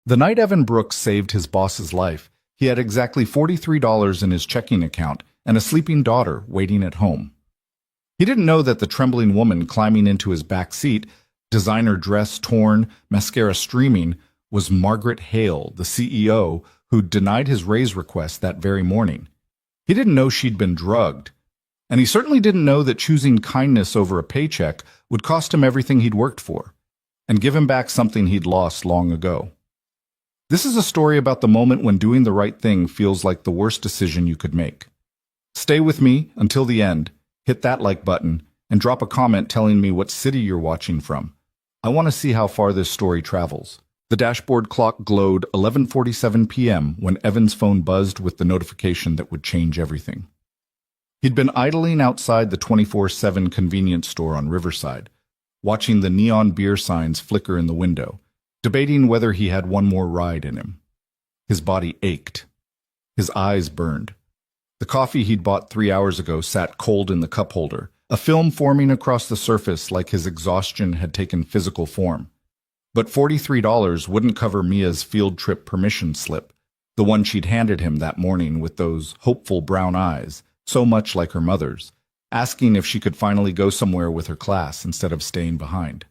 The night Evan Brooks saved his boss's life, he had exactly $43 in his checking account and a sleeping daughter waiting at home. He didn't know that the trembling woman climbing into his back seat, designer dress torn, mascara streaming, was Margaret Hale, the CEO, who'd denied his raise request that very morning. He didn't know she'd been drugged, and he certainly didn't know that choosing kindness over a paycheck would cost him everything he'd worked for, and give him back something he'd lost long ago. This is a story about the moment when doing the right thing feels like the worst decision you could make. Stay with me until the end, hit that like button, and drop a comment telling me what city you're watching from. I want to see how far this story travels. The dashboard clock glowed 11:47 p.m. when Evan's phone buzzed with the notification that would change everything. He'd been idling outside the 24/7 convenience store on Riverside, watching the neon beer signs flicker in the window, debating whether he had one more ride in him. His body ached. His eyes burned. The coffee he'd bought 3 hours ago sat cold in the cup holder, a film forming across the surface like his exhaustion had taken physical form. But $43 wouldn't cover Mia's field trip permission slip, the one she'd handed him that morning with those hopeful brown eyes, so much like her mother's, asking if she could finally go somewhere with her class instead of staying behind.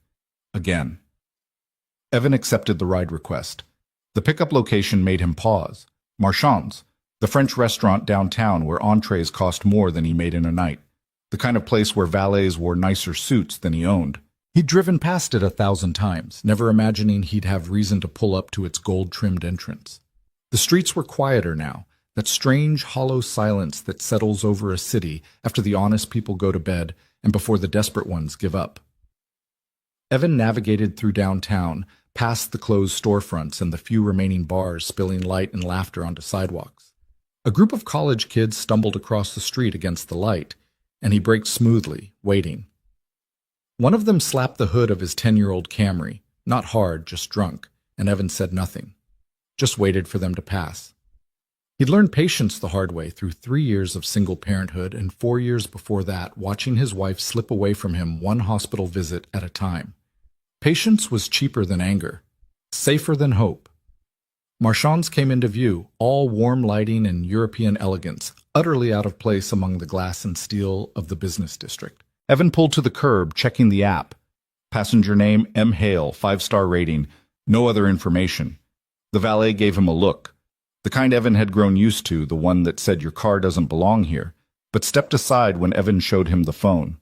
Again. Evan accepted the ride request. The pickup location made him pause. Marchand's, the French restaurant downtown where entrees cost more than he made in a night, the kind of place where valets wore nicer suits than he owned. He'd driven past it 1,000 times, never imagining he'd have reason to pull up to its gold-trimmed entrance. The streets were quieter now, that strange, hollow silence that settles over a city after the honest people go to bed and before the desperate ones give up. Evan navigated through downtown, past the closed storefronts and the few remaining bars spilling light and laughter onto sidewalks. A group of college kids stumbled across the street against the light, and he braked smoothly, waiting. One of them slapped the hood of his 10-year-old Camry, not hard, just drunk, and Evan said nothing, just waited for them to pass. He'd learned patience the hard way through 3 years of single parenthood and 4 years before that watching his wife slip away from him one hospital visit at a time. Patience was cheaper than anger, safer than hope. Marchand's came into view, all warm lighting and European elegance, utterly out of place among the glass and steel of the business district. Evan pulled to the curb, checking the app. Passenger name M. Hale, 5-star rating, no other information. The valet gave him a look, the kind Evan had grown used to, the one that said your car doesn't belong here, but stepped aside when Evan showed him the phone.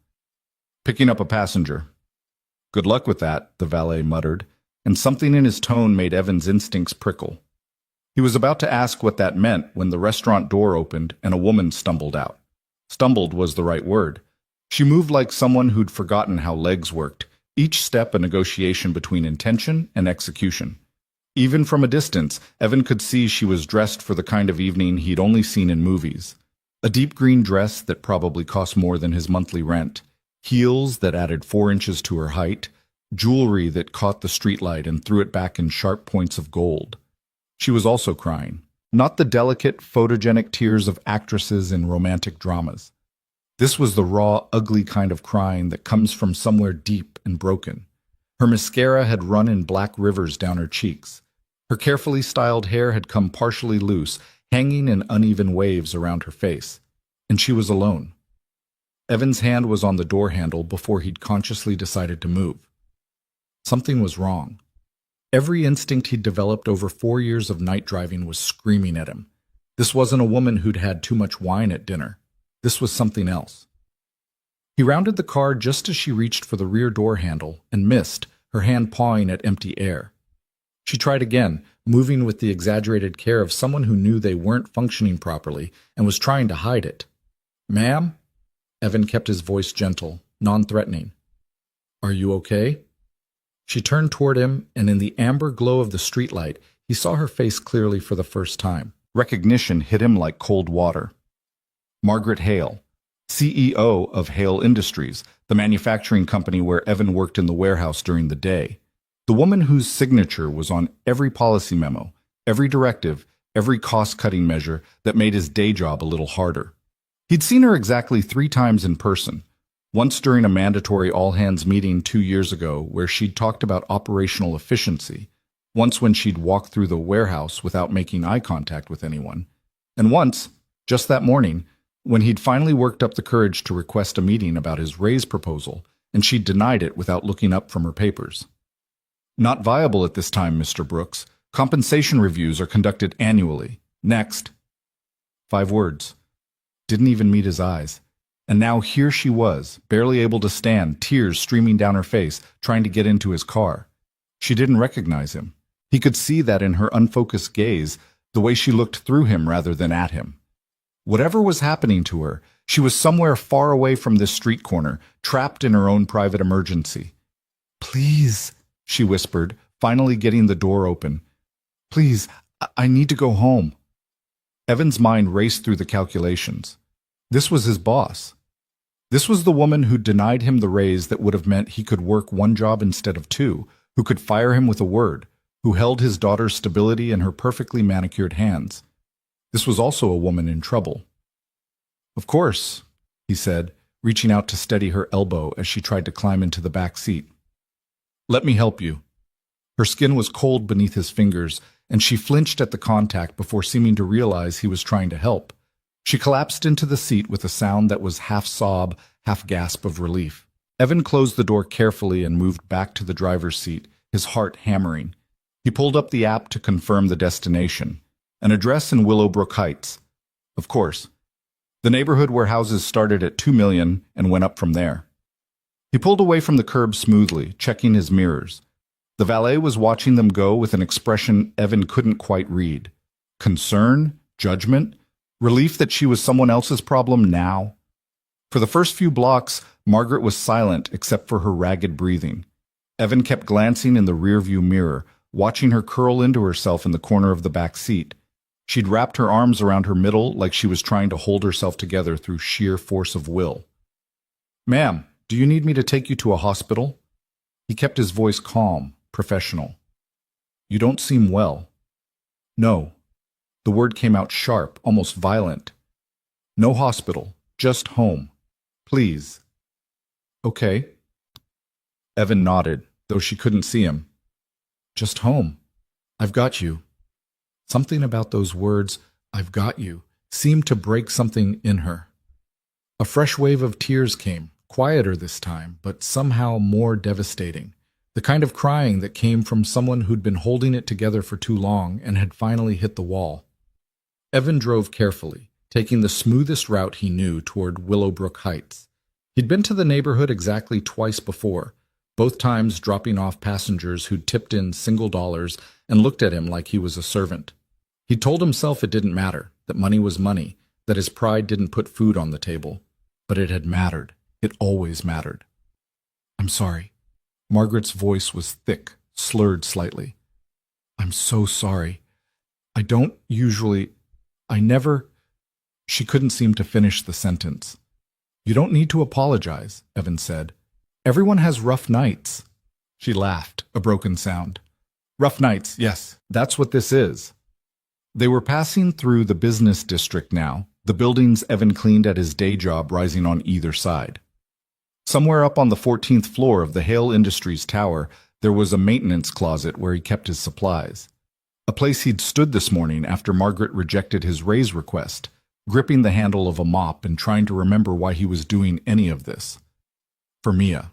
Picking up a passenger. Good luck with that, the valet muttered, and something in his tone made Evan's instincts prickle. He was about to ask what that meant when the restaurant door opened and a woman stumbled out. Stumbled was the right word. She moved like someone who'd forgotten how legs worked, each step a negotiation between intention and execution. Even from a distance, Evan could see she was dressed for the kind of evening he'd only seen in movies. A deep green dress that probably cost more than his monthly rent, heels that added 4 inches to her height, jewelry that caught the streetlight and threw it back in sharp points of gold. She was also crying, not the delicate, photogenic tears of actresses in romantic dramas. This was the raw, ugly kind of crying that comes from somewhere deep and broken. Her mascara had run in black rivers down her cheeks. Her carefully styled hair had come partially loose, hanging in uneven waves around her face. And she was alone. Evan's hand was on the door handle before he'd consciously decided to move. Something was wrong. Every instinct he'd developed over 4 years of night driving was screaming at him. This wasn't a woman who'd had too much wine at dinner. This was something else. He rounded the car just as she reached for the rear door handle and missed, her hand pawing at empty air. She tried again, moving with the exaggerated care of someone who knew they weren't functioning properly and was trying to hide it. "Ma'am?" Evan kept his voice gentle, non-threatening. "Are you okay?" She turned toward him, and in the amber glow of the streetlight, he saw her face clearly for the first time. Recognition hit him like cold water. Margaret Hale, CEO of Hale Industries, the manufacturing company where Evan worked in the warehouse during the day. The woman whose signature was on every policy memo, every directive, every cost-cutting measure that made his day job a little harder. He'd seen her exactly 3 times in person, once during a mandatory all-hands meeting 2 years ago where she'd talked about operational efficiency, Once when she'd walked through the warehouse without making eye contact with anyone. And once, just that morning, when he'd finally worked up the courage to request a meeting about his raise proposal, and she'd denied it without looking up from her papers. Not viable at this time, Mr. Brooks. Compensation reviews are conducted annually. Next. 5 words. Didn't even meet his eyes. And now here she was, barely able to stand, tears streaming down her face, trying to get into his car. She didn't recognize him. He could see that in her unfocused gaze, the way she looked through him rather than at him. Whatever was happening to her, she was somewhere far away from this street corner, trapped in her own private emergency. "Please," she whispered, finally getting the door open. "Please, I need to go home." Evan's mind raced through the calculations. This was his boss. This was the woman who denied him the raise that would have meant he could work 1 job instead of 2, who could fire him with a word, who held his daughter's stability in her perfectly manicured hands. This was also a woman in trouble. "Of course," he said, reaching out to steady her elbow as she tried to climb into the back seat. "Let me help you." Her skin was cold beneath his fingers, and she flinched at the contact before seeming to realize he was trying to help. She collapsed into the seat with a sound that was half sob, half gasp of relief. Evan closed the door carefully and moved back to the driver's seat, his heart hammering. He pulled up the app to confirm the destination, an address in Willowbrook Heights. Of course. The neighborhood where houses started at $2 million and went up from there. He pulled away from the curb smoothly, checking his mirrors. The valet was watching them go with an expression Evan couldn't quite read. Concern? Judgment? Relief that she was someone else's problem now? For the first few blocks, Margaret was silent except for her ragged breathing. Evan kept glancing in the rearview mirror, watching her curl into herself in the corner of the back seat. She'd wrapped her arms around her middle like she was trying to hold herself together through sheer force of will. "Ma'am, do you need me to take you to a hospital?" He kept his voice calm, professional. "You don't seem well." "No." The word came out sharp, almost violent. "No hospital, just home. Please." "Okay." Evan nodded, though she couldn't see him. "Just home. I've got you." Something about those words, "I've got you," seemed to break something in her. A fresh wave of tears came, quieter this time, but somehow more devastating. The kind of crying that came from someone who'd been holding it together for too long and had finally hit the wall. Evan drove carefully, taking the smoothest route he knew toward Willowbrook Heights. He'd been to the neighborhood exactly twice before, both times dropping off passengers who'd tipped in single dollars and looked at him like he was a servant. He told himself it didn't matter, that money was money, that his pride didn't put food on the table. But it had mattered. It always mattered. "I'm sorry." Margaret's voice was thick, slurred slightly. "I'm so sorry. I don't usually... I never..." She couldn't seem to finish the sentence. "You don't need to apologize," Evan said. "Everyone has rough nights." She laughed, a broken sound. "Rough nights, yes, that's what this is." They were passing through the business district now, the buildings Evan cleaned at his day job rising on either side. Somewhere up on the 14th floor of the Hale Industries tower, there was a maintenance closet where he kept his supplies. A place he'd stood this morning after Margaret rejected his raise request, gripping the handle of a mop and trying to remember why he was doing any of this. For Mia.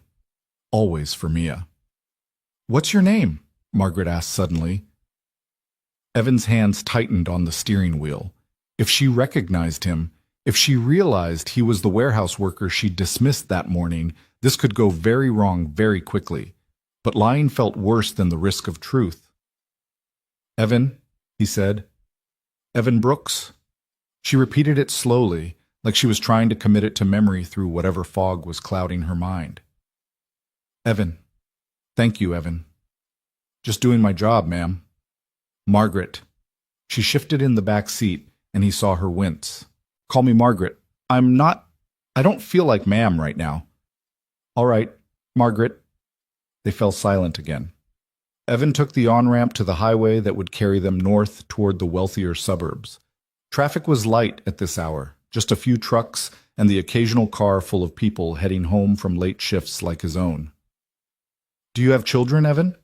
Always for Mia. "What's your name?" Margaret asked suddenly. Evan's hands tightened on the steering wheel. If she recognized him, if she realized he was the warehouse worker she dismissed that morning, this could go very wrong very quickly. But lying felt worse than the risk of truth. "Evan," he said. "Evan Brooks?" She repeated it slowly, like she was trying to commit it to memory through whatever fog was clouding her mind. "Evan. Thank you, Evan." "Just doing my job, ma'am." "Margaret." She shifted in the back seat, and he saw her wince. "Call me Margaret. I don't feel like ma'am right now." "All right, Margaret." They fell silent again. Evan took the on-ramp to the highway that would carry them north toward the wealthier suburbs. Traffic was light at this hour, just a few trucks and the occasional car full of people heading home from late shifts like his own. "Do you have children, Evan?"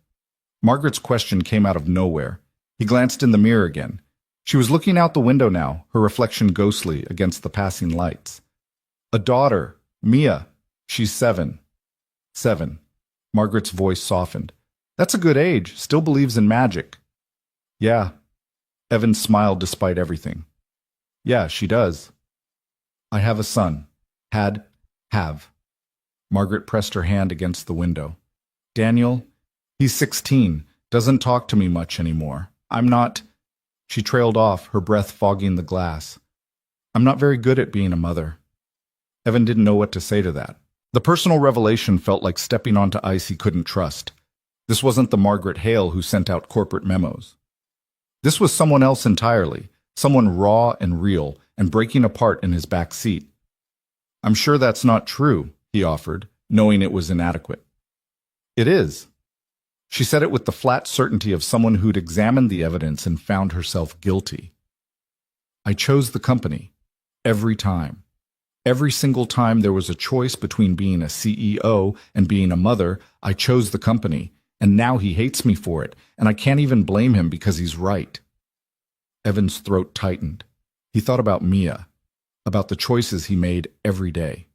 Margaret's question came out of nowhere. He glanced in the mirror again. She was looking out the window now, her reflection ghostly against the passing lights. A daughter, Mia. She's 7. 7. Margaret's voice softened. That's a good age. Still believes in magic. Yeah. Evan smiled despite everything. Yeah, she does. I have a son. Have. Margaret pressed her hand against the window. Daniel, he's 16, doesn't talk to me much anymore. I'm not... She trailed off, her breath fogging the glass. I'm not very good at being a mother. Evan didn't know what to say to that. The personal revelation felt like stepping onto ice he couldn't trust. This wasn't the Margaret Hale who sent out corporate memos. This was someone else entirely, someone raw and real, and breaking apart in his back seat. I'm sure that's not true, he offered, knowing it was inadequate. It is. She said it with the flat certainty of someone who'd examined the evidence and found herself guilty. I chose the company. Every time. Every single time there was a choice between being a CEO and being a mother, I chose the company, and now he hates me for it, and I can't even blame him because he's right. Evan's throat tightened. He thought about Mia, about the choices he made every day.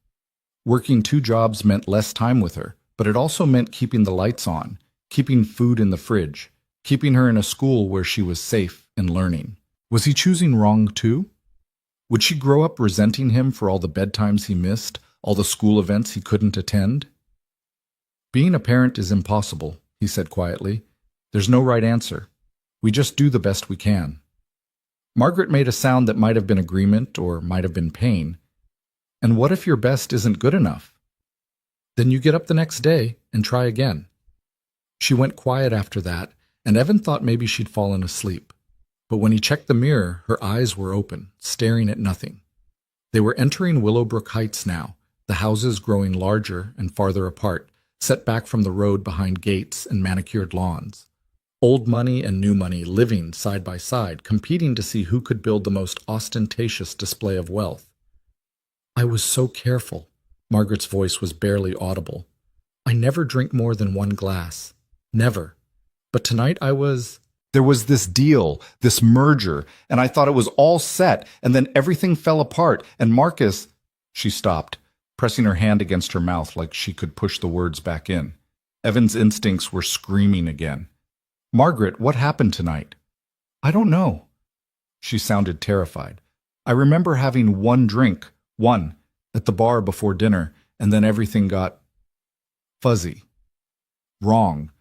Working 2 jobs meant less time with her, but it also meant keeping the lights on, keeping food in the fridge, keeping her in a school where she was safe and learning. Was he choosing wrong too? Would she grow up resenting him for all the bedtimes he missed, all the school events he couldn't attend? Being a parent is impossible, he said quietly. There's no right answer. We just do the best we can. Margaret made a sound that might have been agreement or might have been pain. And what if your best isn't good enough? Then you get up the next day and try again. She went quiet after that, and Evan thought maybe she'd fallen asleep. But when he checked the mirror, her eyes were open, staring at nothing. They were entering Willowbrook Heights now, the houses growing larger and farther apart, set back from the road behind gates and manicured lawns. Old money and new money living side by side, competing to see who could build the most ostentatious display of wealth. I was so careful. Margaret's voice was barely audible. I never drink more than 1 glass. Never. But tonight there was this deal, this merger, and I thought it was all set, and then everything fell apart, and Marcus... She stopped, pressing her hand against her mouth like she could push the words back in. Evan's instincts were screaming again. Margaret, what happened tonight? I don't know. She sounded terrified. I remember having 1 drink, 1, at the bar before dinner, and then everything got fuzzy. Wrong.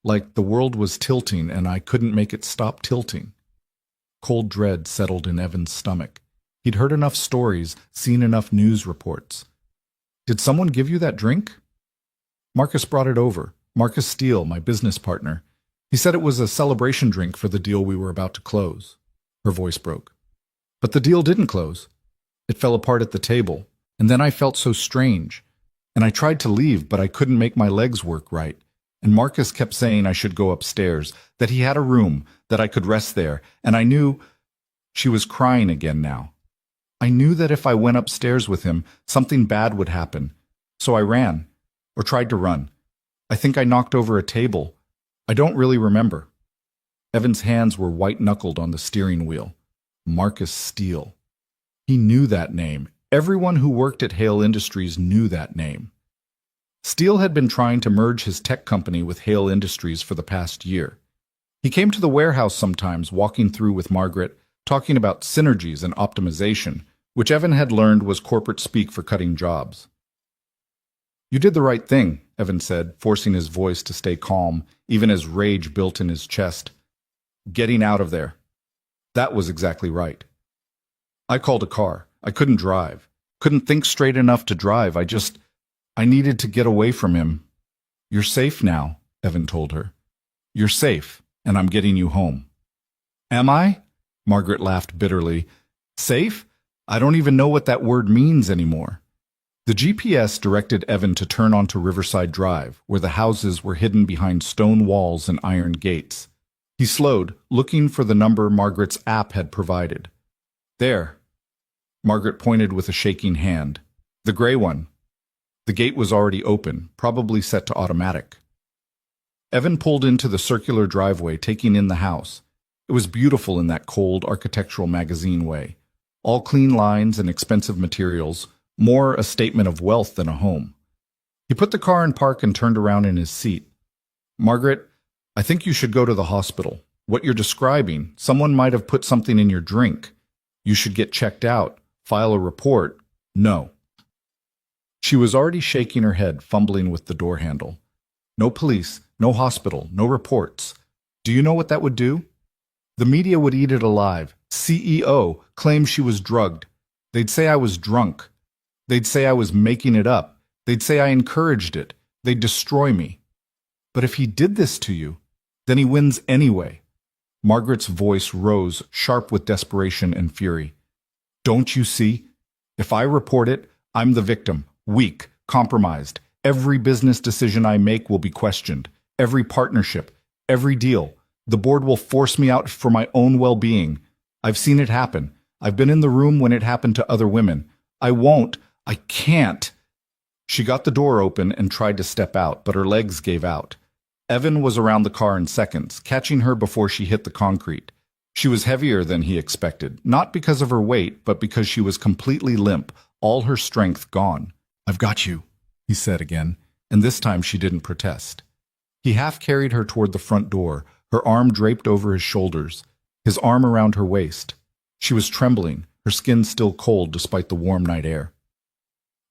Like the world was tilting and I couldn't make it stop tilting. Cold dread settled in Evan's stomach. He'd heard enough stories, seen enough news reports. Did someone give you that drink? Marcus brought it over. Marcus Steele, my business partner. He said it was a celebration drink for the deal we were about to close. Her voice broke. But the deal didn't close. It fell apart at the table, and then I felt so strange. And I tried to leave, but I couldn't make my legs work right. And Marcus kept saying I should go upstairs, that he had a room, that I could rest there, and I knew... She was crying again now. I knew that if I went upstairs with him, something bad would happen. So I ran, or tried to run. I think I knocked over a table. I don't really remember. Evan's hands were white-knuckled on the steering wheel. Marcus Steele. He knew that name. Everyone who worked at Hale Industries knew that name. Steele had been trying to merge his tech company with Hale Industries for the past year. He came to the warehouse sometimes, walking through with Margaret, talking about synergies and optimization, which Evan had learned was corporate speak for cutting jobs. You did the right thing, Evan said, forcing his voice to stay calm, even as rage built in his chest. Getting out of there. That was exactly right. I called a car. I couldn't drive. Couldn't think straight enough to drive. I needed to get away from him. You're safe now, Evan told her. You're safe, and I'm getting you home. Am I? Margaret laughed bitterly. Safe? I don't even know what that word means anymore. The GPS directed Evan to turn onto Riverside Drive, where the houses were hidden behind stone walls and iron gates. He slowed, looking for the number Margaret's app had provided. There. Margaret pointed with a shaking hand. The gray one. The gate was already open, probably set to automatic. Evan pulled into the circular driveway, taking in the house. It was beautiful in that cold, architectural magazine way. All clean lines and expensive materials, more a statement of wealth than a home. He put the car in park and turned around in his seat. Margaret, I think you should go to the hospital. What you're describing, someone might have put something in your drink. You should get checked out, file a report. No. She was already shaking her head, fumbling with the door handle. No police, no hospital, no reports. Do you know what that would do? The media would eat it alive. CEO claimed she was drugged. They'd say I was drunk. They'd say I was making it up. They'd say I encouraged it. They'd destroy me. But if he did this to you, then he wins anyway. Margaret's voice rose, sharp with desperation and fury. Don't you see? If I report it, I'm the victim, weak, compromised. Every business decision I make will be questioned. Every partnership, every deal. The board will force me out for my own well-being. I've seen it happen. I've been in the room when it happened to other women. I can't. She got the door open and tried to step out, but her legs gave out. Evan was around the car in seconds, catching her before she hit the concrete. She was heavier than he expected, not because of her weight, but because she was completely limp, all her strength gone. I've got you, he said again, and this time she didn't protest. He half carried her toward the front door, her arm draped over his shoulders, his arm around her waist. She was trembling, her skin still cold despite the warm night air.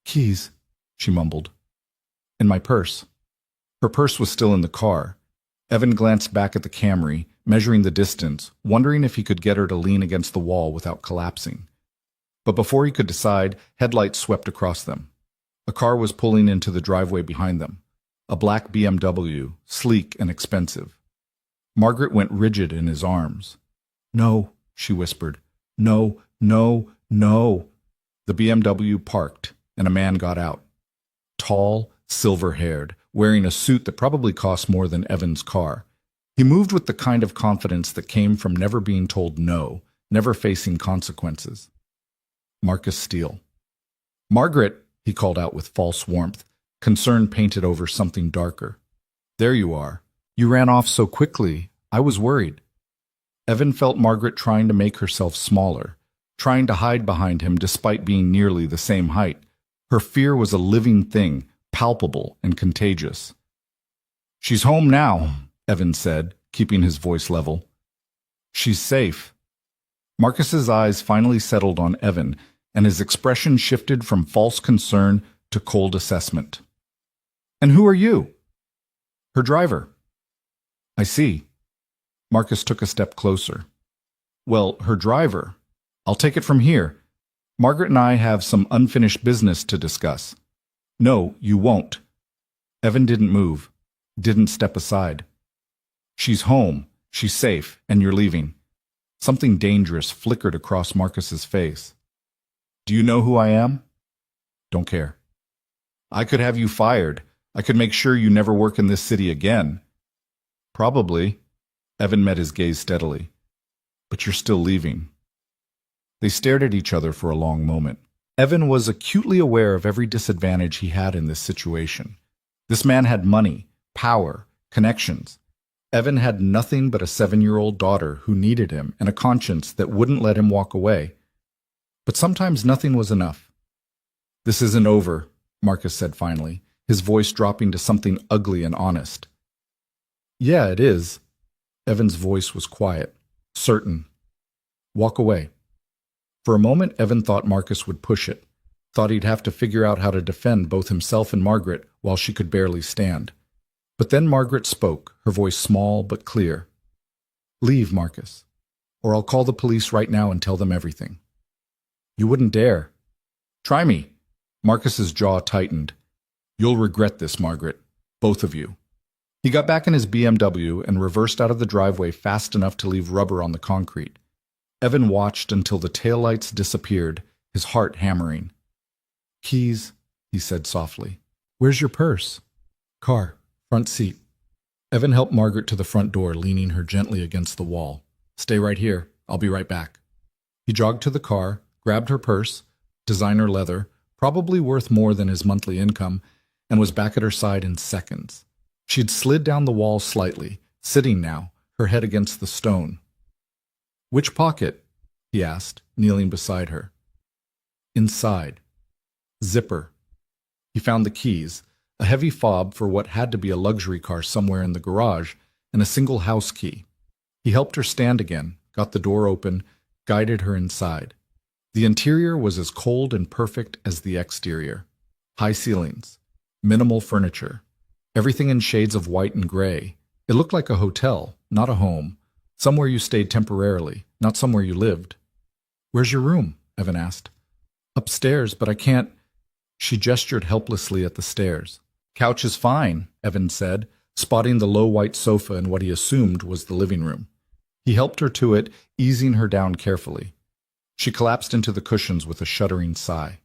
Keys, she mumbled. In my purse. Her purse was still in the car. Evan glanced back at the Camry, measuring the distance, wondering if he could get her to lean against the wall without collapsing. But before he could decide, headlights swept across them. A car was pulling into the driveway behind them. A black BMW, sleek and expensive. Margaret went rigid in his arms. No, she whispered. No, no, no. The BMW parked, and a man got out. Tall, silver-haired, wearing a suit that probably cost more than Evan's car. He moved with the kind of confidence that came from never being told no, never facing consequences. Marcus Steele. Margaret, he called out with false warmth, concern painted over something darker. There you are. You ran off so quickly. I was worried. Evan felt Margaret trying to make herself smaller, trying to hide behind him despite being nearly the same height. Her fear was a living thing, palpable and contagious. She's home now, Evan said, keeping his voice level. She's safe. Marcus's eyes finally settled on Evan, and his expression shifted from false concern to cold assessment. And who are you? Her driver. I see. Marcus took a step closer. Well, her driver. I'll take it from here. Margaret and I have some unfinished business to discuss. No, you won't. Evan didn't move, didn't step aside. She's home, she's safe, and you're leaving. Something dangerous flickered across Marcus's face. Do you know who I am? Don't care. I could have you fired. I could make sure you never work in this city again. Probably. Evan met his gaze steadily. But you're still leaving. They stared at each other for a long moment. Evan was acutely aware of every disadvantage he had in this situation. This man had money, power, connections. Evan had nothing but a 7-year-old daughter who needed him and a conscience that wouldn't let him walk away. But sometimes nothing was enough. This isn't over, Marcus said finally, his voice dropping to something ugly and honest. Yeah, it is. Evan's voice was quiet, certain. Walk away. For a moment, Evan thought Marcus would push it, thought he'd have to figure out how to defend both himself and Margaret while she could barely stand. But then Margaret spoke, her voice small but clear. Leave, Marcus, or I'll call the police right now and tell them everything. You wouldn't dare. Try me. Marcus's jaw tightened. You'll regret this, Margaret. Both of you. He got back in his BMW and reversed out of the driveway fast enough to leave rubber on the concrete. Evan watched until the taillights disappeared, his heart hammering. Keys, he said softly. Where's your purse? Car, front seat. Evan helped Margaret to the front door, leaning her gently against the wall. Stay right here. I'll be right back. He jogged to the car, grabbed her purse, designer leather, probably worth more than his monthly income, and was back at her side in seconds. She'd slid down the wall slightly, sitting now, her head against the stone. "Which pocket?" he asked, kneeling beside her. "Inside. Zipper." He found the keys, a heavy fob for what had to be a luxury car somewhere in the garage, and a single house key. He helped her stand again, got the door open, guided her inside. The interior was as cold and perfect as the exterior. High ceilings, minimal furniture, everything in shades of white and gray. It looked like a hotel, not a home, somewhere you stayed temporarily, not somewhere you lived. "Where's your room?" Evan asked. "Upstairs, but I can't—" She gestured helplessly at the stairs. "Couch is fine," Evan said, spotting the low white sofa in what he assumed was the living room. He helped her to it, easing her down carefully. She collapsed into the cushions with a shuddering sigh.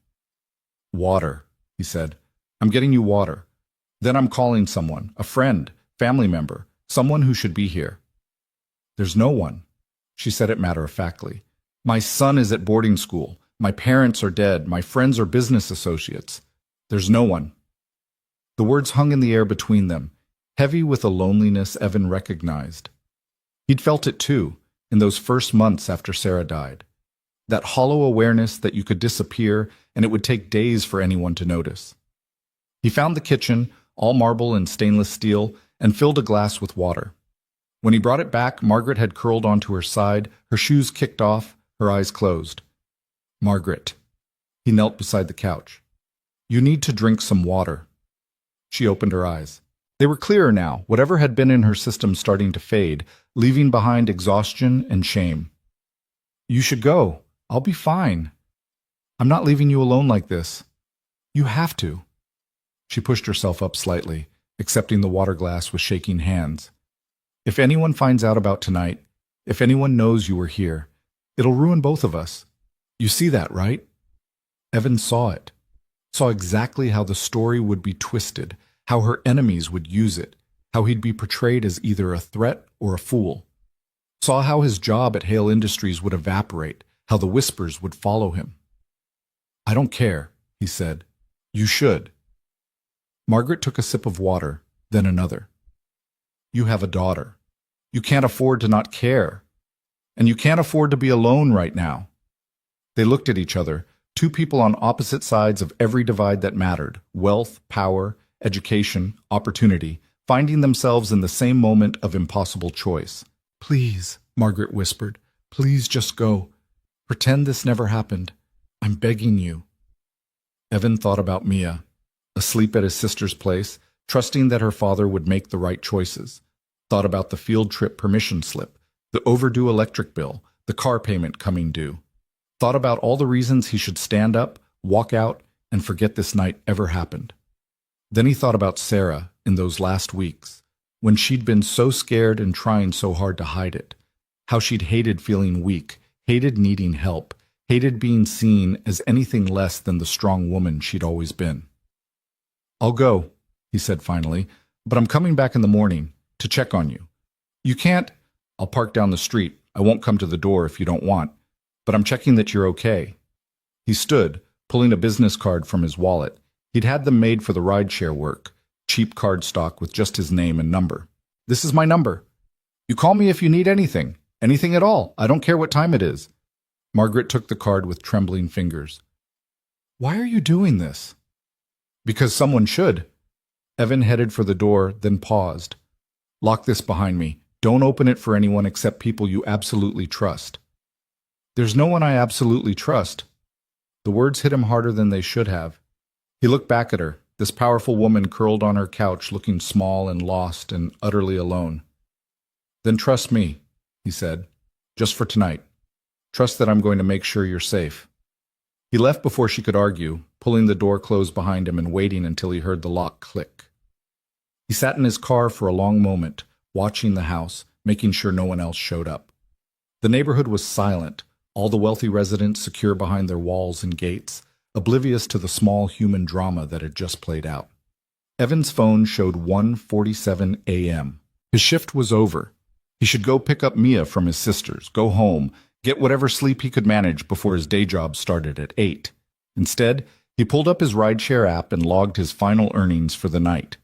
"Water," he said. "I'm getting you water. Then I'm calling someone, a friend, family member, someone who should be here." "There's no one," she said it matter-of-factly. "My son is at boarding school. My parents are dead. My friends are business associates. There's no one." The words hung in the air between them, heavy with a loneliness Evan recognized. He'd felt it too, in those first months after Sarah died. That hollow awareness that you could disappear and it would take days for anyone to notice. He found the kitchen, all marble and stainless steel, and filled a glass with water. When he brought it back, Margaret had curled onto her side, her shoes kicked off, her eyes closed. "Margaret." He knelt beside the couch. "You need to drink some water." She opened her eyes. They were clearer now, whatever had been in her system starting to fade, leaving behind exhaustion and shame. "You should go. I'll be fine. I'm not leaving you alone like this. You have to." She pushed herself up slightly, accepting the water glass with shaking hands. "If anyone finds out about tonight, if anyone knows you were here, it'll ruin both of us. You see that, right?" Evan saw it. Saw exactly how the story would be twisted, how her enemies would use it, how he'd be portrayed as either a threat or a fool. Saw how his job at Hale Industries would evaporate, how the whispers would follow him. "I don't care," he said. "You should." Margaret took a sip of water, then another. "You have a daughter. You can't afford to not care. And you can't afford to be alone right now." They looked at each other, two people on opposite sides of every divide that mattered, wealth, power, education, opportunity, finding themselves in the same moment of impossible choice. "Please," Margaret whispered, "please just go. Pretend this never happened. I'm begging you." Evan thought about Mia, asleep at his sister's place, trusting that her father would make the right choices. Thought about the field trip permission slip, the overdue electric bill, the car payment coming due. Thought about all the reasons he should stand up, walk out, and forget this night ever happened. Then he thought about Sarah in those last weeks, when she'd been so scared and trying so hard to hide it. How she'd hated feeling weak, hated needing help, hated being seen as anything less than the strong woman she'd always been. "I'll go," he said finally, "but I'm coming back in the morning to check on you. You can't—" "I'll park down the street. I won't come to the door if you don't want. But I'm checking that you're okay." He stood, pulling a business card from his wallet. He'd had them made for the rideshare work, cheap cardstock with just his name and number. "This is my number. You call me if you need anything. Anything at all. I don't care what time it is." Margaret took the card with trembling fingers. "Why are you doing this?" "Because someone should." Evan headed for the door, then paused. "Lock this behind me. Don't open it for anyone except people you absolutely trust." "There's no one I absolutely trust." The words hit him harder than they should have. He looked back at her, this powerful woman curled on her couch looking small and lost and utterly alone. "Then trust me," he said, "just for tonight. Trust that I'm going to make sure you're safe." He left before she could argue, pulling the door closed behind him and waiting until he heard the lock click. He sat in his car for a long moment, watching the house, making sure no one else showed up. The neighborhood was silent, all the wealthy residents secure behind their walls and gates, oblivious to the small human drama that had just played out. Evan's phone showed 1:47 a.m. His shift was over. He should go pick up Mia from his sisters, go home, get whatever sleep he could manage before his day job started at 8. Instead, he pulled up his rideshare app and logged his final earnings for the night.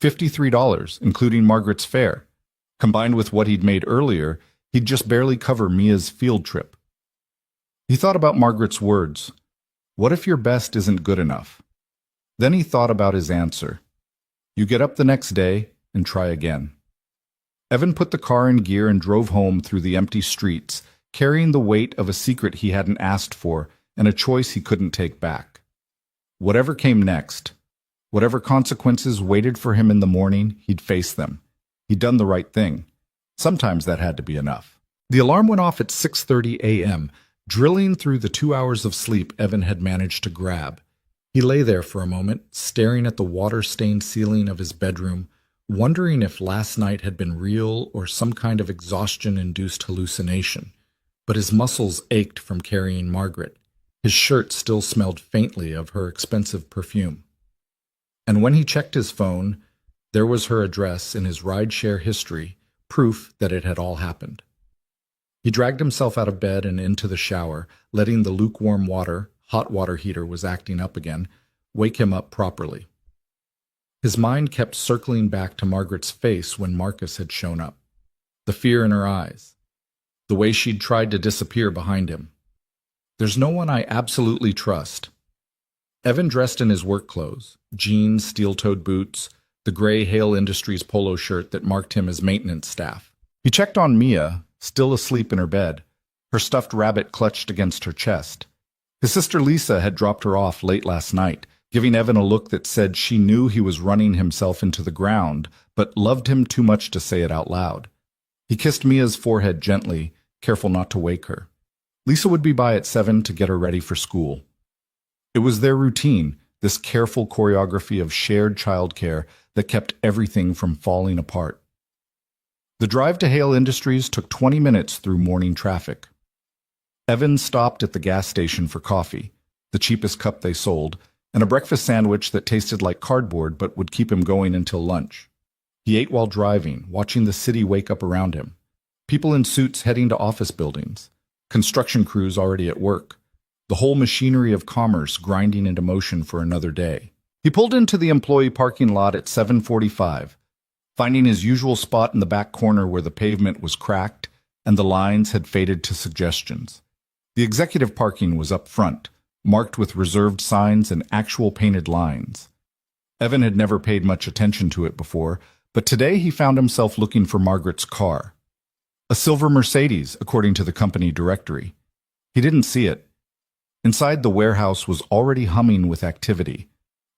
$53, including Margaret's fare. Combined with what he'd made earlier, he'd just barely cover Mia's field trip. He thought about Margaret's words. What if your best isn't good enough? Then he thought about his answer. You get up the next day and try again. Evan put the car in gear and drove home through the empty streets, carrying the weight of a secret he hadn't asked for and a choice he couldn't take back. Whatever came next, whatever consequences waited for him in the morning, he'd face them. He'd done the right thing. Sometimes that had to be enough. The alarm went off at 6:30 a.m., drilling through the 2 hours of sleep Evan had managed to grab. He lay there for a moment, staring at the water-stained ceiling of his bedroom, wondering if last night had been real or some kind of exhaustion-induced hallucination. But his muscles ached from carrying Margaret. His shirt still smelled faintly of her expensive perfume. And when he checked his phone, there was her address in his rideshare history, proof that it had all happened. He dragged himself out of bed and into the shower, letting the lukewarm hot water heater was acting up again, wake him up properly. His mind kept circling back to Margaret's face when Marcus had shown up. The fear in her eyes. The way she'd tried to disappear behind him. There's no one I absolutely trust. Evan dressed in his work clothes, jeans, steel-toed boots, the gray Hale Industries polo shirt that marked him as maintenance staff. He checked on Mia, still asleep in her bed, her stuffed rabbit clutched against her chest. His sister Lisa had dropped her off late last night, giving Evan a look that said she knew he was running himself into the ground, but loved him too much to say it out loud. He kissed Mia's forehead gently, careful not to wake her. Lisa would be by at 7 to get her ready for school. It was their routine, this careful choreography of shared childcare that kept everything from falling apart. The drive to Hale Industries took 20 minutes through morning traffic. Evan stopped at the gas station for coffee, the cheapest cup they sold, and a breakfast sandwich that tasted like cardboard but would keep him going until lunch. He ate while driving, watching the city wake up around him. People in suits heading to office buildings, construction crews already at work, the whole machinery of commerce grinding into motion for another day. He pulled into the employee parking lot at 7:45, finding his usual spot in the back corner where the pavement was cracked and the lines had faded to suggestions. The executive parking was up front, marked with reserved signs and actual painted lines. Evan had never paid much attention to it before, but today he found himself looking for Margaret's car. A silver Mercedes, according to the company directory. He didn't see it. Inside the warehouse was already humming with activity.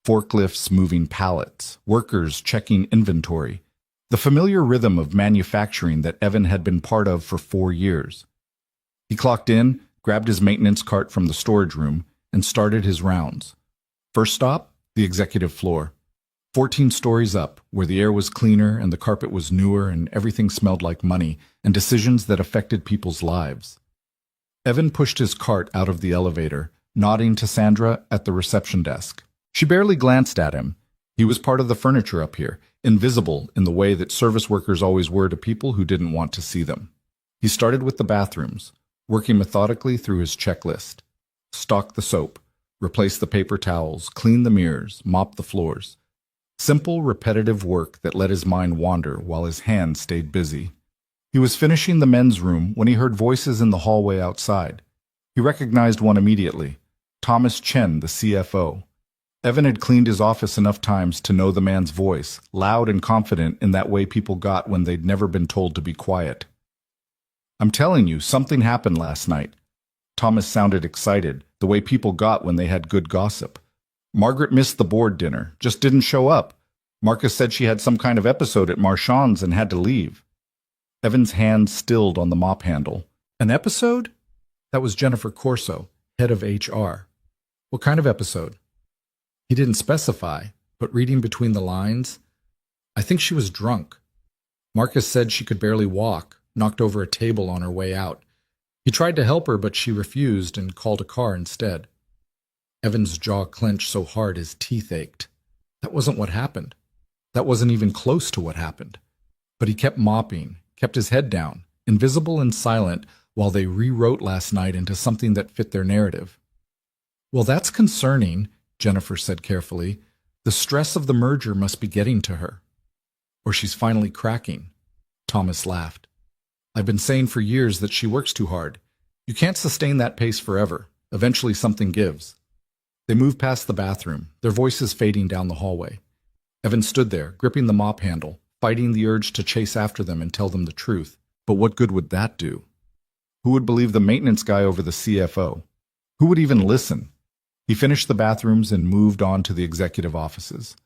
Forklifts moving pallets, workers checking inventory. The familiar rhythm of manufacturing that Evan had been part of for 4 years. He clocked in, grabbed his maintenance cart from the storage room, and started his rounds. First stop, the executive floor. 14 stories up, where the air was cleaner and the carpet was newer and everything smelled like money and decisions that affected people's lives. Evan pushed his cart out of the elevator, nodding to Sandra at the reception desk. She barely glanced at him. He was part of the furniture up here, invisible in the way that service workers always were to people who didn't want to see them. He started with the bathrooms, working methodically through his checklist. Stock the soap, replace the paper towels, clean the mirrors, mop the floors. Simple, repetitive work that let his mind wander while his hands stayed busy. He was finishing the men's room when he heard voices in the hallway outside. He recognized one immediately, Thomas Chen, the CFO. Evan had cleaned his office enough times to know the man's voice, loud and confident in that way people got when they'd never been told to be quiet. I'm telling you, something happened last night. Thomas sounded excited, the way people got when they had good gossip. Margaret missed the board dinner, just didn't show up. Marcus said she had some kind of episode at Marchand's and had to leave. Evan's hand stilled on the mop handle. An episode? That was Jennifer Corso, head of HR. What kind of episode? He didn't specify, but reading between the lines, I think she was drunk. Marcus said she could barely walk, knocked over a table on her way out. He tried to help her, but she refused and called a car instead. Evan's jaw clenched so hard his teeth ached. That wasn't what happened. That wasn't even close to what happened. But he kept mopping, kept his head down, invisible and silent, while they rewrote last night into something that fit their narrative. Well, that's concerning, Jennifer said carefully. The stress of the merger must be getting to her. Or she's finally cracking. Thomas laughed. I've been saying for years that she works too hard. You can't sustain that pace forever. Eventually something gives. They moved past the bathroom, their voices fading down the hallway. Evan stood there, gripping the mop handle, fighting the urge to chase after them and tell them the truth. But what good would that do? Who would believe the maintenance guy over the CFO? Who would even listen? He finished the bathrooms and moved on to the executive offices.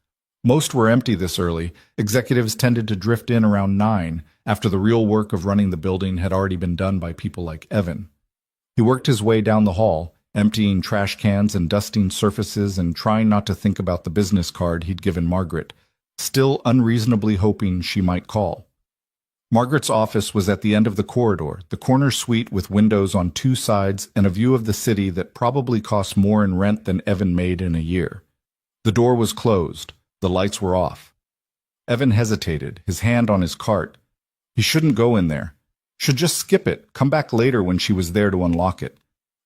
Most were empty this early. Executives tended to drift in around 9, after the real work of running the building had already been done by people like Evan. He worked his way down the hall, emptying trash cans and dusting surfaces and trying not to think about the business card he'd given Margaret, still unreasonably hoping she might call. Margaret's office was at the end of the corridor, the corner suite with windows on 2 sides and a view of the city that probably cost more in rent than Evan made in a year. The door was closed. The lights were off. Evan hesitated, his hand on his cart. He shouldn't go in there. Should just skip it, come back later when she was there to unlock it.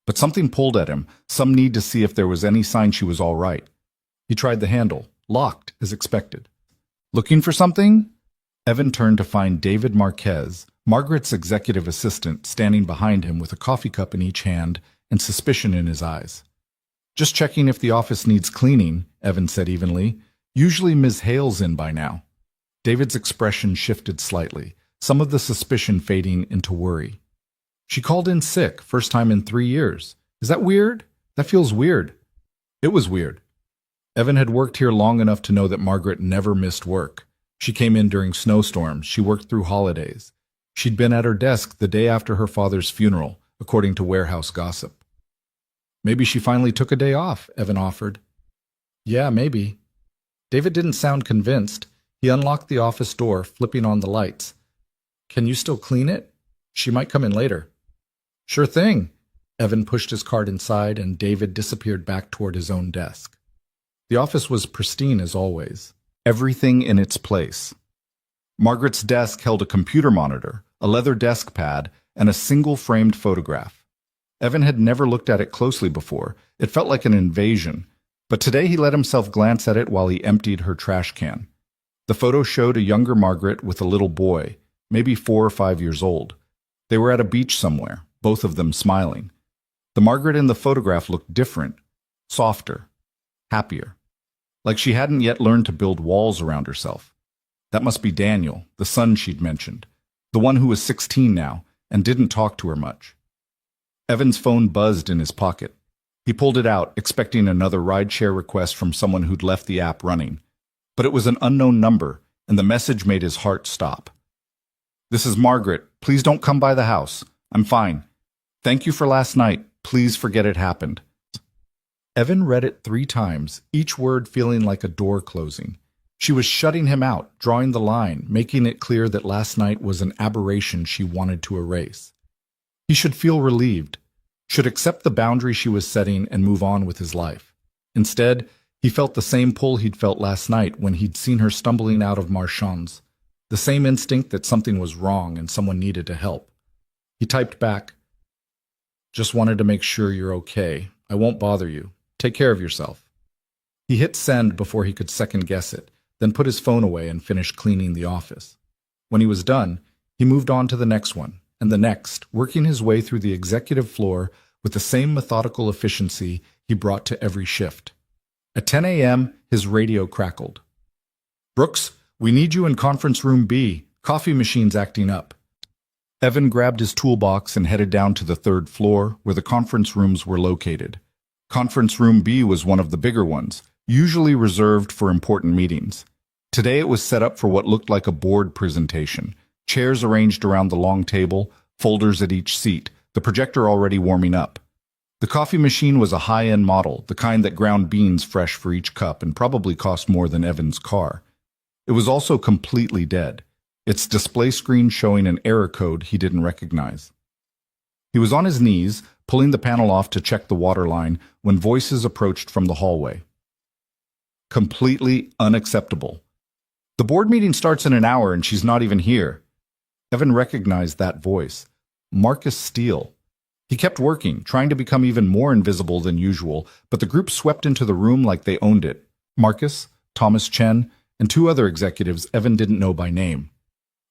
But something pulled at him, some need to see if there was any sign she was all right. He tried the handle, locked as expected. Looking for something? Evan turned to find David Marquez, Margaret's executive assistant, standing behind him with a coffee cup in each hand and suspicion in his eyes. Just checking if the office needs cleaning, Evan said evenly. Usually Ms. Hale's in by now. David's expression shifted slightly, some of the suspicion fading into worry. She called in sick, first time in 3 years. Is that weird? That feels weird. It was weird. Evan had worked here long enough to know that Margaret never missed work. She came in during snowstorms. She worked through holidays. She'd been at her desk the day after her father's funeral, according to warehouse gossip. Maybe she finally took a day off, Evan offered. Yeah, maybe. David didn't sound convinced. He unlocked the office door, flipping on the lights. Can you still clean it? She might come in later. Sure thing. Evan pushed his cart inside, and David disappeared back toward his own desk. The office was pristine as always. Everything in its place. Margaret's desk held a computer monitor, a leather desk pad, and a single framed photograph. Evan had never looked at it closely before. It felt like an invasion, but today he let himself glance at it while he emptied her trash can. The photo showed a younger Margaret with a little boy, maybe 4 or 5 years old. They were at a beach somewhere, both of them smiling. The Margaret in the photograph looked different, softer, happier, like she hadn't yet learned to build walls around herself. That must be Daniel, the son she'd mentioned, the one who was 16 now and didn't talk to her much. Evan's phone buzzed in his pocket. He pulled it out, expecting another rideshare request from someone who'd left the app running. But it was an unknown number, and the message made his heart stop. This is Margaret. Please don't come by the house. I'm fine. Thank you for last night. Please forget it happened. Evan read it 3 times, each word feeling like a door closing. She was shutting him out, drawing the line, making it clear that last night was an aberration she wanted to erase. He should feel relieved, should accept the boundary she was setting and move on with his life. Instead, he felt the same pull he'd felt last night when he'd seen her stumbling out of Marchand's, the same instinct that something was wrong and someone needed to help. He typed back, "Just wanted to make sure you're okay. I won't bother you. Take care of yourself." He hit send before he could second-guess it, then put his phone away and finished cleaning the office. When he was done, he moved on to the next one, and the next, working his way through the executive floor with the same methodical efficiency he brought to every shift. At 10 a.m., his radio crackled. "Brooks, we need you in conference room B. Coffee machine's acting up." Evan grabbed his toolbox and headed down to the 3rd floor, where the conference rooms were located. Conference room B was one of the bigger ones, usually reserved for important meetings. Today it was set up for what looked like a board presentation, chairs arranged around the long table, folders at each seat, the projector already warming up. The coffee machine was a high-end model, the kind that ground beans fresh for each cup and probably cost more than Evan's car. It was also completely dead, its display screen showing an error code he didn't recognize. He was on his knees, pulling the panel off to check the water line, when voices approached from the hallway. Completely unacceptable. "The board meeting starts in an hour and she's not even here." Evan recognized that voice. Marcus Steele. He kept working, trying to become even more invisible than usual, but the group swept into the room like they owned it. Marcus, Thomas Chen, and two other executives Evan didn't know by name.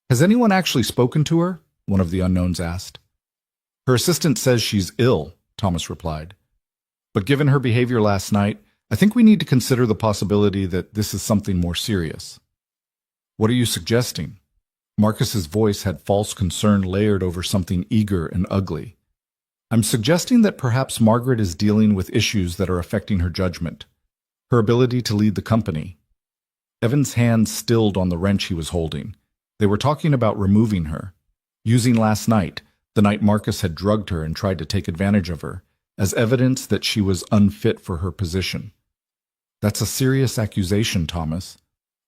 Has anyone actually spoken to her? One of the unknowns asked. Her assistant says she's ill, Thomas replied. But given her behavior last night, I think we need to consider the possibility that this is something more serious. What are you suggesting? Marcus's voice had false concern layered over something eager and ugly. I'm suggesting that perhaps Margaret is dealing with issues that are affecting her judgment, her ability to lead the company. Evan's hand stilled on the wrench he was holding. They were talking about removing her, using last night, the night Marcus had drugged her and tried to take advantage of her, as evidence that she was unfit for her position. That's a serious accusation, Thomas.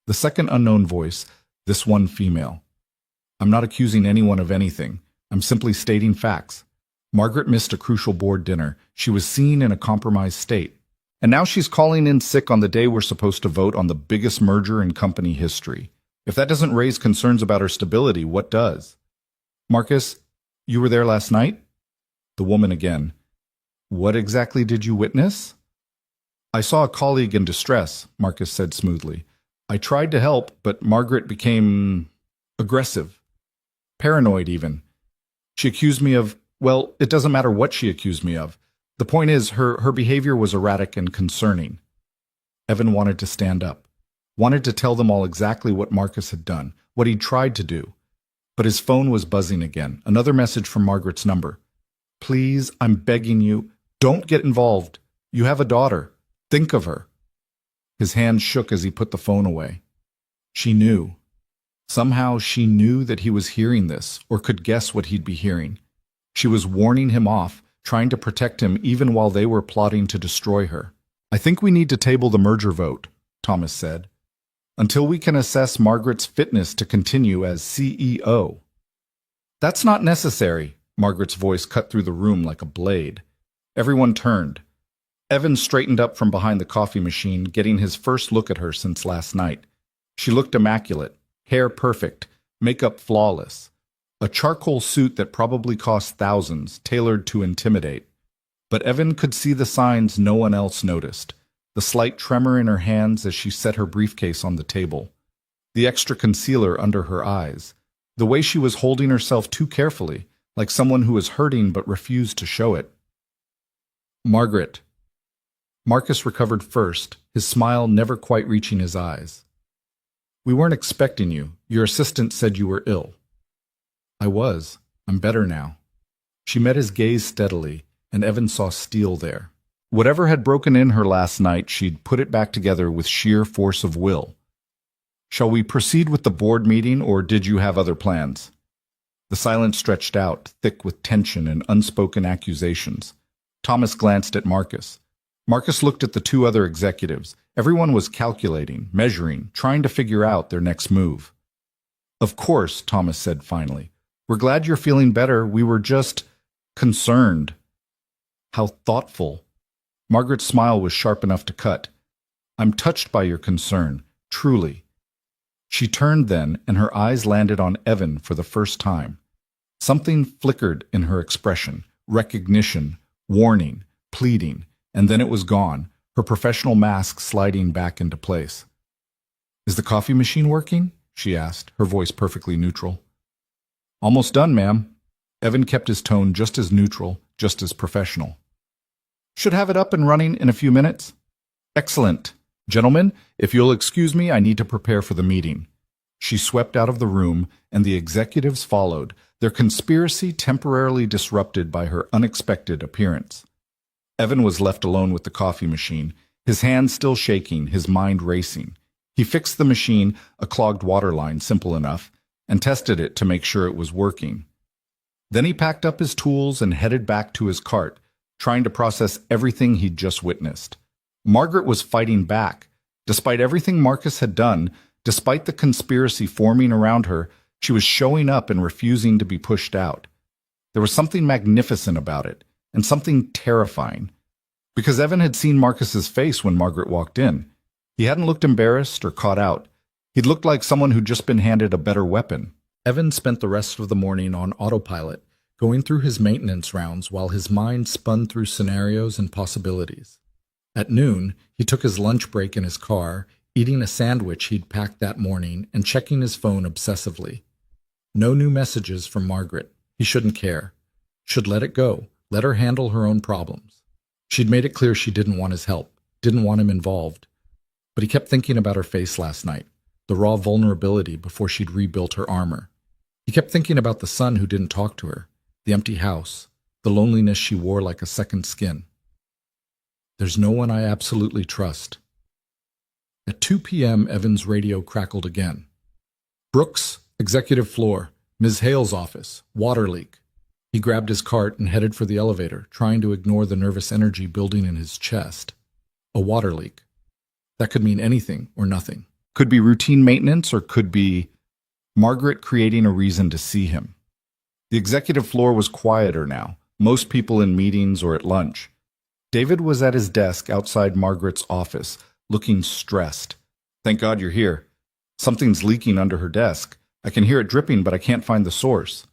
The second unknown voice, this one female. I'm not accusing anyone of anything. I'm simply stating facts. Margaret missed a crucial board dinner. She was seen in a compromised state. And now she's calling in sick on the day we're supposed to vote on the biggest merger in company history. If that doesn't raise concerns about her stability, what does? Marcus, you were there last night? The woman again. What exactly did you witness? I saw a colleague in distress, Marcus said smoothly. I tried to help, but Margaret became aggressive. Paranoid, even. She accused me of, well, it doesn't matter what she accused me of. The point is, her behavior was erratic and concerning. Evan wanted to stand up, wanted to tell them all exactly what Marcus had done, what he'd tried to do. But his phone was buzzing again, another message from Margaret's number. Please, I'm begging you, don't get involved. You have a daughter. Think of her. His hand shook as he put the phone away. She knew. Somehow she knew that he was hearing this, or could guess what he'd be hearing. She was warning him off, trying to protect him even while they were plotting to destroy her. I think we need to table the merger vote, Thomas said, until we can assess Margaret's fitness to continue as CEO. That's not necessary, Margaret's voice cut through the room like a blade. Everyone turned. Evan straightened up from behind the coffee machine, getting his first look at her since last night. She looked immaculate, hair perfect, makeup flawless. A charcoal suit that probably cost thousands, tailored to intimidate. But Evan could see the signs no one else noticed. The slight tremor in her hands as she set her briefcase on the table. The extra concealer under her eyes. The way she was holding herself too carefully, like someone who was hurting but refused to show it. Margaret. Marcus recovered first, his smile never quite reaching his eyes. We weren't expecting you. Your assistant said you were ill. I was. I'm better now. She met his gaze steadily, and Evan saw steel there. Whatever had broken in her last night, she'd put it back together with sheer force of will. Shall we proceed with the board meeting, or did you have other plans? The silence stretched out, thick with tension and unspoken accusations. Thomas glanced at Marcus. Marcus looked at the two other executives. Everyone was calculating, measuring, trying to figure out their next move. Of course, Thomas said finally. We're glad you're feeling better. We were just concerned. How thoughtful. Margaret's smile was sharp enough to cut. I'm touched by your concern, truly. She turned then, and her eyes landed on Evan for the first time. Something flickered in her expression, recognition, warning, pleading, and then it was gone, her professional mask sliding back into place. Is the coffee machine working? She asked, her voice perfectly neutral. Almost done, ma'am. Evan kept his tone just as neutral, just as professional. Should have it up and running in a few minutes. Excellent. Gentlemen, if you'll excuse me, I need to prepare for the meeting. She swept out of the room, and the executives followed, their conspiracy temporarily disrupted by her unexpected appearance. Evan was left alone with the coffee machine, his hands still shaking, his mind racing. He fixed the machine, a clogged water line, simple enough, and tested it to make sure it was working. Then he packed up his tools and headed back to his cart, trying to process everything he'd just witnessed. Margaret was fighting back. Despite everything Marcus had done, despite the conspiracy forming around her, she was showing up and refusing to be pushed out. There was something magnificent about it, and something terrifying. Because Evan had seen Marcus's face when Margaret walked in. He hadn't looked embarrassed or caught out. He'd looked like someone who'd just been handed a better weapon. Evan spent the rest of the morning on autopilot, going through his maintenance rounds while his mind spun through scenarios and possibilities. At noon, he took his lunch break in his car, eating a sandwich he'd packed that morning and checking his phone obsessively. No new messages from Margaret. He shouldn't care. Should let it go. Let her handle her own problems. She'd made it clear she didn't want his help, didn't want him involved. But he kept thinking about her face last night, the raw vulnerability before she'd rebuilt her armor. He kept thinking about the son who didn't talk to her, the empty house, the loneliness she wore like a second skin. There's no one I absolutely trust. At 2 p.m., Evan's radio crackled again. Brooks, executive floor, Ms. Hale's office, water leak. He grabbed his cart and headed for the elevator, trying to ignore the nervous energy building in his chest. A water leak. That could mean anything or nothing. Could be routine maintenance or could be Margaret creating a reason to see him. The executive floor was quieter now, most people in meetings or at lunch. David was at his desk outside Margaret's office, looking stressed. Thank God you're here. Something's leaking under her desk. I can hear it dripping, but I can't find the source.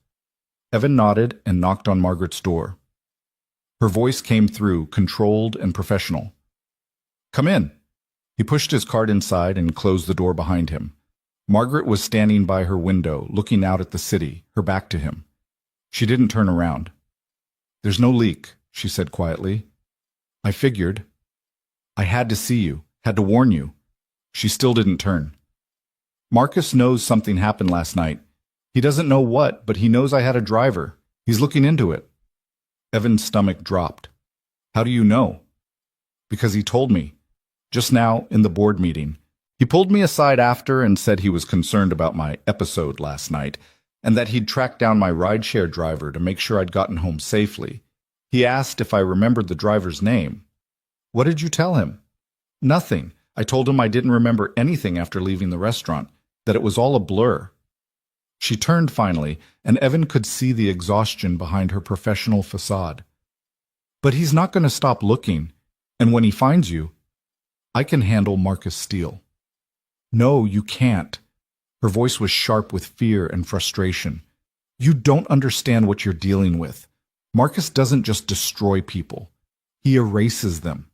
Evan nodded and knocked on Margaret's door. Her voice came through, controlled and professional. Come in. He pushed his cart inside and closed the door behind him. Margaret was standing by her window, looking out at the city, her back to him. She didn't turn around. There's no leak, she said quietly. I figured. I had to see you, had to warn you. She still didn't turn. Marcus knows something happened last night. He doesn't know what, but he knows I had a driver. He's looking into it. Evan's stomach dropped. How do you know? Because he told me. Just now, in the board meeting. He pulled me aside after and said he was concerned about my episode last night, and that he'd tracked down my rideshare driver to make sure I'd gotten home safely. He asked if I remembered the driver's name. What did you tell him? Nothing. I told him I didn't remember anything after leaving the restaurant, that it was all a blur. She turned finally, and Evan could see the exhaustion behind her professional facade. But he's not going to stop looking, and when he finds you, I can handle Marcus Steele. No, you can't. Her voice was sharp with fear and frustration. You don't understand what you're dealing with. Marcus doesn't just destroy people. He erases them.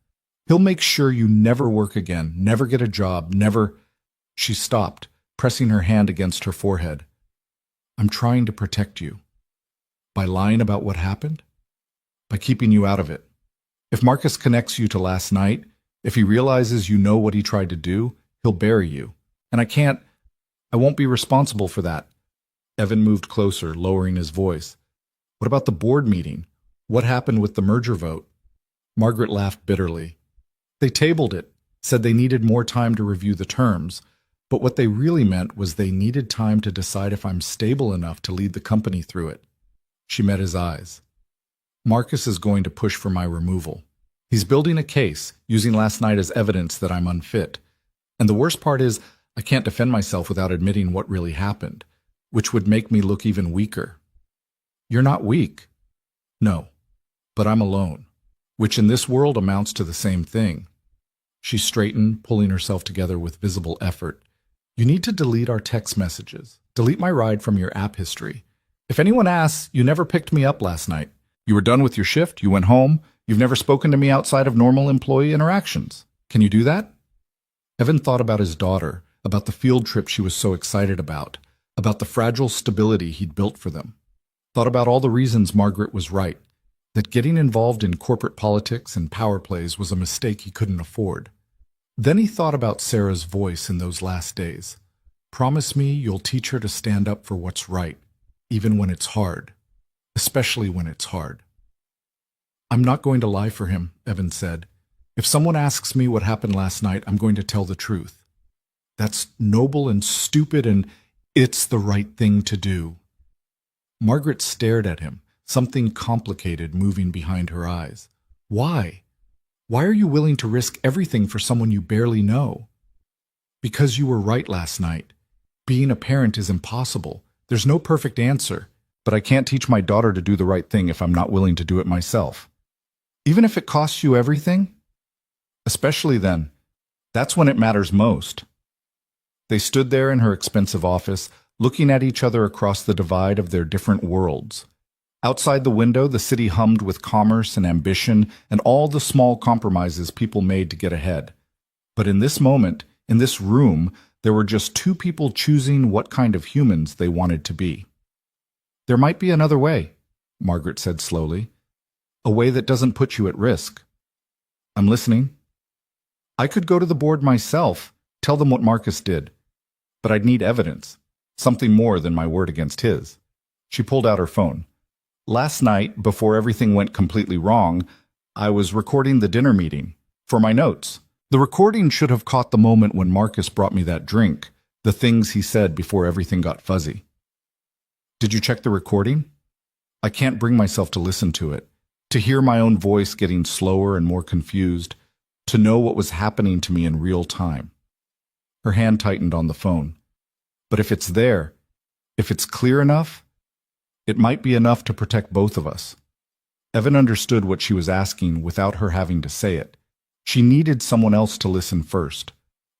He'll make sure you never work again, never get a job, never... She stopped, pressing her hand against her forehead. I'm trying to protect you. By lying about what happened? By keeping you out of it. If Marcus connects you to last night, if he realizes you know what he tried to do, he'll bury you. And I won't be responsible for that. Evan moved closer, lowering his voice. What about the board meeting? What happened with the merger vote? Margaret laughed bitterly. They tabled it, said they needed more time to review the terms, but what they really meant was they needed time to decide if I'm stable enough to lead the company through it. She met his eyes. Marcus is going to push for my removal. He's building a case, using last night as evidence that I'm unfit. And the worst part is, I can't defend myself without admitting what really happened, which would make me look even weaker. You're not weak. No, but I'm alone, which in this world amounts to the same thing. She straightened, pulling herself together with visible effort. You need to delete our text messages. Delete my ride from your app history. If anyone asks, you never picked me up last night. You were done with your shift, you went home, you've never spoken to me outside of normal employee interactions. Can you do that? Evan thought about his daughter, about the field trip she was so excited about the fragile stability he'd built for them. Thought about all the reasons Margaret was right, that getting involved in corporate politics and power plays was a mistake he couldn't afford. Then he thought about Sarah's voice in those last days. Promise me you'll teach her to stand up for what's right, even when it's hard, especially when it's hard. I'm not going to lie for him, Evan said. If someone asks me what happened last night, I'm going to tell the truth. That's noble and stupid, and it's the right thing to do. Margaret stared at him, something complicated moving behind her eyes. Why? Why are you willing to risk everything for someone you barely know? Because you were right last night. Being a parent is impossible. There's no perfect answer, but I can't teach my daughter to do the right thing if I'm not willing to do it myself. Even if it costs you everything? Especially then. That's when it matters most. They stood there in her expensive office, looking at each other across the divide of their different worlds. Outside the window, the city hummed with commerce and ambition and all the small compromises people made to get ahead. But in this moment, In this room, there were just two people choosing what kind of humans they wanted to be. "There might be another way," Margaret said slowly. "A way that doesn't put you at risk." "I'm listening." "I could go to the board myself, tell them what Marcus did. But I'd need evidence, something more than my word against his." She pulled out her phone. "Last night, before everything went completely wrong, I was recording the dinner meeting for my notes. The recording should have caught the moment when Marcus brought me that drink, the things he said before everything got fuzzy." "Did you check the recording?" "I can't bring myself to listen to it, to hear my own voice getting slower and more confused, to know what was happening to me in real time." Her hand tightened on the phone. "But if it's there, if it's clear enough, it might be enough to protect both of us." Evan understood what she was asking without her having to say it. She needed someone else to listen first,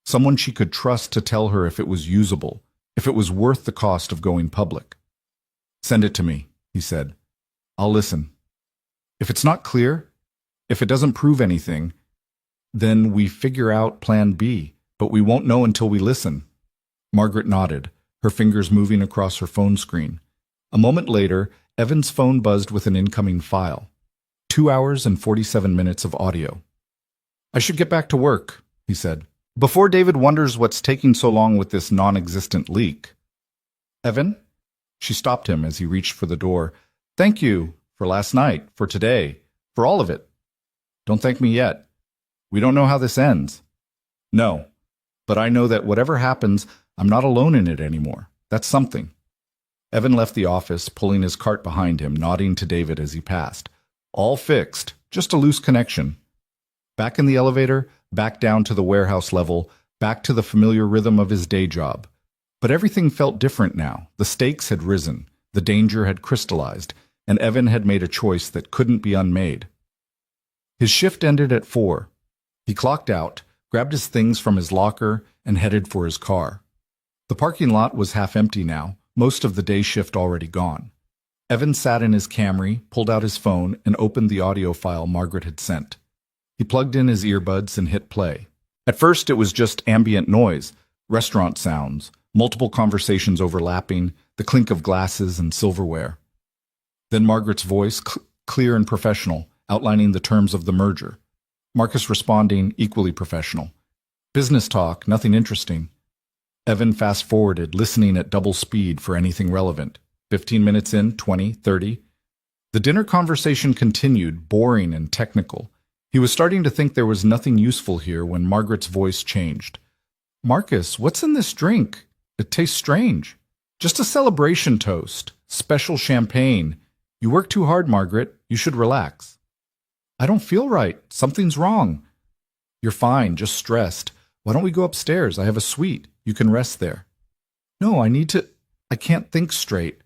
someone she could trust to tell her if it was usable, if it was worth the cost of going public. "Send it to me," he said. "I'll listen. If it's not clear, if it doesn't prove anything, then we figure out plan B, but we won't know until we listen." Margaret nodded, her fingers moving across her phone screen. A moment later, Evan's phone buzzed with an incoming file. 2 hours and 47 minutes of audio. "I should get back to work," he said, "before David wonders what's taking so long with this non-existent leak." "Evan?" She stopped him as he reached for the door. "Thank you for last night, for today, for all of it." "Don't thank me yet. We don't know how this ends." "No, but I know that whatever happens, I'm not alone in it anymore. That's something." Evan left the office, pulling his cart behind him, nodding to David as he passed. All fixed, just a loose connection. Back in the elevator, back down to the warehouse level, back to the familiar rhythm of his day job. But everything felt different now. The stakes had risen, the danger had crystallized, and Evan had made a choice that couldn't be unmade. His shift ended at 4. He clocked out, grabbed his things from his locker, and headed for his car. The parking lot was half empty now, most of the day shift already gone. Evan sat in his Camry, pulled out his phone, and opened the audio file Margaret had sent. He plugged in his earbuds and hit play. At first it was just ambient noise, restaurant sounds, multiple conversations overlapping, the clink of glasses and silverware. Then Margaret's voice, clear and professional, outlining the terms of the merger. Marcus responding, equally professional. Business talk, nothing interesting. Evan fast-forwarded, listening at double speed for anything relevant. 15 minutes in, 20, 30. The dinner conversation continued, boring and technical. He was starting to think there was nothing useful here when Margaret's voice changed. "Marcus, what's in this drink? It tastes strange." "Just a celebration toast. Special champagne. You work too hard, Margaret. You should relax." "I don't feel right. Something's wrong." "You're fine, just stressed. Why don't we go upstairs? I have a suite. You can rest there." "No, I can't think straight."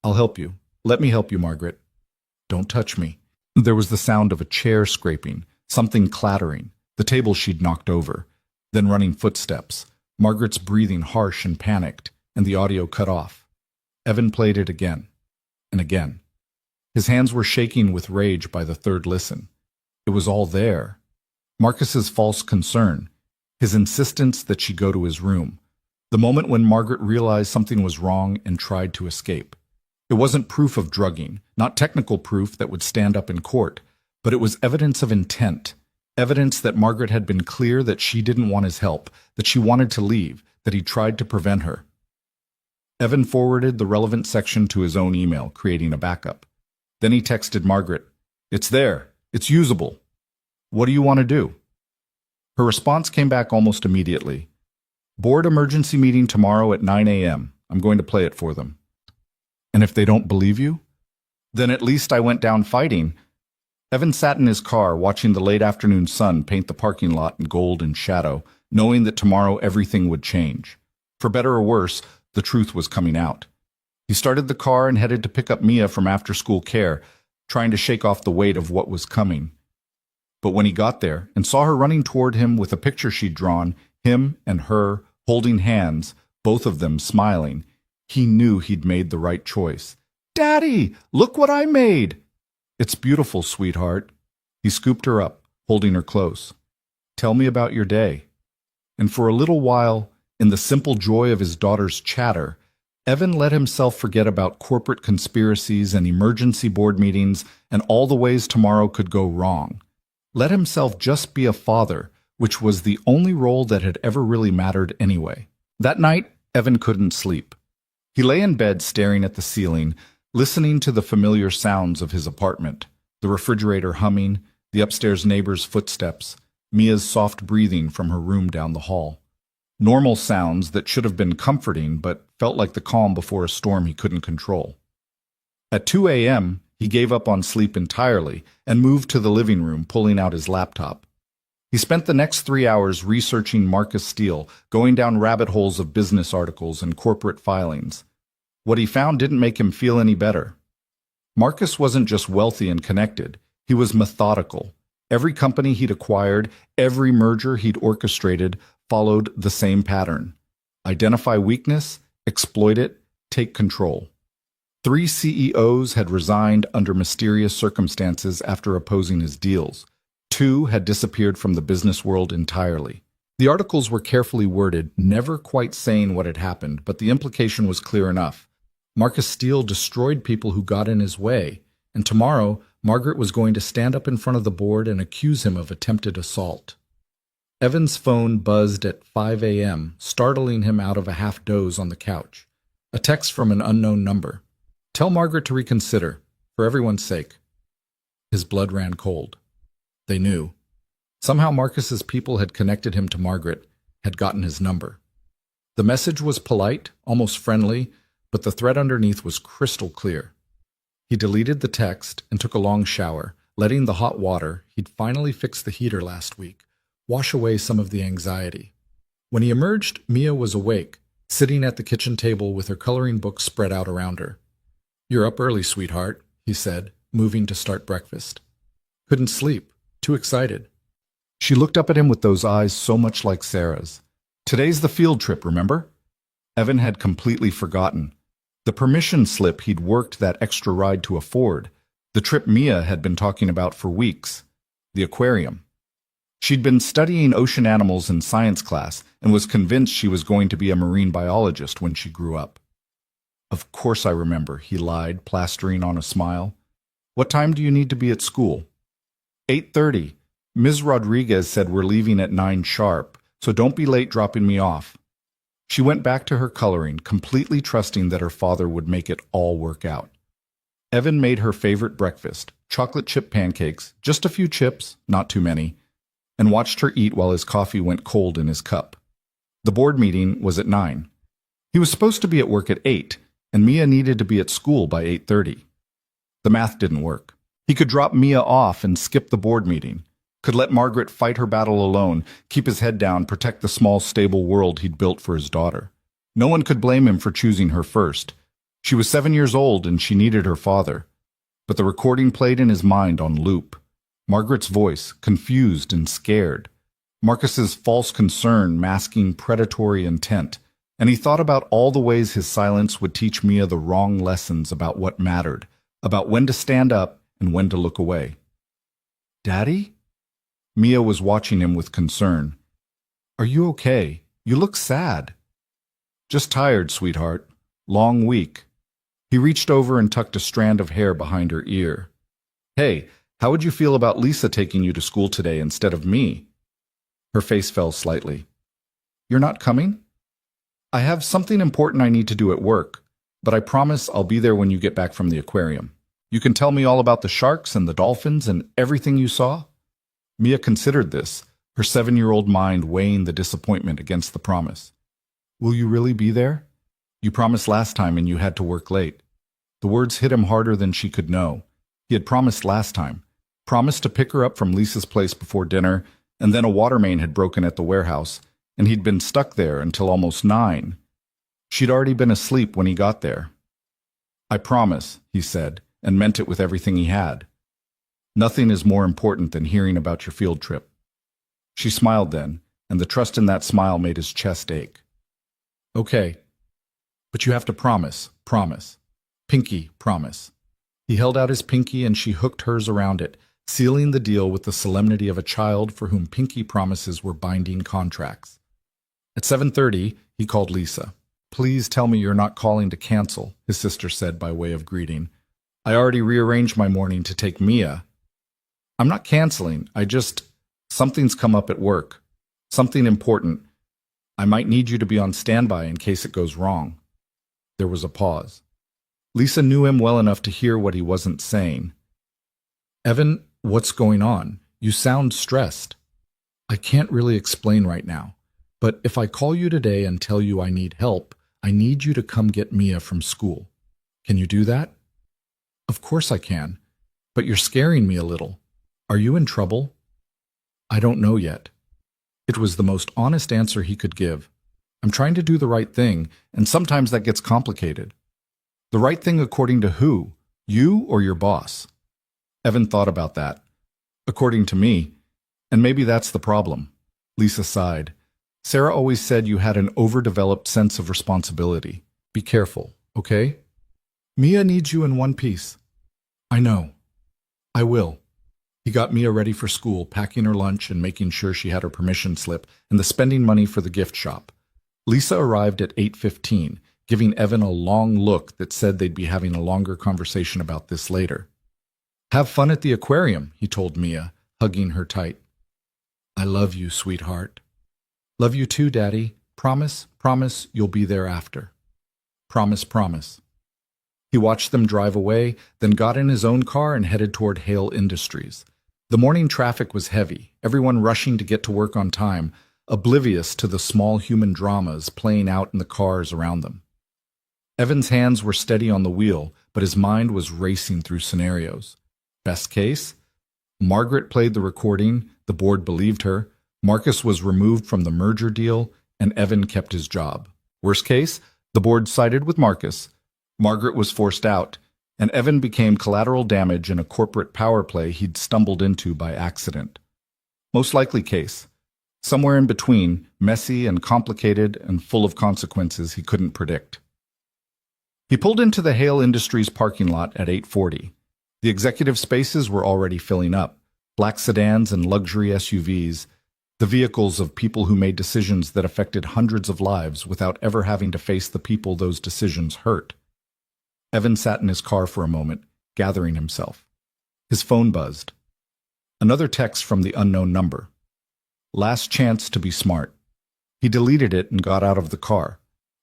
"I'll help you. Let me help you, Margaret." "Don't touch me." There was the sound of a chair scraping, something clattering, the table she'd knocked over, then running footsteps, Margaret's breathing harsh and panicked, and the audio cut off. Evan played it again, and again. His hands were shaking with rage by the third listen. It was all there. Marcus's false concern, his insistence that she go to his room, the moment when Margaret realized something was wrong and tried to escape. It wasn't proof of drugging, not technical proof that would stand up in court, but it was evidence of intent, evidence that Margaret had been clear that she didn't want his help, that she wanted to leave, that he tried to prevent her. Evan forwarded the relevant section to his own email, creating a backup. Then he texted Margaret, "It's there. It's usable. What do you want to do?" Her response came back almost immediately. "Board emergency meeting tomorrow at 9 a.m. I'm going to play it for them." "And if they don't believe you?" "Then at least I went down fighting." Evan sat in his car, watching the late afternoon sun paint the parking lot in gold and shadow, knowing that tomorrow everything would change. For better or worse, the truth was coming out. He started the car and headed to pick up Mia from after-school care, trying to shake off the weight of what was coming. But when he got there and saw her running toward him with a picture she'd drawn, him and her holding hands, both of them smiling, he knew he'd made the right choice. "Daddy, look what I made!" "It's beautiful, sweetheart." He scooped her up, holding her close. "Tell me about your day." and for a little while, in the simple joy of his daughter's chatter, Evan let himself forget about corporate conspiracies and emergency board meetings and all the ways tomorrow could go wrong. Let himself just be a father, which was the only role that had ever really mattered anyway. That night, Evan couldn't sleep. He lay in bed staring at the ceiling, listening to the familiar sounds of his apartment, the refrigerator humming, the upstairs neighbor's footsteps, Mia's soft breathing from her room down the hall. Normal sounds that should have been comforting but felt like the calm before a storm he couldn't control. At 2 a.m., he gave up on sleep entirely and moved to the living room, pulling out his laptop. He spent the next 3 hours researching Marcus Steele, going down rabbit holes of business articles and corporate filings. What he found didn't make him feel any better. Marcus wasn't just wealthy and connected. He was methodical. Every company he'd acquired, every merger he'd orchestrated, followed the same pattern. Identify weakness, exploit it, take control. 3 CEOs had resigned under mysterious circumstances after opposing his deals. 2 had disappeared from the business world entirely. The articles were carefully worded, never quite saying what had happened, but the implication was clear enough. Marcus Steele destroyed people who got in his way, and tomorrow Margaret was going to stand up in front of the board and accuse him of attempted assault. Evan's phone buzzed at 5 a.m., startling him out of a half-doze on the couch. A text from an unknown number. "Tell Margaret to reconsider, for everyone's sake." His blood ran cold. They knew. Somehow Marcus's people had connected him to Margaret, had gotten his number. The message was polite, almost friendly, but the threat underneath was crystal clear. He deleted the text and took a long shower, letting the hot water, he'd finally fixed the heater last week, wash away some of the anxiety. When he emerged, Mia was awake, sitting at the kitchen table with her coloring book spread out around her. "You're up early, sweetheart," he said, moving to start breakfast. "Couldn't sleep. Too excited." She looked up at him with those eyes so much like Sarah's. "Today's the field trip, remember?" Evan had completely forgotten. The permission slip he'd worked that extra ride to afford, the trip Mia had been talking about for weeks, the aquarium. She'd been studying ocean animals in science class and was convinced she was going to be a marine biologist when she grew up. "Of course I remember," he lied, plastering on a smile. "What time do you need to be at school?" 8:30. Ms. Rodriguez said we're leaving at 9 sharp, so don't be late dropping me off." She went back to her coloring, completely trusting that her father would make it all work out. Evan made her favorite breakfast, chocolate chip pancakes, just a few chips, not too many, and watched her eat while his coffee went cold in his cup. The board meeting was at 9. He was supposed to be at work at 8, and Mia needed to be at school by 8:30. The math didn't work. He could drop Mia off and skip the board meeting, could let Margaret fight her battle alone, keep his head down, protect the small, stable world he'd built for his daughter. No one could blame him for choosing her first. She was 7 years old and she needed her father. But the recording played in his mind on loop. Margaret's voice, confused and scared. Marcus's false concern masking predatory intent. And he thought about all the ways his silence would teach Mia the wrong lessons about what mattered, about when to stand up and when to look away. "Daddy?" Mia was watching him with concern. "Are you okay? You look sad." "Just tired, sweetheart. Long week." He reached over and tucked a strand of hair behind her ear. "Hey, how would you feel about Lisa taking you to school today instead of me?" Her face fell slightly. "You're not coming?" "I have something important I need to do at work, but I promise I'll be there when you get back from the aquarium. You can tell me all about the sharks and the dolphins and everything you saw?" Mia considered this, her 7-year-old mind weighing the disappointment against the promise. "Will you really be there? You promised last time and you had to work late." The words hit him harder than she could know. He had promised last time, promised to pick her up from Lisa's place before dinner, and then a water main had broken at the warehouse, and he'd been stuck there until almost 9. She'd already been asleep when he got there. "I promise," he said, and meant it with everything he had. "Nothing is more important than hearing about your field trip." She smiled then, and the trust in that smile made his chest ache. "Okay, but you have to promise, promise. Pinky, promise." He held out his pinky and she hooked hers around it, sealing the deal with the solemnity of a child for whom pinky promises were binding contracts. At 7:30, he called Lisa. "Please tell me you're not calling to cancel," his sister said by way of greeting. "I already rearranged my morning to take Mia." "I'm not canceling. Something's come up at work. Something important. I might need you to be on standby in case it goes wrong." There was a pause. Lisa knew him well enough to hear what he wasn't saying. "Evan, what's going on? You sound stressed." "I can't really explain right now, but if I call you today and tell you I need help, I need you to come get Mia from school. Can you do that?" "Of course I can, but you're scaring me a little. Are you in trouble?" "I don't know yet." It was the most honest answer he could give. "I'm trying to do the right thing, and sometimes that gets complicated." "The right thing according to who? You or your boss?" Evan thought about that. "According to me. And maybe that's the problem." Lisa sighed. "Sarah always said you had an overdeveloped sense of responsibility. Be careful, okay? Mia needs you in one piece." "I know. I will." He got Mia ready for school, packing her lunch and making sure she had her permission slip and the spending money for the gift shop. Lisa arrived at 8:15, giving Evan a long look that said they'd be having a longer conversation about this later. "Have fun at the aquarium," he told Mia, hugging her tight. "I love you, sweetheart." "Love you too, Daddy. Promise, promise you'll be there after." "Promise, promise." He watched them drive away, then got in his own car and headed toward Hale Industries. The morning traffic was heavy, everyone rushing to get to work on time, oblivious to the small human dramas playing out in the cars around them. Evan's hands were steady on the wheel, but his mind was racing through scenarios. Best case? Margaret played the recording, the board believed her, Marcus was removed from the merger deal, and Evan kept his job. Worst case? The board sided with Marcus, Margaret was forced out, and Evan became collateral damage in a corporate power play he'd stumbled into by accident. Most likely case. Somewhere in between, messy and complicated and full of consequences he couldn't predict. He pulled into the Hale Industries parking lot at 8:40. The executive spaces were already filling up, black sedans and luxury SUVs, the vehicles of people who made decisions that affected hundreds of lives without ever having to face the people those decisions hurt. Evan sat in his car for a moment, gathering himself. His phone buzzed. Another text from the unknown number. Last chance to be smart. He deleted it and got out of the car.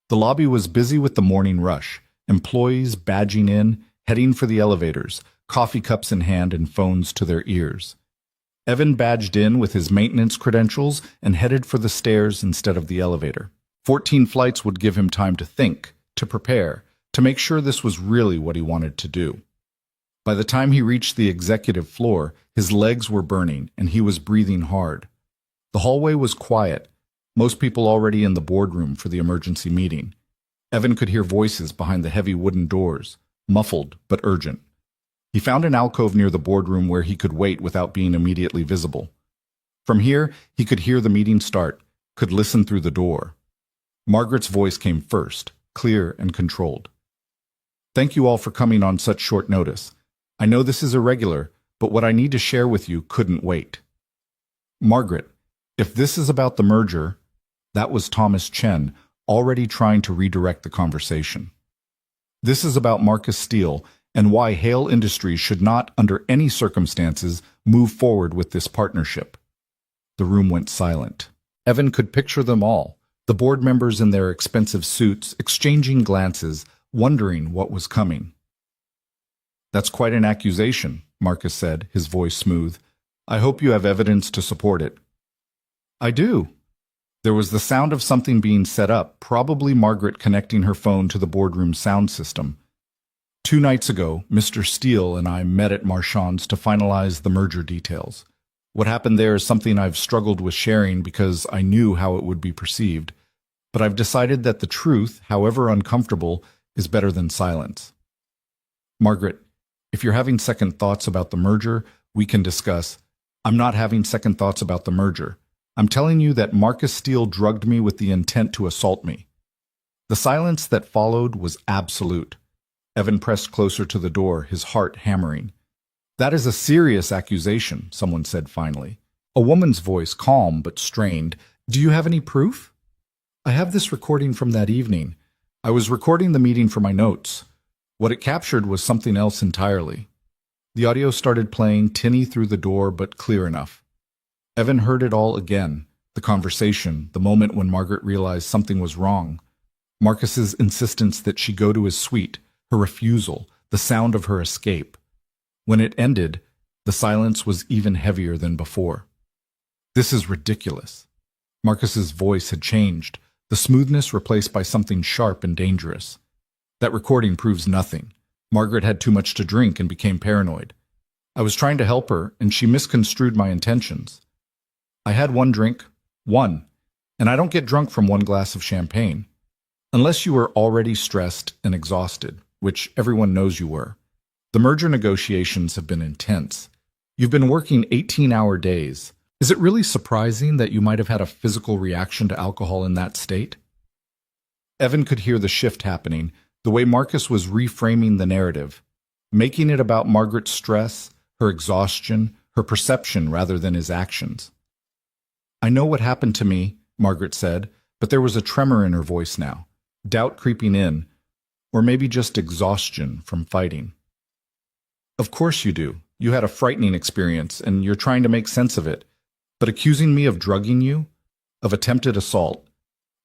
The lobby was busy with the morning rush, employees badging in, heading for the elevators, coffee cups in hand and phones to their ears. Evan badged in with his maintenance credentials and headed for the stairs instead of the elevator. 14 flights would give him time to think, to prepare, to make sure this was really what he wanted to do. By the time he reached the executive floor, his legs were burning and he was breathing hard. The hallway was quiet, most people already in the boardroom for the emergency meeting. Evan could hear voices behind the heavy wooden doors, muffled but urgent. He found an alcove near the boardroom where he could wait without being immediately visible. From here, he could hear the meeting start, could listen through the door. Margaret's voice came first, clear and controlled. "Thank you all for coming on such short notice. I know this is irregular, but what I need to share with you couldn't wait." "Margaret, if this is about the merger," that was Thomas Chen, already trying to redirect the conversation. "This is about Marcus Steele and why Hale Industries should not, under any circumstances, move forward with this partnership." The room went silent. Evan could picture them all, the board members in their expensive suits, exchanging glances, wondering what was coming. "That's quite an accusation," Marcus said, his voice smooth. "I hope you have evidence to support it." "I do." There was the sound of something being set up, probably Margaret connecting her phone to the boardroom sound system. 2 nights ago, Mr. Steele and I met at Marchand's to finalize the merger details. What happened there is something I've struggled with sharing because I knew how it would be perceived. But I've decided that the truth, however uncomfortable, is better than silence. "Margaret, if you're having second thoughts about the merger, we can discuss." "I'm not having second thoughts about the merger. I'm telling you that Marcus Steele drugged me with the intent to assault me." The silence that followed was absolute. Evan pressed closer to the door, his heart hammering. "That is a serious accusation," someone said finally. A woman's voice, calm but strained. "Do you have any proof?" I have this recording from that evening. I was recording the meeting for my notes. What it captured was something else entirely. The audio started playing, tinny through the door, but clear enough. Evan heard it all again, the conversation, the moment when Margaret realized something was wrong. Marcus's insistence that she go to his suite, her refusal, the sound of her escape. When it ended, the silence was even heavier than before. This is ridiculous. Marcus's voice had changed, the smoothness replaced by something sharp and dangerous. That recording proves nothing. Margaret had too much to drink and became paranoid. I was trying to help her, and she misconstrued my intentions. I had one drink, one, and I don't get drunk from one glass of champagne. Unless you were already stressed and exhausted, which everyone knows you were. The merger negotiations have been intense. You've been working 18-hour days. Is it really surprising that you might have had a physical reaction to alcohol in that state? Evan could hear the shift happening, the way Marcus was reframing the narrative, making it about Margaret's stress, her exhaustion, her perception rather than his actions. I know what happened to me, Margaret said, but there was a tremor in her voice now, doubt creeping in, or maybe just exhaustion from fighting. Of course you do. You had a frightening experience, and you're trying to make sense of it. But accusing me of drugging you, of attempted assault,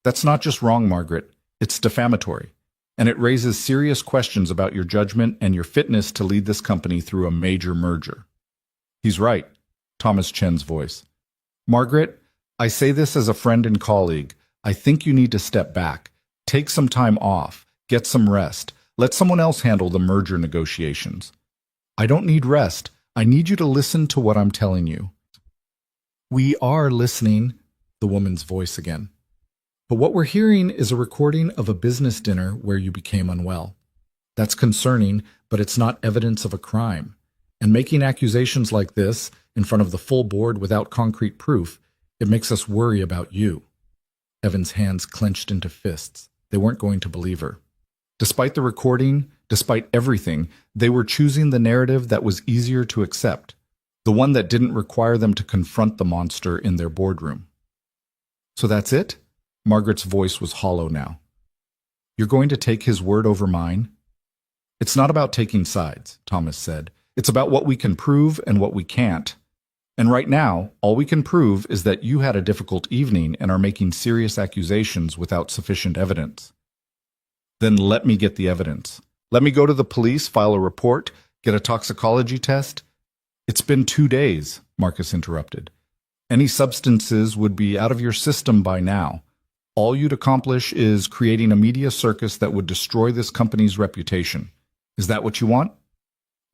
that's not just wrong, Margaret. It's defamatory. And it raises serious questions about your judgment and your fitness to lead this company through a major merger. He's right, Thomas Chen's voice. Margaret, I say this as a friend and colleague. I think you need to step back. Take some time off. Get some rest. Let someone else handle the merger negotiations. I don't need rest. I need you to listen to what I'm telling you. We are listening, the woman's voice again. But what we're hearing is a recording of a business dinner where you became unwell. That's concerning, but it's not evidence of a crime. And making accusations like this in front of the full board without concrete proof, it makes us worry about you. Evan's hands clenched into fists. They weren't going to believe her. Despite the recording, despite everything, they were choosing the narrative that was easier to accept, the one that didn't require them to confront the monster in their boardroom. So that's it? Margaret's voice was hollow now. You're going to take his word over mine? It's not about taking sides, Thomas said. It's about what we can prove and what we can't. And right now, all we can prove is that you had a difficult evening and are making serious accusations without sufficient evidence. Then let me get the evidence. Let me go to the police, file a report, get a toxicology test. It's been 2 days, Marcus interrupted. Any substances would be out of your system by now. All you'd accomplish is creating a media circus that would destroy this company's reputation. Is that what you want?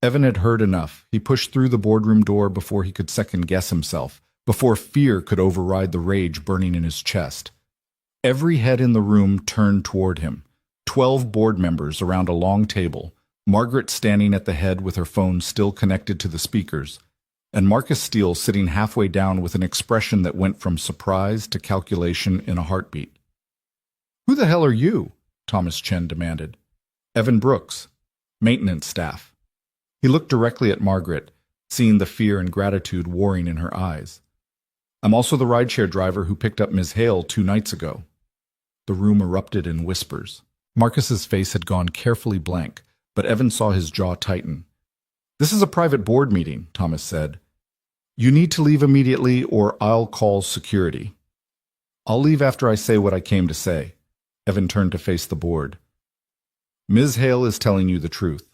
Evan had heard enough. He pushed through the boardroom door before he could second-guess himself, before fear could override the rage burning in his chest. Every head in the room turned toward him. 12 board members around a long table, Margaret standing at the head with her phone still connected to the speakers, and Marcus Steele sitting halfway down with an expression that went from surprise to calculation in a heartbeat. Who the hell are you? Thomas Chen demanded. Evan Brooks, maintenance staff. He looked directly at Margaret, seeing the fear and gratitude warring in her eyes. I'm also the rideshare driver who picked up Ms. Hale 2 nights ago. The room erupted in whispers. Marcus's face had gone carefully blank, but Evan saw his jaw tighten. This is a private board meeting, Thomas said. You need to leave immediately or I'll call security. I'll leave after I say what I came to say. Evan turned to face the board. Ms. Hale is telling you the truth.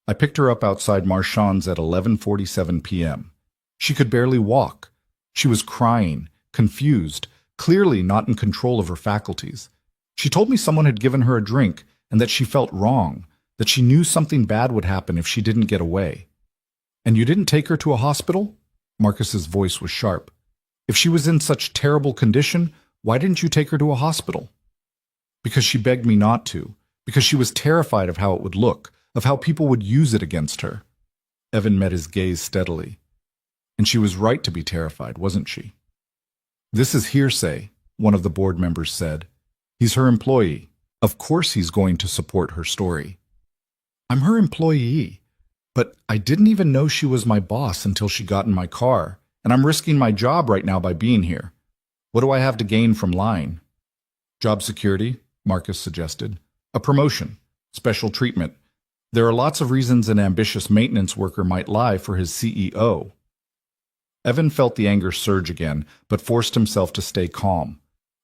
I picked her up outside Marchand's at 11:47 p.m. She could barely walk. She was crying, confused, clearly not in control of her faculties. She told me someone had given her a drink and that she felt wrong, that she knew something bad would happen if she didn't get away. And you didn't take her to a hospital? Marcus's voice was sharp. If she was in such terrible condition, why didn't you take her to a hospital? Because she begged me not to, because she was terrified of how it would look, of how people would use it against her. Evan met his gaze steadily. And she was right to be terrified, wasn't she? This is hearsay, one of the board members said. He's her employee. Of course he's going to support her story. I'm her employee, but I didn't even know she was my boss until she got in my car, and I'm risking my job right now by being here. What do I have to gain from lying? Job security, Marcus suggested. A promotion. Special treatment. There are lots of reasons an ambitious maintenance worker might lie for his CEO. Evan felt the anger surge again, but forced himself to stay calm.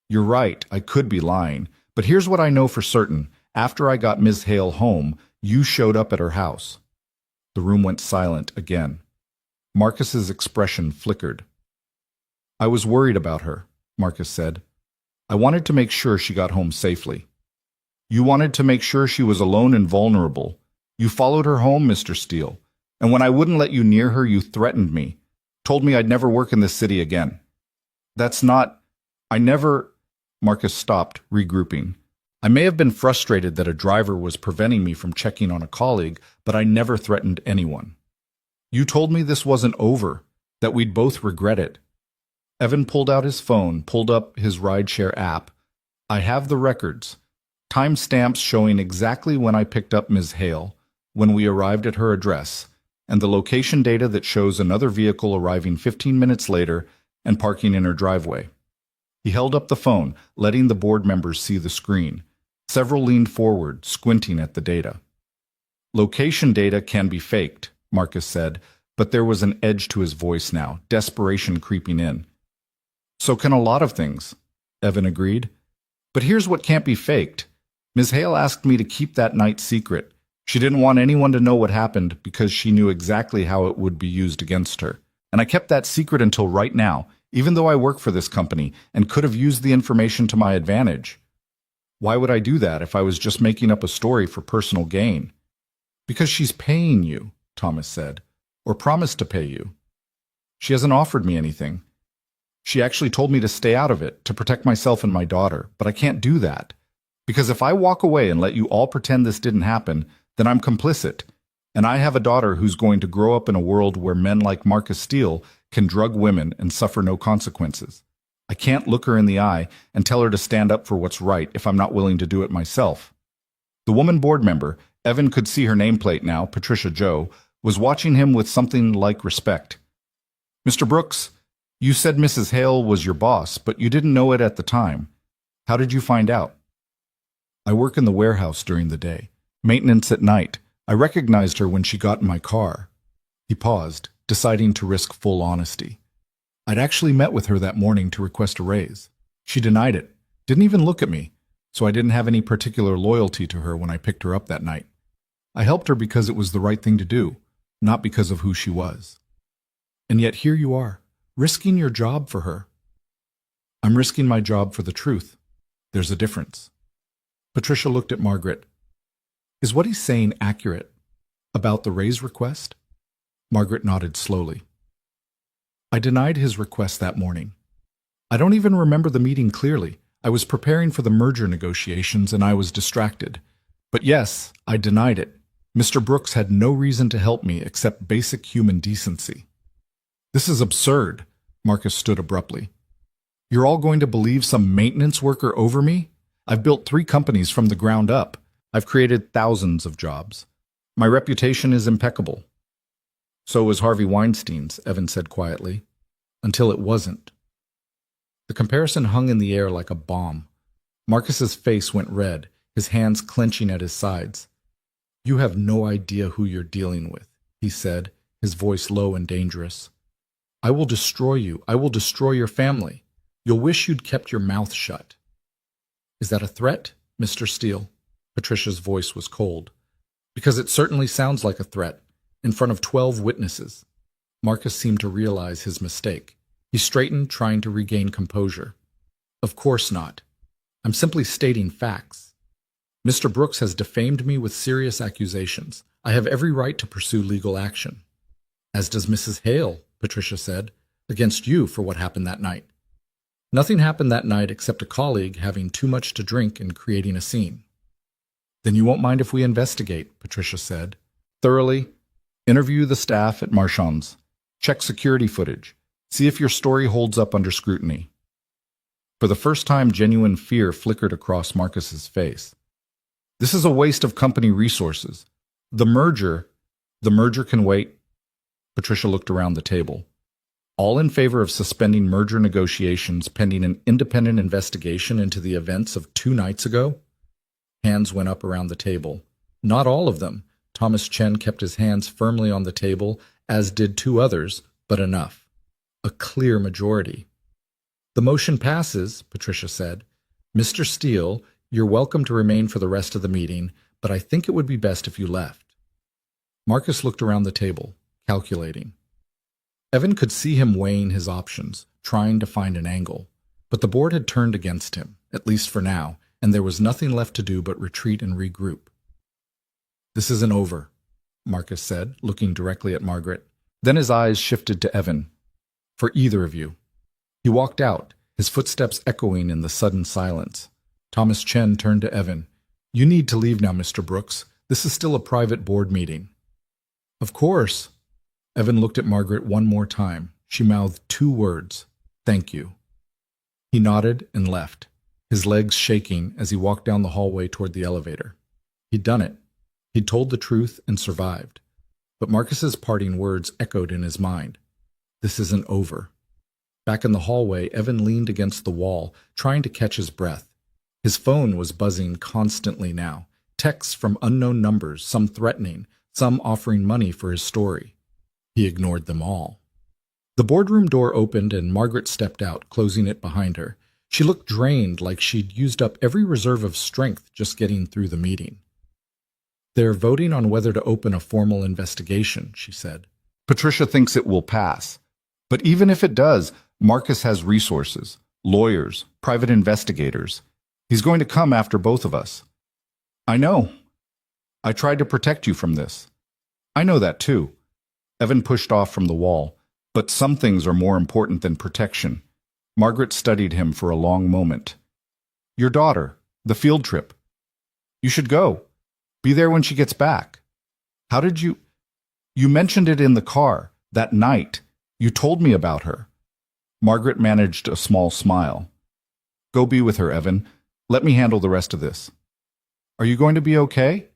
You're right, I could be lying, but here's what I know for certain. After I got Ms. Hale home, you showed up at her house. The room went silent again. Marcus's expression flickered. I was worried about her, Marcus said. I wanted to make sure she got home safely. You wanted to make sure she was alone and vulnerable. You followed her home, Mr. Steele, and when I wouldn't let you near her, you threatened me, told me I'd never work in this city again. That's not... I never... Marcus stopped, regrouping. I may have been frustrated that a driver was preventing me from checking on a colleague, but I never threatened anyone. You told me this wasn't over, that we'd both regret it. Evan pulled out his phone, pulled up his rideshare app. I have the records. Timestamps showing exactly when I picked up Ms. Hale, when we arrived at her address, and the location data that shows another vehicle arriving 15 minutes later and parking in her driveway. He held up the phone, letting the board members see the screen. Several leaned forward, squinting at the data. Location data can be faked, Marcus said, but there was an edge to his voice now, desperation creeping in. So can a lot of things, Evan agreed. But here's what can't be faked. Ms. Hale asked me to keep that night secret. She didn't want anyone to know what happened because she knew exactly how it would be used against her. And I kept that secret until right now, even though I work for this company and could have used the information to my advantage. Why would I do that if I was just making up a story for personal gain? Because she's paying you, Thomas said, or promised to pay you. She hasn't offered me anything. She actually told me to stay out of it, to protect myself and my daughter, but I can't do that. Because if I walk away and let you all pretend this didn't happen, then I'm complicit. And I have a daughter who's going to grow up in a world where men like Marcus Steele can drug women and suffer no consequences. I can't look her in the eye and tell her to stand up for what's right if I'm not willing to do it myself. The woman board member, Evan could see her nameplate now, Patricia Joe, was watching him with something like respect. Mr. Brooks, you said Mrs. Hale was your boss, but you didn't know it at the time. How did you find out? I work in the warehouse during the day. Maintenance at night. I recognized her when she got in my car. He paused, deciding to risk full honesty. I'd actually met with her that morning to request a raise. She denied it, didn't even look at me, so I didn't have any particular loyalty to her when I picked her up that night. I helped her because it was the right thing to do, not because of who she was. And yet here you are, risking your job for her. I'm risking my job for the truth. There's a difference. Patricia looked at Margaret. Is what he's saying accurate about the raise request? Margaret nodded slowly. I denied his request that morning. I don't even remember the meeting clearly. I was preparing for the merger negotiations and I was distracted. But yes, I denied it. Mr. Brooks had no reason to help me except basic human decency. This is absurd, Marcus stood abruptly. You're all going to believe some maintenance worker over me? I've built 3 companies from the ground up. I've created thousands of jobs. My reputation is impeccable. So was Harvey Weinstein's, Evan said quietly, until it wasn't. The comparison hung in the air like a bomb. Marcus's face went red, his hands clenching at his sides. You have no idea who you're dealing with, he said, his voice low and dangerous. I will destroy you. I will destroy your family. You'll wish you'd kept your mouth shut. Is that a threat, Mr. Steele? Patricia's voice was cold. Because it certainly sounds like a threat, in front of 12 witnesses. Marcus seemed to realize his mistake. He straightened, trying to regain composure. Of course not. I'm simply stating facts. Mr. Brooks has defamed me with serious accusations. I have every right to pursue legal action. As does Mrs. Hale, Patricia said, against you for what happened that night. Nothing happened that night except a colleague having too much to drink and creating a scene. Then you won't mind if we investigate, Patricia said. Thoroughly. Interview the staff at Marchand's. Check security footage. See if your story holds up under scrutiny. For the first time, genuine fear flickered across Marcus's face. This is a waste of company resources. The merger can wait. Patricia looked around the table. All in favor of suspending merger negotiations pending an independent investigation into the events of 2 nights ago? Hands went up around the table. Not all of them. Thomas Chen kept his hands firmly on the table, as did 2 others, but enough. A clear majority. The motion passes, Patricia said. Mr. Steele, you're welcome to remain for the rest of the meeting, but I think it would be best if you left. Marcus looked around the table, calculating. Evan could see him weighing his options, trying to find an angle, but the board had turned against him, at least for now, and there was nothing left to do but retreat and regroup. This isn't over, Marcus said, looking directly at Margaret. Then his eyes shifted to Evan. For either of you. He walked out, his footsteps echoing in the sudden silence. Thomas Chen turned to Evan. You need to leave now, Mr. Brooks. This is still a private board meeting. Of course. Evan looked at Margaret one more time. She mouthed 2 words. Thank you. He nodded and left, his legs shaking as he walked down the hallway toward the elevator. He'd done it. He'd told the truth and survived. But Marcus's parting words echoed in his mind. This isn't over. Back in the hallway, Evan leaned against the wall, trying to catch his breath. His phone was buzzing constantly now. Texts from unknown numbers, some threatening, some offering money for his story. He ignored them all. The boardroom door opened and Margaret stepped out, closing it behind her. She looked drained, like she'd used up every reserve of strength just getting through the meeting. They're voting on whether to open a formal investigation, she said. Patricia thinks it will pass. But even if it does, Marcus has resources, lawyers, private investigators. He's going to come after both of us. I know. I tried to protect you from this. I know that too. Evan pushed off from the wall. But some things are more important than protection. Margaret studied him for a long moment. Your daughter, the field trip. You should go. Be there when she gets back. How did you... You mentioned it in the car, that night. You told me about her. Margaret managed a small smile. Go be with her, Evan. Let me handle the rest of this. Are you going to be okay?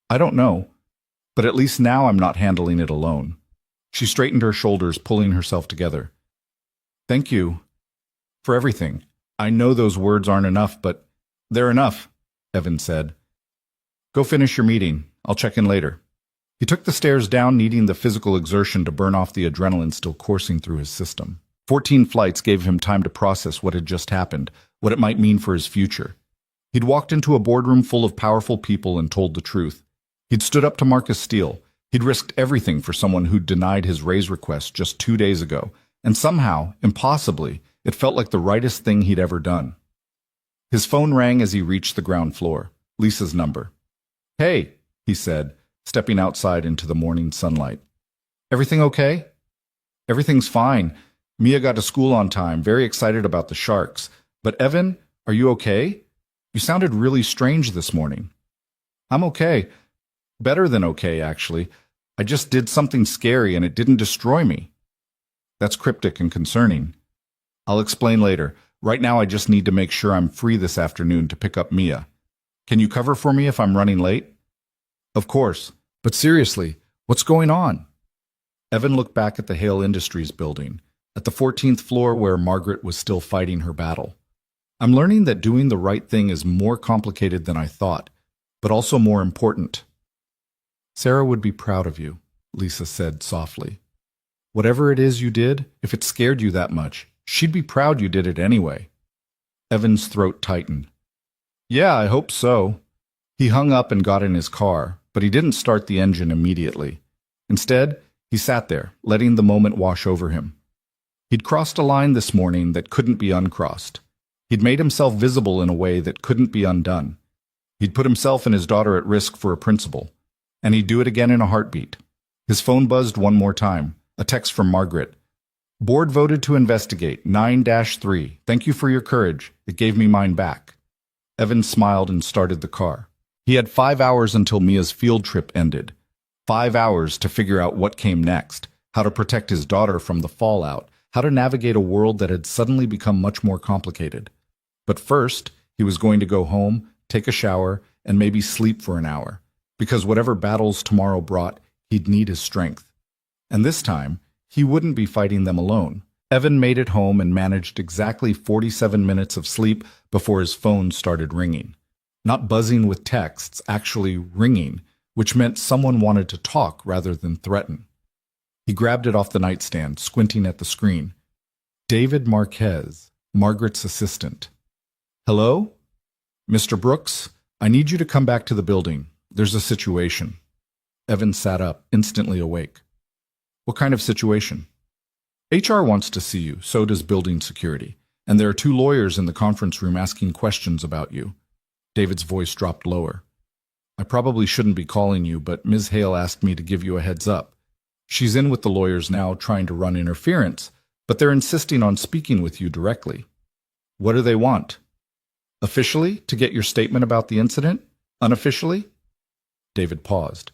I don't know, but at least now I'm not handling it alone. She straightened her shoulders, pulling herself together. Thank you for everything. I know those words aren't enough, but they're enough, Evan said. Go finish your meeting. I'll check in later. He took the stairs down, needing the physical exertion to burn off the adrenaline still coursing through his system. 14 flights gave him time to process what had just happened, what it might mean for his future. He'd walked into a boardroom full of powerful people and told the truth. He'd stood up to Marcus Steele. He'd risked everything for someone who'd denied his raise request just 2 days ago, and somehow, impossibly, it felt like the rightest thing he'd ever done. His phone rang as he reached the ground floor. Lisa's number. Hey, he said, stepping outside into the morning sunlight. Everything okay? Everything's fine. Mia got to school on time, very excited about the Sharks. But Evan, are you okay? You sounded really strange this morning. I'm okay. Better than okay, actually. I just did something scary and it didn't destroy me. That's cryptic and concerning. I'll explain later. Right now I just need to make sure I'm free this afternoon to pick up Mia. Can you cover for me if I'm running late? Of course. But seriously, what's going on? Evan looked back at the Hale Industries building, at the 14th floor where Margaret was still fighting her battle. I'm learning that doing the right thing is more complicated than I thought, but also more important. Sarah would be proud of you, Lisa said softly. Whatever it is you did, if it scared you that much, she'd be proud you did it anyway. Evan's throat tightened. Yeah, I hope so. He hung up and got in his car, but he didn't start the engine immediately. Instead, he sat there, letting the moment wash over him. He'd crossed a line this morning that couldn't be uncrossed. He'd made himself visible in a way that couldn't be undone. He'd put himself and his daughter at risk for a principle, and he'd do it again in a heartbeat. His phone buzzed one more time, a text from Margaret. Board voted to investigate 9-3. Thank you for your courage. It gave me mine back. Evan smiled and started the car. He had 5 hours until Mia's field trip ended. 5 hours to figure out what came next, how to protect his daughter from the fallout, how to navigate a world that had suddenly become much more complicated. But first, he was going to go home, take a shower, and maybe sleep for an hour, because whatever battles tomorrow brought, he'd need his strength. And this time, he wouldn't be fighting them alone. Evan made it home and managed exactly 47 minutes of sleep before his phone started ringing. Not buzzing with texts, actually ringing, which meant someone wanted to talk rather than threaten. He grabbed it off the nightstand, squinting at the screen. David Marquez, Margaret's assistant. Hello? Mr. Brooks, I need you to come back to the building. There's a situation. Evan sat up, instantly awake. What kind of situation? HR wants to see you, so does building security, and there are 2 lawyers in the conference room asking questions about you. David's voice dropped lower. I probably shouldn't be calling you, but Ms. Hale asked me to give you a heads up. She's in with the lawyers now trying to run interference, but they're insisting on speaking with you directly. What do they want? Officially, to get your statement about the incident? Unofficially? David paused.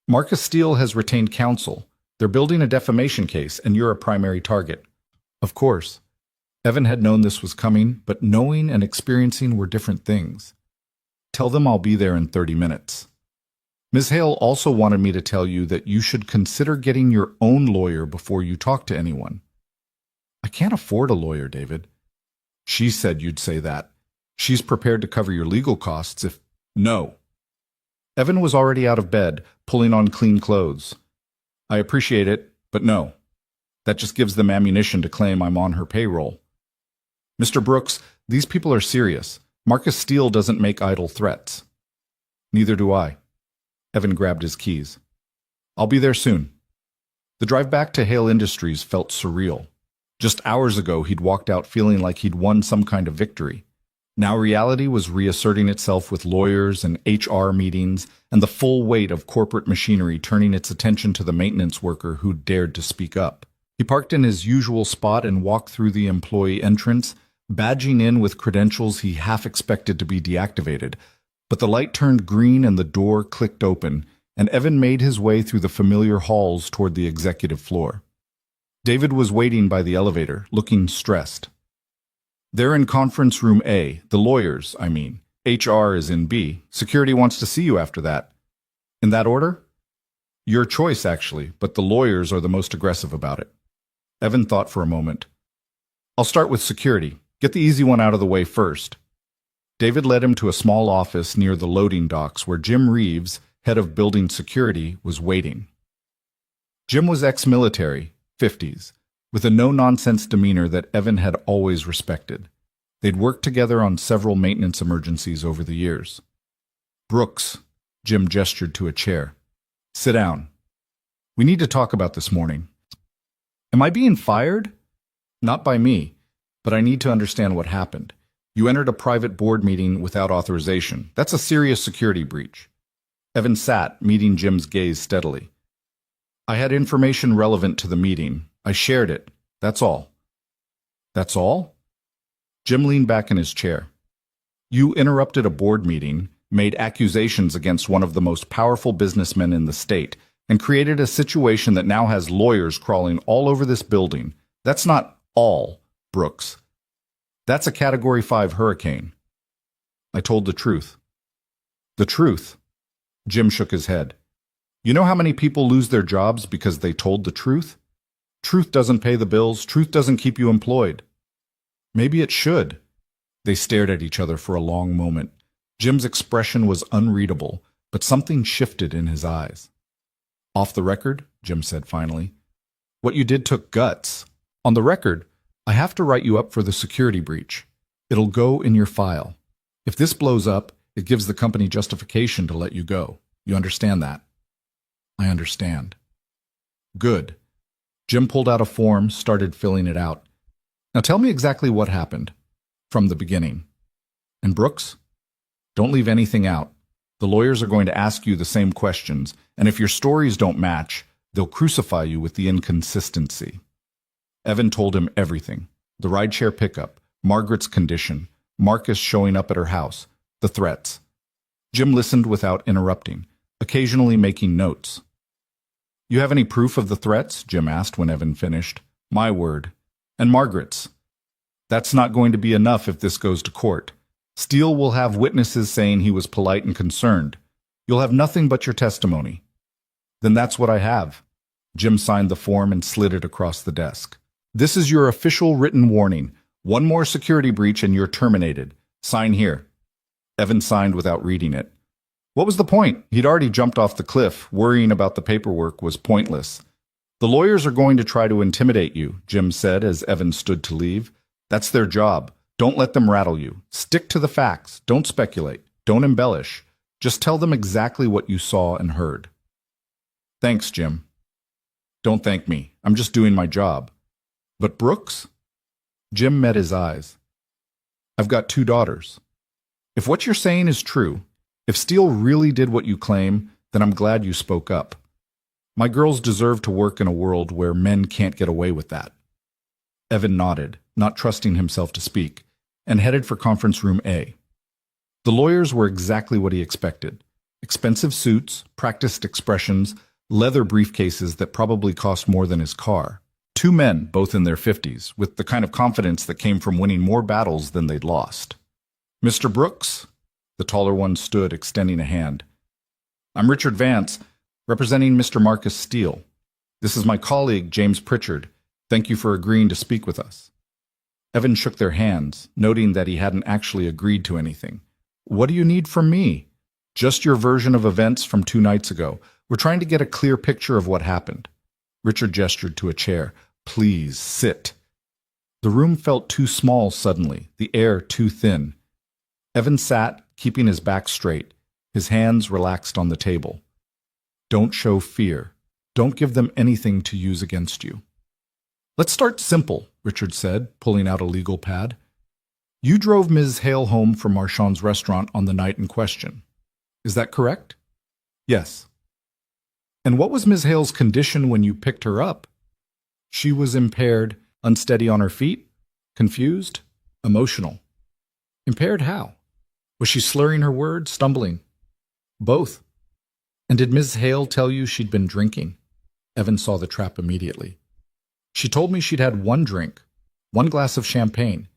Marcus Steele has retained counsel. They're building a defamation case, and you're a primary target. Of course. Evan had known this was coming, but knowing and experiencing were different things. Tell them I'll be there in 30 minutes. Ms. Hale also wanted me to tell you that you should consider getting your own lawyer before you talk to anyone. I can't afford a lawyer, David. She said you'd say that. She's prepared to cover your legal costs if... No. Evan was already out of bed, pulling on clean clothes. I appreciate it, but no. That just gives them ammunition to claim I'm on her payroll. Mr. Brooks, these people are serious. Marcus Steele doesn't make idle threats. Neither do I. Evan grabbed his keys. I'll be there soon. The drive back to Hale Industries felt surreal. Just hours ago, he'd walked out feeling like he'd won some kind of victory. Now reality was reasserting itself with lawyers and HR meetings and the full weight of corporate machinery turning its attention to the maintenance worker who dared to speak up. He parked in his usual spot and walked through the employee entrance, badging in with credentials he half expected to be deactivated. But the light turned green and the door clicked open, and Evan made his way through the familiar halls toward the executive floor. David was waiting by the elevator, looking stressed. They're in conference room A, the lawyers, I mean. HR is in B. Security wants to see you after that. In that order? Your choice, actually, but the lawyers are the most aggressive about it. Evan thought for a moment. I'll start with security. Get the easy one out of the way first. David led him to a small office near the loading docks where Jim Reeves, head of building security, was waiting. Jim was ex-military, 50s, with a no-nonsense demeanor that Evan had always respected. They'd worked together on several maintenance emergencies over the years. Brooks, Jim gestured to a chair. Sit down. We need to talk about this morning. Am I being fired? Not by me, but I need to understand what happened. You entered a private board meeting without authorization. That's a serious security breach. Evan sat, meeting Jim's gaze steadily. I had information relevant to the meeting. I shared it. That's all. That's all? Jim leaned back in his chair. You interrupted a board meeting, made accusations against one of the most powerful businessmen in the state, and created a situation that now has lawyers crawling all over this building. That's not all, Brooks. That's a Category 5 hurricane. I told the truth. The truth? Jim shook his head. You know how many people lose their jobs because they told the truth? Truth doesn't pay the bills. Truth doesn't keep you employed. Maybe it should. They stared at each other for a long moment. Jim's expression was unreadable, but something shifted in his eyes. Off the record, Jim said finally. What you did took guts. On the record, I have to write you up for the security breach. It'll go in your file. If this blows up, it gives the company justification to let you go. You understand that? I understand. Good. Jim pulled out a form, started filling it out. Now tell me exactly what happened, from the beginning. And Brooks, don't leave anything out. The lawyers are going to ask you the same questions, and if your stories don't match, they'll crucify you with the inconsistency. Evan told him everything. The rideshare pickup, Margaret's condition, Marcus showing up at her house, the threats. Jim listened without interrupting, occasionally making notes. You have any proof of the threats? Jim asked when Evan finished. My word. And Margaret's. That's not going to be enough if this goes to court. Steele will have witnesses saying he was polite and concerned. You'll have nothing but your testimony. Then that's what I have. Jim signed the form and slid it across the desk. This is your official written warning. One more security breach and you're terminated. Sign here. Evan signed without reading it. What was the point? He'd already jumped off the cliff. Worrying about the paperwork was pointless. The lawyers are going to try to intimidate you, Jim said as Evan stood to leave. That's their job. Don't let them rattle you. Stick to the facts. Don't speculate. Don't embellish. Just tell them exactly what you saw and heard. Thanks, Jim. Don't thank me. I'm just doing my job. But Brooks? Jim met his eyes. I've got 2 daughters. If what you're saying is true, if Steele really did what you claim, then I'm glad you spoke up. My girls deserve to work in a world where men can't get away with that. Evan nodded, not trusting himself to speak, and headed for conference room A. The lawyers were exactly what he expected. Expensive suits, practiced expressions, leather briefcases that probably cost more than his car. 2 men, both in their 50s, with the kind of confidence that came from winning more battles than they'd lost. Mr. Brooks? The taller one stood, extending a hand. I'm Richard Vance, representing Mr. Marcus Steele. This is my colleague, James Pritchard. Thank you for agreeing to speak with us. Evan shook their hands, noting that he hadn't actually agreed to anything. What do you need from me? Just your version of events from 2 nights ago. We're trying to get a clear picture of what happened. Richard gestured to a chair. Please, sit. The room felt too small suddenly, the air too thin. Evan sat, keeping his back straight, his hands relaxed on the table. Don't show fear. Don't give them anything to use against you. Let's start simple, Richard said, pulling out a legal pad. You drove Ms. Hale home from Marchand's restaurant on the night in question. Is that correct? Yes. And what was Ms. Hale's condition when you picked her up? She was impaired, unsteady on her feet, confused, emotional. Impaired how? Was she slurring her words, stumbling? Both. And did Ms. Hale tell you she'd been drinking? Evan saw the trap immediately. She told me she'd had 1 drink, 1 glass of champagne,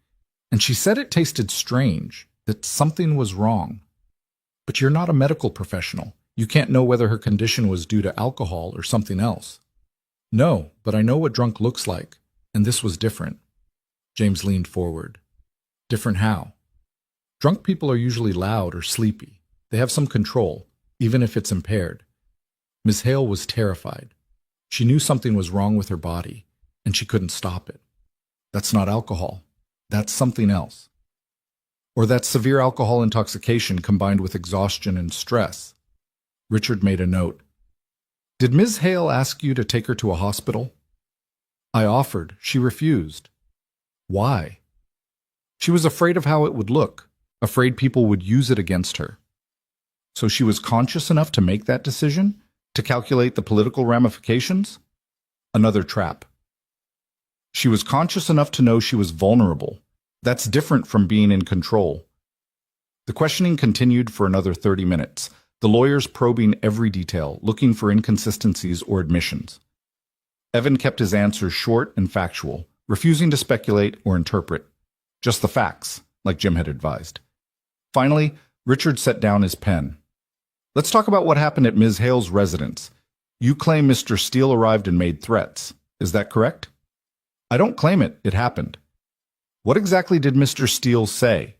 and she said it tasted strange, that something was wrong. But you're not a medical professional. You can't know whether her condition was due to alcohol or something else. No, but I know what drunk looks like, and this was different. James leaned forward. Different how? Drunk people are usually loud or sleepy. They have some control, even if it's impaired. Ms. Hale was terrified. She knew something was wrong with her body, and she couldn't stop it. That's not alcohol. That's something else. Or that's severe alcohol intoxication combined with exhaustion and stress. Richard made a note. Did Ms. Hale ask you to take her to a hospital? I offered. She refused. Why? She was afraid of how it would look, afraid people would use it against her. So she was conscious enough to make that decision? To calculate the political ramifications? Another trap. She was conscious enough to know she was vulnerable. That's different from being in control. The questioning continued for another 30 minutes, the lawyers probing every detail, looking for inconsistencies or admissions. Evan kept his answers short and factual, refusing to speculate or interpret. Just the facts, like Jim had advised. Finally, Richard set down his pen. Let's talk about what happened at Ms. Hale's residence. You claim Mr. Steele arrived and made threats. Is that correct? I don't claim it. It happened. What exactly did Mr. Steele say?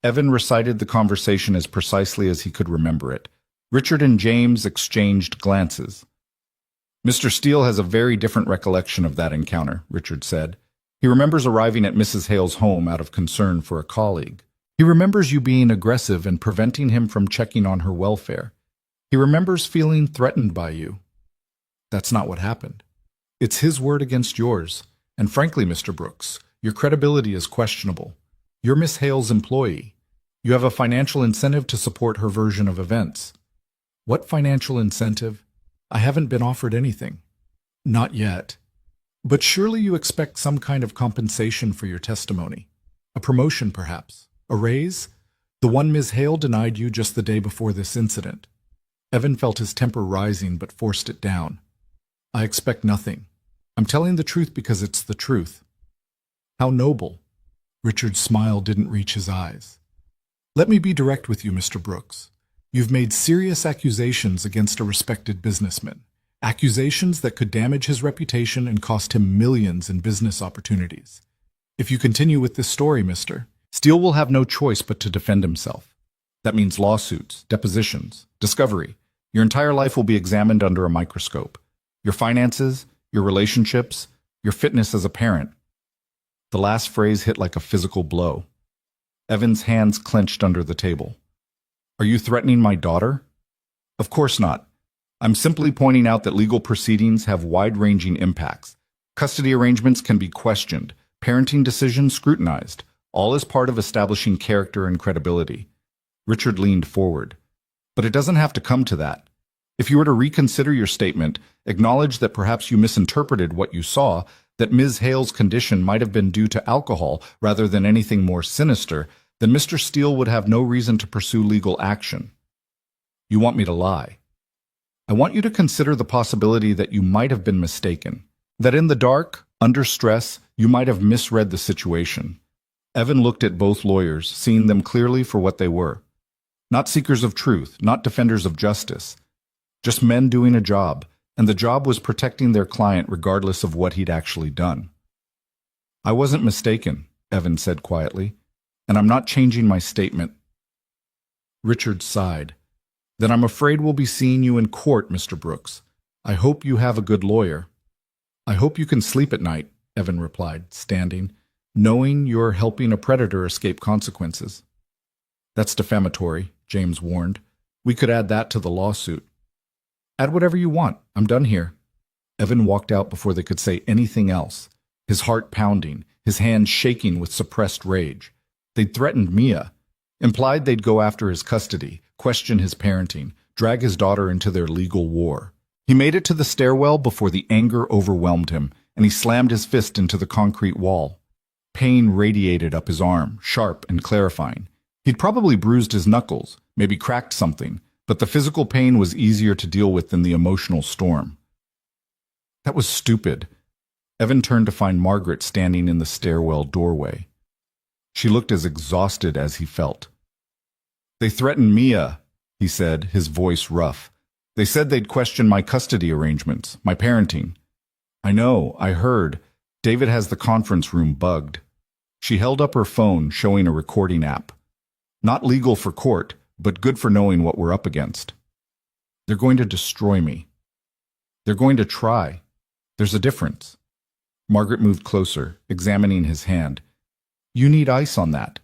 Evan recited the conversation as precisely as he could remember it. Richard and James exchanged glances. Mr. Steele has a very different recollection of that encounter, Richard said. He remembers arriving at Mrs. Hale's home out of concern for a colleague. He remembers you being aggressive and preventing him from checking on her welfare. He remembers feeling threatened by you. That's not what happened. It's his word against yours. And frankly, Mr. Brooks, your credibility is questionable. You're Miss Hale's employee. You have a financial incentive to support her version of events. What financial incentive? I haven't been offered anything. Not yet. But surely you expect some kind of compensation for your testimony. A promotion, perhaps. A raise? The one Ms. Hale denied you just the day before this incident. Evan felt his temper rising but forced it down. I expect nothing. I'm telling the truth because it's the truth. How noble. Richard's smile didn't reach his eyes. Let me be direct with you, Mr. Brooks. You've made serious accusations against a respected businessman. accusations that could damage his reputation and cost him millions in business opportunities. If you continue with this story, Mr. Steele will have no choice but to defend himself. That means lawsuits, depositions, discovery. Your entire life will be examined under a microscope. Your finances, your relationships, your fitness as a parent. The last phrase hit like a physical blow. Evan's hands clenched under the table. Are you threatening my daughter? Of course not. I'm simply pointing out that legal proceedings have wide-ranging impacts. Custody arrangements can be questioned, parenting decisions scrutinized, all as part of establishing character and credibility. Richard leaned forward. But it doesn't have to come to that. If you were to reconsider your statement, acknowledge that perhaps you misinterpreted what you saw, that Ms. Hale's condition might have been due to alcohol rather than anything more sinister, then Mr. Steele would have no reason to pursue legal action. You want me to lie. I want you to consider the possibility that you might have been mistaken, that in the dark, under stress, you might have misread the situation. Evan looked at both lawyers, seeing them clearly for what they were. Not seekers of truth, not defenders of justice. Just men doing a job, and the job was protecting their client regardless of what he'd actually done. I wasn't mistaken, Evan said quietly, and I'm not changing my statement. Richard sighed. Then I'm afraid we'll be seeing you in court, Mr. Brooks. I hope you have a good lawyer. I hope you can sleep at night, Evan replied, standing, knowing you're helping a predator escape consequences. That's defamatory, James warned. We could add that to the lawsuit. Add whatever you want. I'm done here. Evan walked out before they could say anything else, his heart pounding, his hands shaking with suppressed rage. They'd threatened Mia, implied they'd go after his custody, question his parenting, drag his daughter into their legal war. He made it to the stairwell before the anger overwhelmed him, and he slammed his fist into the concrete wall. Pain radiated up his arm, sharp and clarifying. He'd probably bruised his knuckles, maybe cracked something, but the physical pain was easier to deal with than the emotional storm. That was stupid. Evan turned to find Margaret standing in the stairwell doorway. She looked as exhausted as he felt. They threatened Mia, he said, his voice rough. They said they'd question my custody arrangements, my parenting. I know, I heard. David has the conference room bugged. She held up her phone, showing a recording app. Not legal for court, but good for knowing what we're up against. They're going to destroy me. They're going to try. There's a difference. Margaret moved closer, examining his hand. You need ice on that.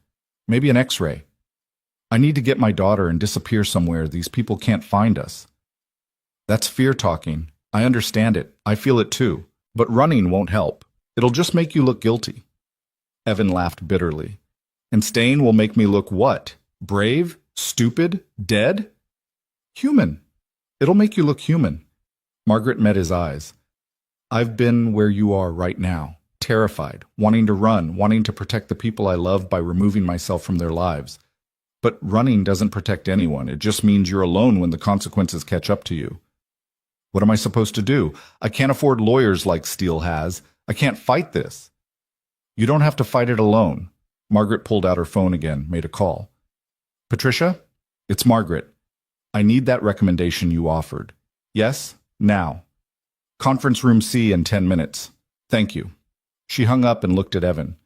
Maybe an X-ray. I need to get my daughter and disappear somewhere these people can't find us. That's fear talking. I understand it. I feel it too. But running won't help. It'll just make you look guilty. Evan laughed bitterly. And staying will make me look what? Brave? Stupid? Dead? Human. It'll make you look human. Margaret met his eyes. I've been where you are right now, terrified, wanting to run, wanting to protect the people I love by removing myself from their lives. But running doesn't protect anyone. It just means you're alone when the consequences catch up to you. What am I supposed to do? I can't afford lawyers like Steele has. I can't fight this. You don't have to fight it alone. Margaret pulled out her phone again, made a call. Patricia? It's Margaret. I need that recommendation you offered. Yes? Now. Conference room C in 10 minutes. Thank you. She hung up and looked at Evan.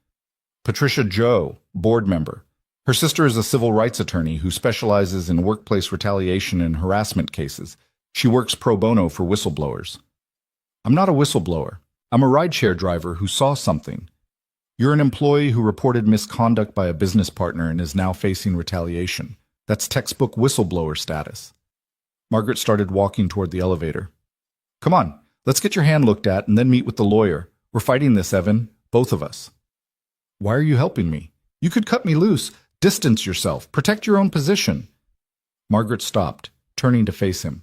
Patricia Joe, board member. Her sister is a civil rights attorney who specializes in workplace retaliation and harassment cases. She works pro bono for whistleblowers. I'm not a whistleblower. I'm a rideshare driver who saw something. You're an employee who reported misconduct by a business partner and is now facing retaliation. That's textbook whistleblower status. Margaret started walking toward the elevator. Come on, let's get your hand looked at and then meet with the lawyer. We're fighting this, Evan, both of us. Why are you helping me? You could cut me loose, distance yourself, protect your own position. Margaret stopped, turning to face him.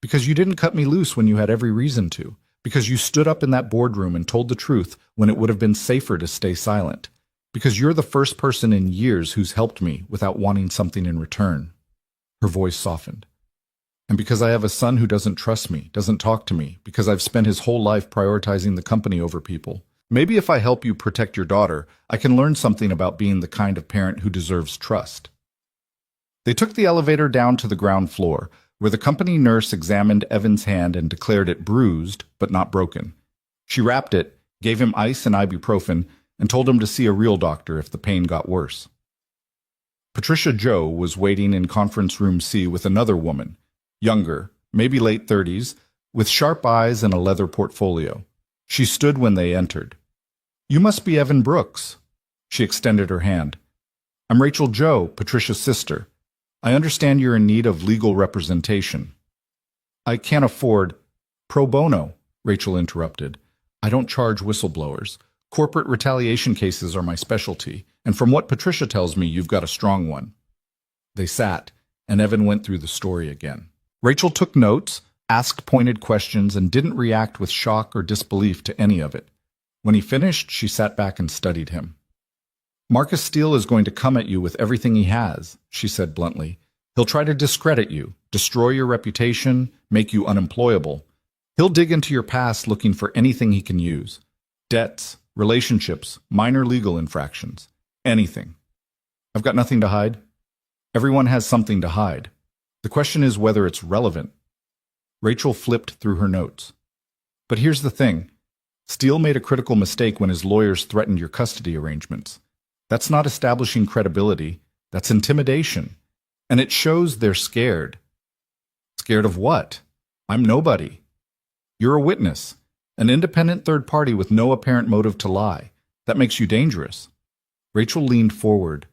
Because you didn't cut me loose when you had every reason to. Because you stood up in that boardroom and told the truth when it would have been safer to stay silent. Because you're the first person in years who's helped me without wanting something in return. Her voice softened. And because I have a son who doesn't trust me, doesn't talk to me, because I've spent his whole life prioritizing the company over people. Maybe if I help you protect your daughter, I can learn something about being the kind of parent who deserves trust. They took the elevator down to the ground floor. where the company nurse examined Evan's hand and declared it bruised, but not broken. She wrapped it, gave him ice and ibuprofen, and told him to see a real doctor if the pain got worse. Patricia Joe was waiting in conference room C with another woman, younger, maybe late 30s, with sharp eyes and a leather portfolio. She stood when they entered. "You must be Evan Brooks." She extended her hand. "I'm Rachel Joe, Patricia's sister. I understand you're in need of legal representation." "I can't afford—" "Pro bono," Rachel interrupted. "I don't charge whistleblowers. Corporate retaliation cases are my specialty, and from what Patricia tells me, you've got a strong one." They sat, and Evan went through the story again. Rachel took notes, asked pointed questions, and didn't react with shock or disbelief to any of it. When he finished, she sat back and studied him. "Marcus Steele is going to come at you with everything he has," she said bluntly. "He'll try to discredit you, destroy your reputation, make you unemployable. He'll dig into your past looking for anything he can use. Debts, relationships, minor legal infractions, anything. I've got nothing to hide. Everyone has something to hide. The question is whether it's relevant." Rachel flipped through her notes. "But here's the thing. Steele made a critical mistake when his lawyers threatened your custody arrangements. That's not establishing credibility. That's intimidation. And it shows they're scared." "Scared of what? I'm nobody." "You're a witness, an independent third party with no apparent motive to lie. That makes you dangerous." Rachel leaned forward.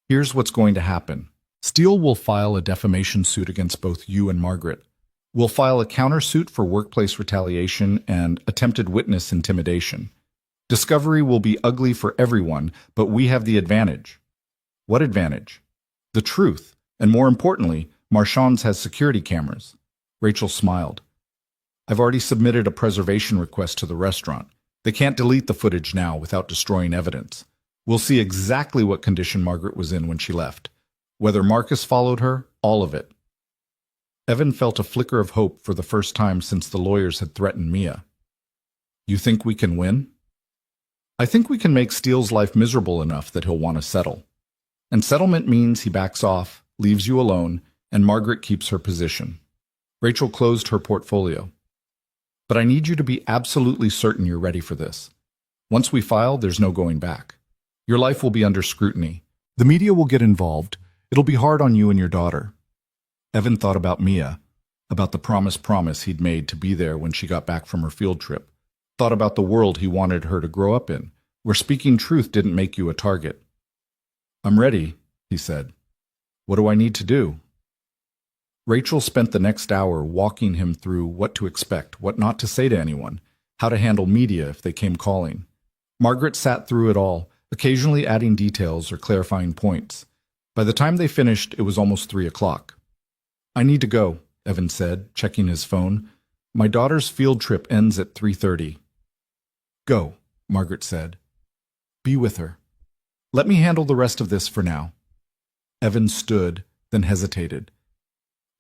"Here's what's going to happen. Steele will file a defamation suit against both you and Margaret. We'll file a countersuit for workplace retaliation and attempted witness intimidation. Discovery will be ugly for everyone, but we have the advantage." "What advantage?" "The truth, and more importantly, Marchand's has security cameras." Rachel smiled. "I've already submitted a preservation request to the restaurant. They can't delete the footage now without destroying evidence. We'll see exactly what condition Margaret was in when she left. Whether Marcus followed her, all of it." Evan felt a flicker of hope for the first time since the lawyers had threatened Mia. "You think we can win?" "I think we can make Steele's life miserable enough that he'll want to settle. And settlement means he backs off, leaves you alone, and Margaret keeps her position." Rachel closed her portfolio. "But I need you to be absolutely certain you're ready for this. Once we file, there's no going back. Your life will be under scrutiny. The media will get involved. It'll be hard on you and your daughter." Evan thought about Mia, about the promise he'd made to be there when she got back from her field trip, thought about the world he wanted her to grow up in, where speaking truth didn't make you a target. "I'm ready," he said. "What do I need to do?" Rachel spent the next hour walking him through what to expect, what not to say to anyone, how to handle media if they came calling. Margaret sat through it all, occasionally adding details or clarifying points. By the time they finished, it was almost 3 o'clock. "I need to go," Evan said, checking his phone. "My daughter's field trip ends at 3:30. "Go," Margaret said. "Be with her. Let me handle the rest of this for now." Evan stood, then hesitated.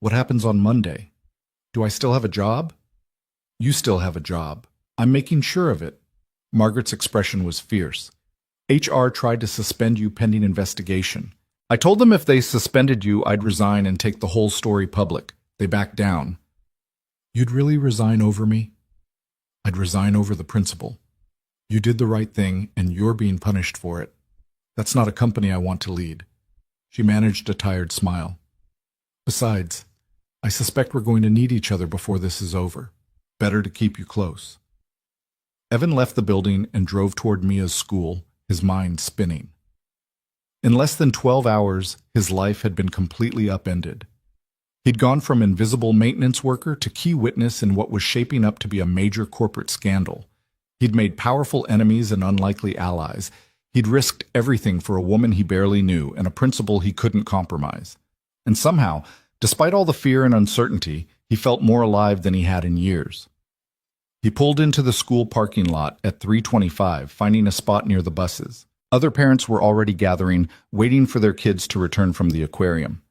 "What happens on Monday? Do I still have a job?" "You still have a job. I'm making sure of it." Margaret's expression was fierce. "HR tried to suspend you pending investigation. I told them if they suspended you, I'd resign and take the whole story public. They backed down." "You'd really resign over me?" "I'd resign over the principal. You did the right thing, and you're being punished for it. That's not a company I want to lead." She managed a tired smile. "Besides, I suspect we're going to need each other before this is over. Better to keep you close." Evan left the building and drove toward Mia's school, his mind spinning. In less than 12 hours, his life had been completely upended. He'd gone from invisible maintenance worker to key witness in what was shaping up to be a major corporate scandal. He'd made powerful enemies and unlikely allies. He'd risked everything for a woman he barely knew and a principle he couldn't compromise. And somehow, despite all the fear and uncertainty, he felt more alive than he had in years. He pulled into the school parking lot at 3:25, finding a spot near the buses. Other parents were already gathering, waiting for their kids to return from the aquarium.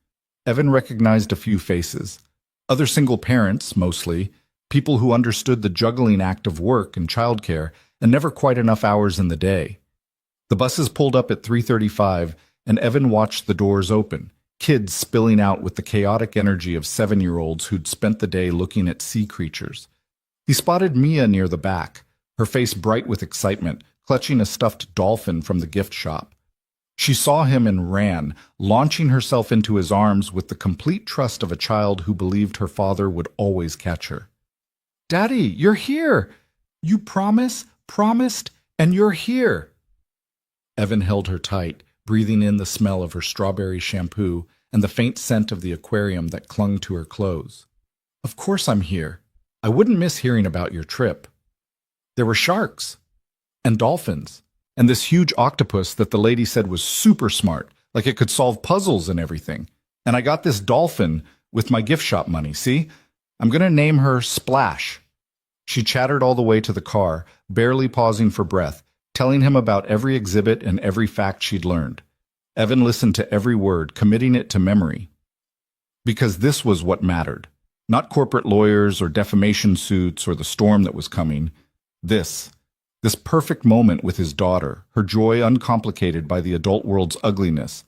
Evan recognized a few faces. Other single parents, mostly, people who understood the juggling act of work and childcare and never quite enough hours in the day. The buses pulled up at 3:35, and Evan watched the doors open, kids spilling out with the chaotic energy of 7-year-olds who'd spent the day looking at sea creatures. He spotted Mia near the back, her face bright with excitement, clutching a stuffed dolphin from the gift shop. She saw him and ran, launching herself into his arms with the complete trust of a child who believed her father would always catch her. "Daddy, you're here! You promised, and you're here!" Evan held her tight, breathing in the smell of her strawberry shampoo and the faint scent of the aquarium that clung to her clothes. "Of course I'm here. I wouldn't miss hearing about your trip. There were sharks, and dolphins, and this huge octopus that the lady said was super smart, like it could solve puzzles and everything. And I got this dolphin with my gift shop money, see? I'm going to name her Splash." She chattered all the way to the car, barely pausing for breath, telling him about every exhibit and every fact she'd learned. Evan listened to every word, committing it to memory. Because this was what mattered. Not corporate lawyers or defamation suits or the storm that was coming. This perfect moment with his daughter, her joy uncomplicated by the adult world's ugliness,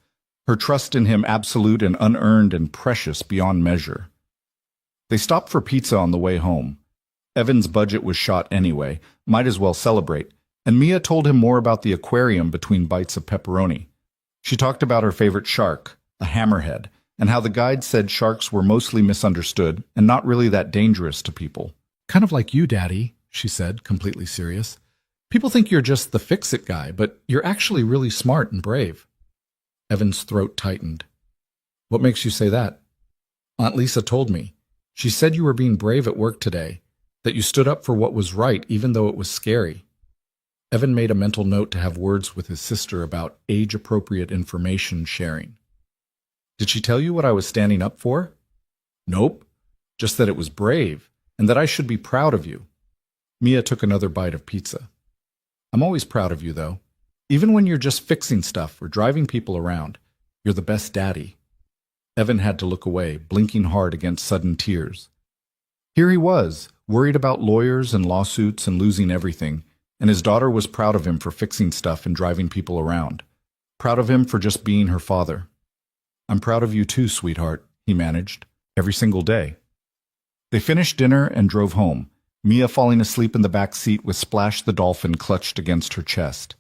her trust in him absolute and unearned and precious beyond measure. They stopped for pizza on the way home. Evan's budget was shot anyway, might as well celebrate, and Mia told him more about the aquarium between bites of pepperoni. She talked about her favorite shark, a hammerhead, and how the guide said sharks were mostly misunderstood and not really that dangerous to people. "Kind of like you, Daddy," she said, completely serious. "People think you're just the fix-it guy, but you're actually really smart and brave." Evan's throat tightened. "What makes you say that?" "Aunt Lisa told me. She said you were being brave at work today, that you stood up for what was right even though it was scary." Evan made a mental note to have words with his sister about age-appropriate information sharing. "Did she tell you what I was standing up for?" "Nope. Just that it was brave, and that I should be proud of you." Mia took another bite of pizza. "I'm always proud of you, though. Even when you're just fixing stuff or driving people around, you're the best daddy." Evan had to look away, blinking hard against sudden tears. Here he was, worried about lawyers and lawsuits and losing everything, and his daughter was proud of him for fixing stuff and driving people around. Proud of him for just being her father. "I'm proud of you too, sweetheart," he managed, every single day. They finished dinner and drove home, Mia falling asleep in the back seat with Splash the dolphin clutched against her chest.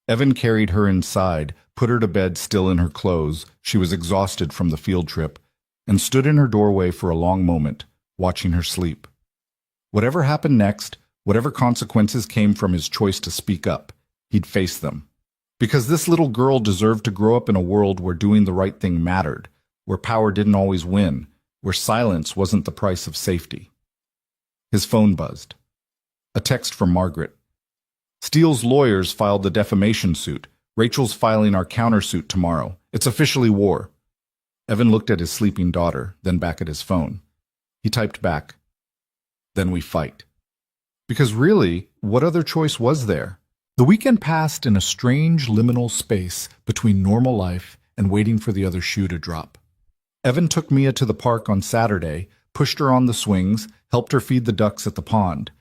Evan carried her inside, put her to bed still in her clothes, she was exhausted from the field trip, and stood in her doorway for a long moment, watching her sleep. Whatever happened next, whatever consequences came from his choice to speak up, he'd face them. Because this little girl deserved to grow up in a world where doing the right thing mattered, where power didn't always win, where silence wasn't the price of safety. His phone buzzed. A text from Margaret. "Steele's lawyers filed the defamation suit. Rachel's filing our countersuit tomorrow. It's officially war." Evan looked at his sleeping daughter, then back at his phone. He typed back, "Then we fight." Because really, what other choice was there? The weekend passed in a strange liminal space between normal life and waiting for the other shoe to drop. Evan took Mia to the park on Saturday, pushed her on the swings, helped her feed the ducks at the pond.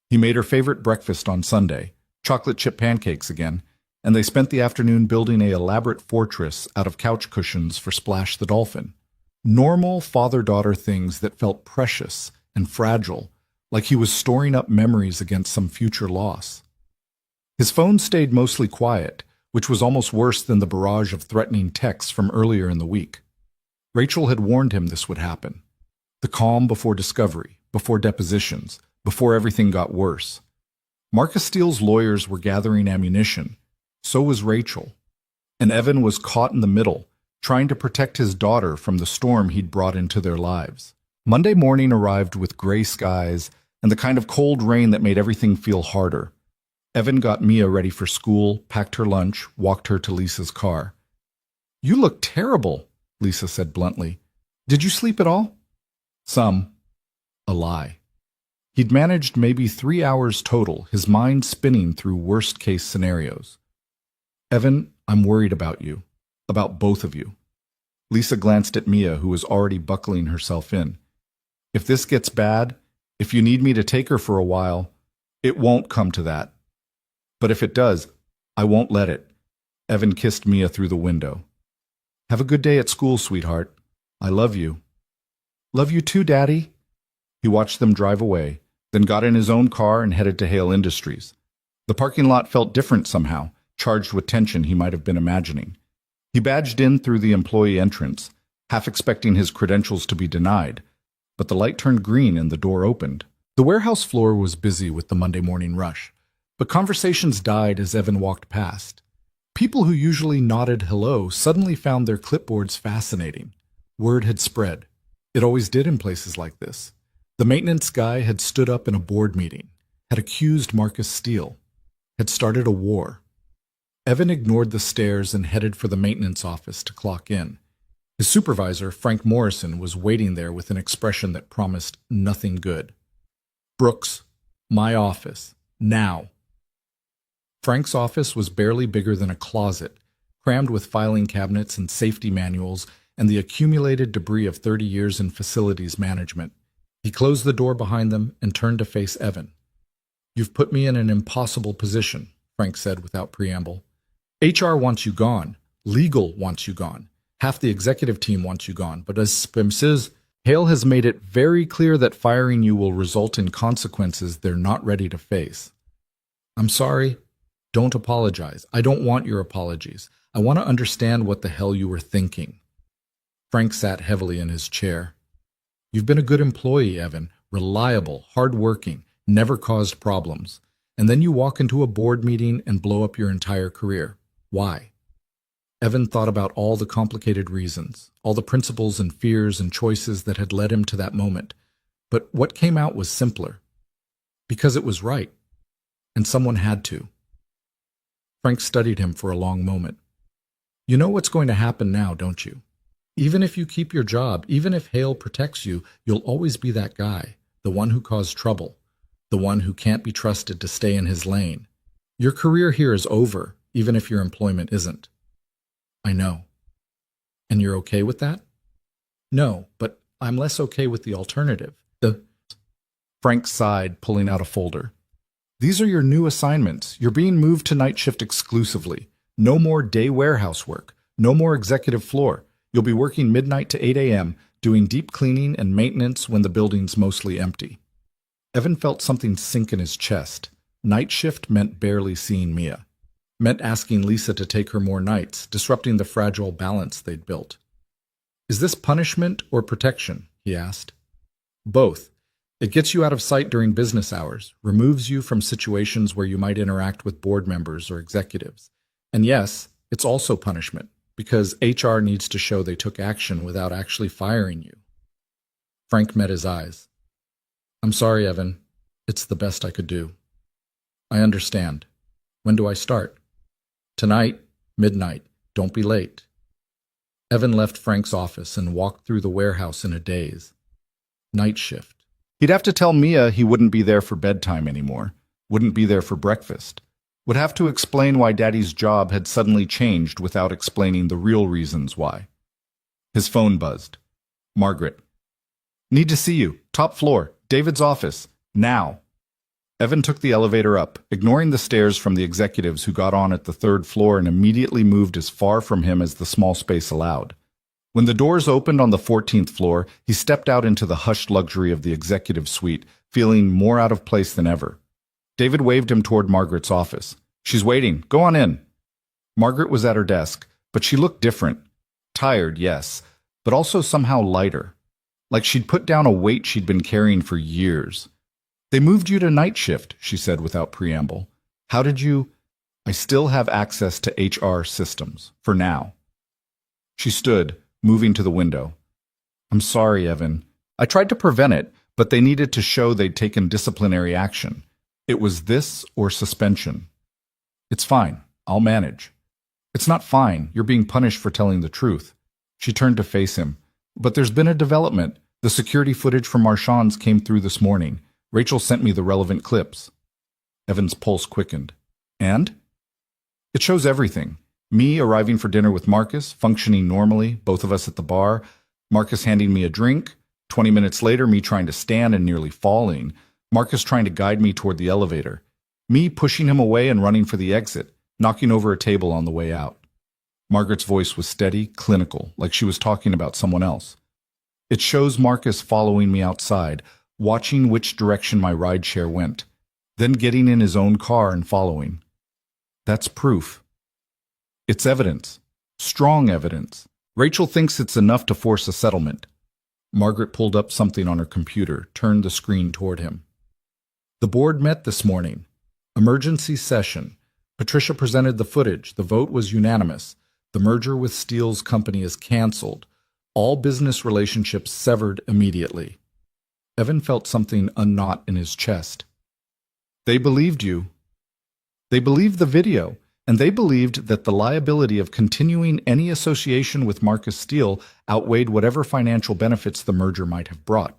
He made her favorite breakfast on Sunday, chocolate chip pancakes again, and they spent the afternoon building an elaborate fortress out of couch cushions for Splash the dolphin. Normal father-daughter things that felt precious and fragile, like he was storing up memories against some future loss. His phone stayed mostly quiet, which was almost worse than the barrage of threatening texts from earlier in the week. Rachel had warned him this would happen. The calm before discovery, before depositions, before everything got worse. Marcus Steele's lawyers were gathering ammunition. So was Rachel. And Evan was caught in the middle, trying to protect his daughter from the storm he'd brought into their lives. Monday morning arrived with gray skies and the kind of cold rain that made everything feel harder. Evan got Mia ready for school, packed her lunch, walked her to Lisa's car. "You look terrible," Lisa said bluntly. "Did you sleep at all?" "Some." A lie. He'd managed maybe 3 hours total, his mind spinning through worst-case scenarios. "Evan, I'm worried about you. About both of you." Lisa glanced at Mia, who was already buckling herself in. "If this gets bad, if you need me to take her for a while, it won't come to that. But if it does, I won't let it." Evan kissed Mia through the window. Have a good day at school, sweetheart. I love you. Love you too, Daddy. He watched them drive away, then got in his own car and headed to Hale Industries. The parking lot felt different somehow, charged with tension he might have been imagining. He badged in through the employee entrance, half expecting his credentials to be denied, but the light turned green and the door opened. The warehouse floor was busy with the Monday morning rush, but conversations died as Evan walked past. People who usually nodded hello suddenly found their clipboards fascinating. Word had spread. It always did in places like this. The maintenance guy had stood up in a board meeting, had accused Marcus Steele, had started a war. Evan ignored the stares and headed for the maintenance office to clock in. His supervisor, Frank Morrison, was waiting there with an expression that promised nothing good. Brooks, my office, now. Frank's office was barely bigger than a closet, crammed with filing cabinets and safety manuals and the accumulated debris of 30 years in facilities management. He closed the door behind them and turned to face Evan. You've put me in an impossible position, Frank said without preamble. HR wants you gone. Legal wants you gone. Half the executive team wants you gone. But as Spim says, Hale has made it very clear that firing you will result in consequences they're not ready to face. I'm sorry. Don't apologize. I don't want your apologies. I want to understand what the hell you were thinking. Frank sat heavily in his chair. You've been a good employee, Evan. Reliable, hardworking, never caused problems. And then you walk into a board meeting and blow up your entire career. Why? Evan thought about all the complicated reasons, all the principles and fears and choices that had led him to that moment. But what came out was simpler. Because it was right. And someone had to. Frank studied him for a long moment. You know what's going to happen now, don't you? Even if you keep your job, even if Hale protects you, you'll always be that guy, the one who caused trouble, the one who can't be trusted to stay in his lane. Your career here is over, even if your employment isn't. I know. And you're okay with that? No, but I'm less okay with the alternative. Frank sighed, pulling out a folder. These are your new assignments. You're being moved to night shift exclusively. No more day warehouse work. No more executive floor. You'll be working midnight to 8 a.m., doing deep cleaning and maintenance when the building's mostly empty. Evan felt something sink in his chest. Night shift meant barely seeing Mia. Meant asking Lisa to take her more nights, disrupting the fragile balance they'd built. Is this punishment or protection? He asked. Both. It gets you out of sight during business hours, removes you from situations where you might interact with board members or executives. And yes, it's also punishment, because HR needs to show they took action without actually firing you. Frank met his eyes. I'm sorry, Evan. It's the best I could do. I understand. When do I start? Tonight, midnight. Don't be late. Evan left Frank's office and walked through the warehouse in a daze. Night shift. He'd have to tell Mia he wouldn't be there for bedtime anymore, wouldn't be there for breakfast, would have to explain why Daddy's job had suddenly changed without explaining the real reasons why. His phone buzzed. Margaret. Need to see you. Top floor. David's office. Now. Evan took the elevator up, ignoring the stares from the executives who got on at the third floor and immediately moved as far from him as the small space allowed. When the doors opened on the 14th floor, he stepped out into the hushed luxury of the executive suite, feeling more out of place than ever. David waved him toward Margaret's office. She's waiting. Go on in. Margaret was at her desk, but she looked different. Tired, yes, but also somehow lighter. Like she'd put down a weight she'd been carrying for years. They moved you to night shift, she said without preamble. How did you? I still have access to HR systems, for now. She stood, moving to the window. I'm sorry, Evan. I tried to prevent it, but they needed to show they'd taken disciplinary action. It was this or suspension. It's fine. I'll manage. It's not fine. You're being punished for telling the truth. She turned to face him. But there's been a development. The security footage from Marchand's came through this morning. Rachel sent me the relevant clips. Evan's pulse quickened. And? It shows everything. Me arriving for dinner with Marcus, functioning normally, both of us at the bar, Marcus handing me a drink, 20 minutes later me trying to stand and nearly falling, Marcus trying to guide me toward the elevator, me pushing him away and running for the exit, knocking over a table on the way out. Margaret's voice was steady, clinical, like she was talking about someone else. It shows Marcus following me outside, watching which direction my rideshare went, then getting in his own car and following. That's proof. It's evidence. Strong evidence. Rachel thinks it's enough to force a settlement. Margaret pulled up something on her computer, turned the screen toward him. The board met this morning. Emergency session. Patricia presented the footage. The vote was unanimous. The merger with Steele's company is canceled. All business relationships severed immediately. Evan felt something unknot in his chest. They believed you. They believed the video, and they believed that the liability of continuing any association with Marcus Steele outweighed whatever financial benefits the merger might have brought.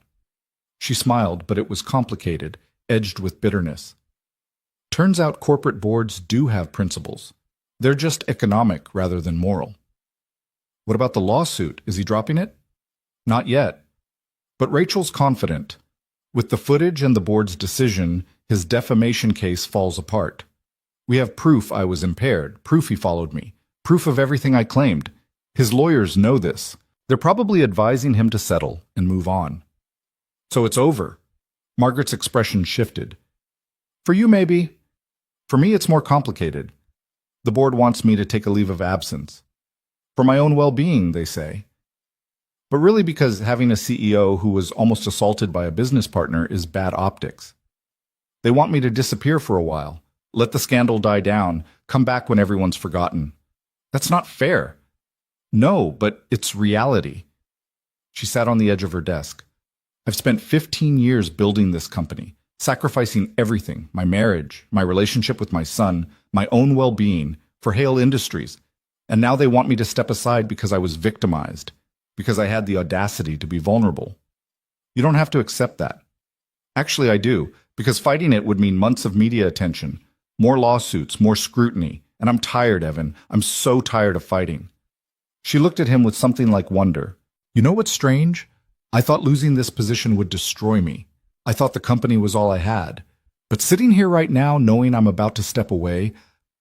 She smiled, but it was complicated, edged with bitterness. Turns out corporate boards do have principles. They're just economic rather than moral. What about the lawsuit? Is he dropping it? Not yet. But Rachel's confident. With the footage and the board's decision, his defamation case falls apart. We have proof I was impaired, proof he followed me, proof of everything I claimed. His lawyers know this. They're probably advising him to settle and move on. So it's over. Margaret's expression shifted. For you, maybe. For me, it's more complicated. The board wants me to take a leave of absence. For my own well-being, they say. But really because having a CEO who was almost assaulted by a business partner is bad optics. They want me to disappear for a while, let the scandal die down, come back when everyone's forgotten. That's not fair. No, but it's reality. She sat on the edge of her desk. I've spent 15 years building this company, sacrificing everything, my marriage, my relationship with my son, my own well-being, for Hale Industries. And now they want me to step aside because I was victimized, because I had the audacity to be vulnerable. You don't have to accept that. Actually, I do, because fighting it would mean months of media attention, more lawsuits, more scrutiny, and I'm tired, Evan. I'm so tired of fighting. She looked at him with something like wonder. You know what's strange? I thought losing this position would destroy me. I thought the company was all I had. But sitting here right now, knowing I'm about to step away,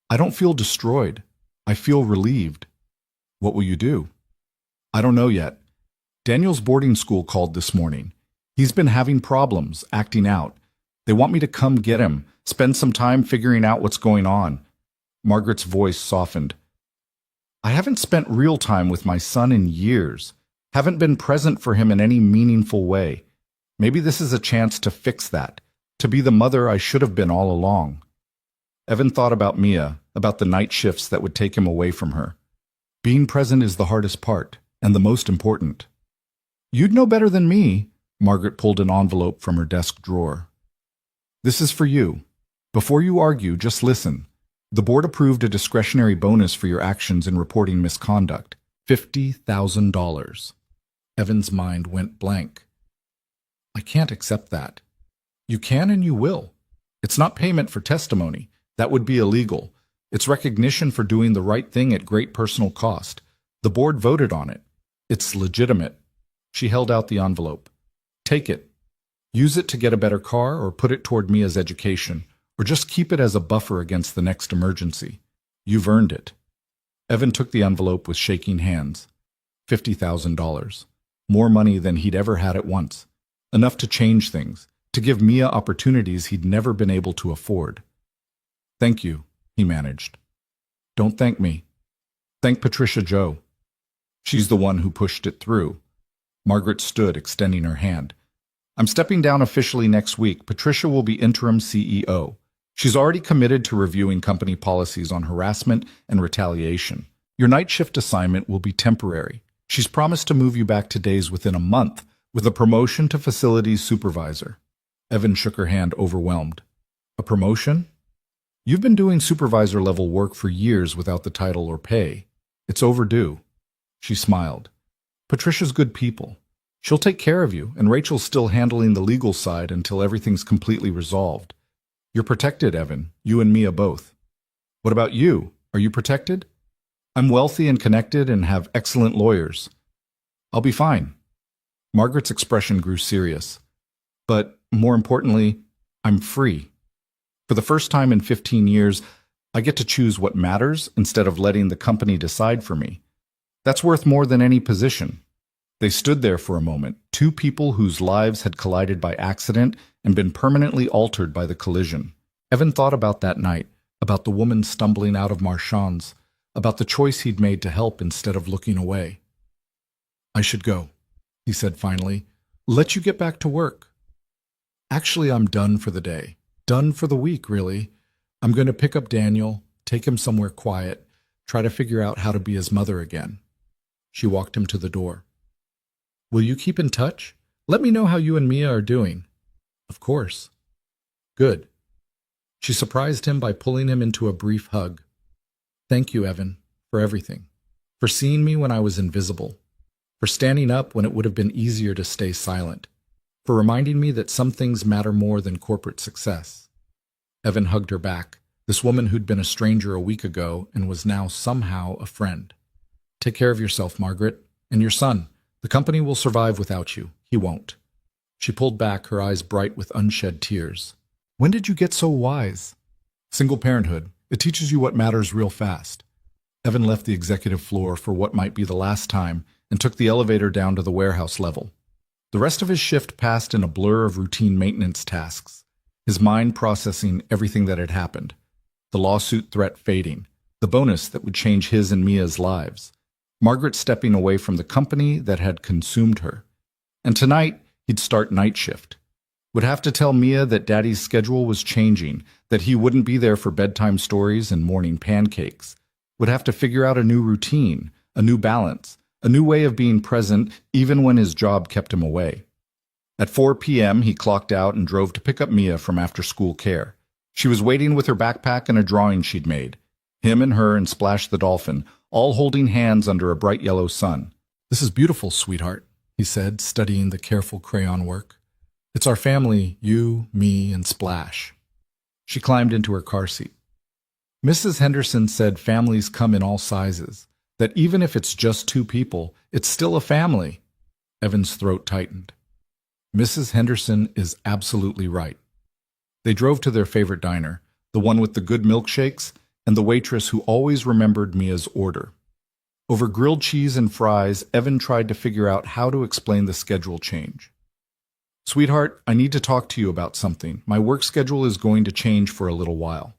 I don't feel destroyed. I feel relieved. What will you do? I don't know yet. Daniel's boarding school called this morning. He's been having problems, acting out. They want me to come get him, spend some time figuring out what's going on. Margaret's voice softened. I haven't spent real time with my son in years. Haven't been present for him in any meaningful way. Maybe this is a chance to fix that, to be the mother I should have been all along. Evan thought about Mia, about the night shifts that would take him away from her. Being present is the hardest part, and the most important. You'd know better than me. Margaret pulled an envelope from her desk drawer. This is for you. Before you argue, just listen. The board approved a discretionary bonus for your actions in reporting misconduct. $50,000. Evan's mind went blank. I can't accept that. You can and you will. It's not payment for testimony. That would be illegal. It's recognition for doing the right thing at great personal cost. The board voted on it. It's legitimate. She held out the envelope. Take it. Use it to get a better car or put it toward Mia's education, or just keep it as a buffer against the next emergency. You've earned it. Evan took the envelope with shaking hands. $50,000. More money than he'd ever had at once. Enough to change things, to give Mia opportunities he'd never been able to afford. Thank you, he managed. Don't thank me. Thank Patricia Joe. She's the one who pushed it through. Margaret stood, extending her hand. I'm stepping down officially next week. Patricia will be interim CEO. She's already committed to reviewing company policies on harassment and retaliation. Your night shift assignment will be temporary. She's promised to move you back to days within a month, with a promotion to facilities supervisor. Evan shook her hand, overwhelmed. A promotion? You've been doing supervisor-level work for years without the title or pay. It's overdue. She smiled. Patricia's good people. She'll take care of you, and Rachel's still handling the legal side until everything's completely resolved. You're protected, Evan. You and Mia both. What about you? Are you protected? I'm wealthy and connected and have excellent lawyers. I'll be fine. Margaret's expression grew serious. But, more importantly, I'm free. For the first time in 15 years, I get to choose what matters instead of letting the company decide for me. That's worth more than any position. They stood there for a moment, two people whose lives had collided by accident and been permanently altered by the collision. Evan thought about that night, about the woman stumbling out of Marchand's, about the choice he'd made to help instead of looking away. "I should go," he said finally. "Let you get back to work." "Actually, I'm done for the day. Done for the week, really. I'm going to pick up Daniel, take him somewhere quiet, try to figure out how to be his mother again." She walked him to the door. "Will you keep in touch? Let me know how you and Mia are doing." "Of course." "Good." She surprised him by pulling him into a brief hug. "Thank you, Evan, for everything. For seeing me when I was invisible. For standing up when it would have been easier to stay silent. For reminding me that some things matter more than corporate success." Evan hugged her back, this woman who'd been a stranger a week ago and was now somehow a friend. "Take care of yourself, Margaret, and your son. The company will survive without you. He won't." She pulled back, her eyes bright with unshed tears. "When did you get so wise?" "Single parenthood. It teaches you what matters real fast." Evan left the executive floor for what might be the last time and took the elevator down to the warehouse level. The rest of his shift passed in a blur of routine maintenance tasks, his mind processing everything that had happened. The lawsuit threat fading, the bonus that would change his and Mia's lives, Margaret stepping away from the company that had consumed her. And tonight, he'd start night shift. Would have to tell Mia that Daddy's schedule was changing, that he wouldn't be there for bedtime stories and morning pancakes. Would have to figure out a new routine, a new balance, a new way of being present even when his job kept him away. At 4 p.m., he clocked out and drove to pick up Mia from after-school care. She was waiting with her backpack and a drawing she'd made. Him and her and Splash the dolphin, all holding hands under a bright yellow sun. "This is beautiful, sweetheart," he said, studying the careful crayon work. "It's our family, you, me, and Splash." She climbed into her car seat. "Mrs. Henderson said families come in all sizes, that even if it's just two people, it's still a family." Evan's throat tightened. Mrs. Henderson is absolutely right. They drove to their favorite diner, the one with the good milkshakes, and the waitress who always remembered Mia's order. Over grilled cheese and fries, Evan tried to figure out how to explain the schedule change. "Sweetheart, I need to talk to you about something. My work schedule is going to change for a little while."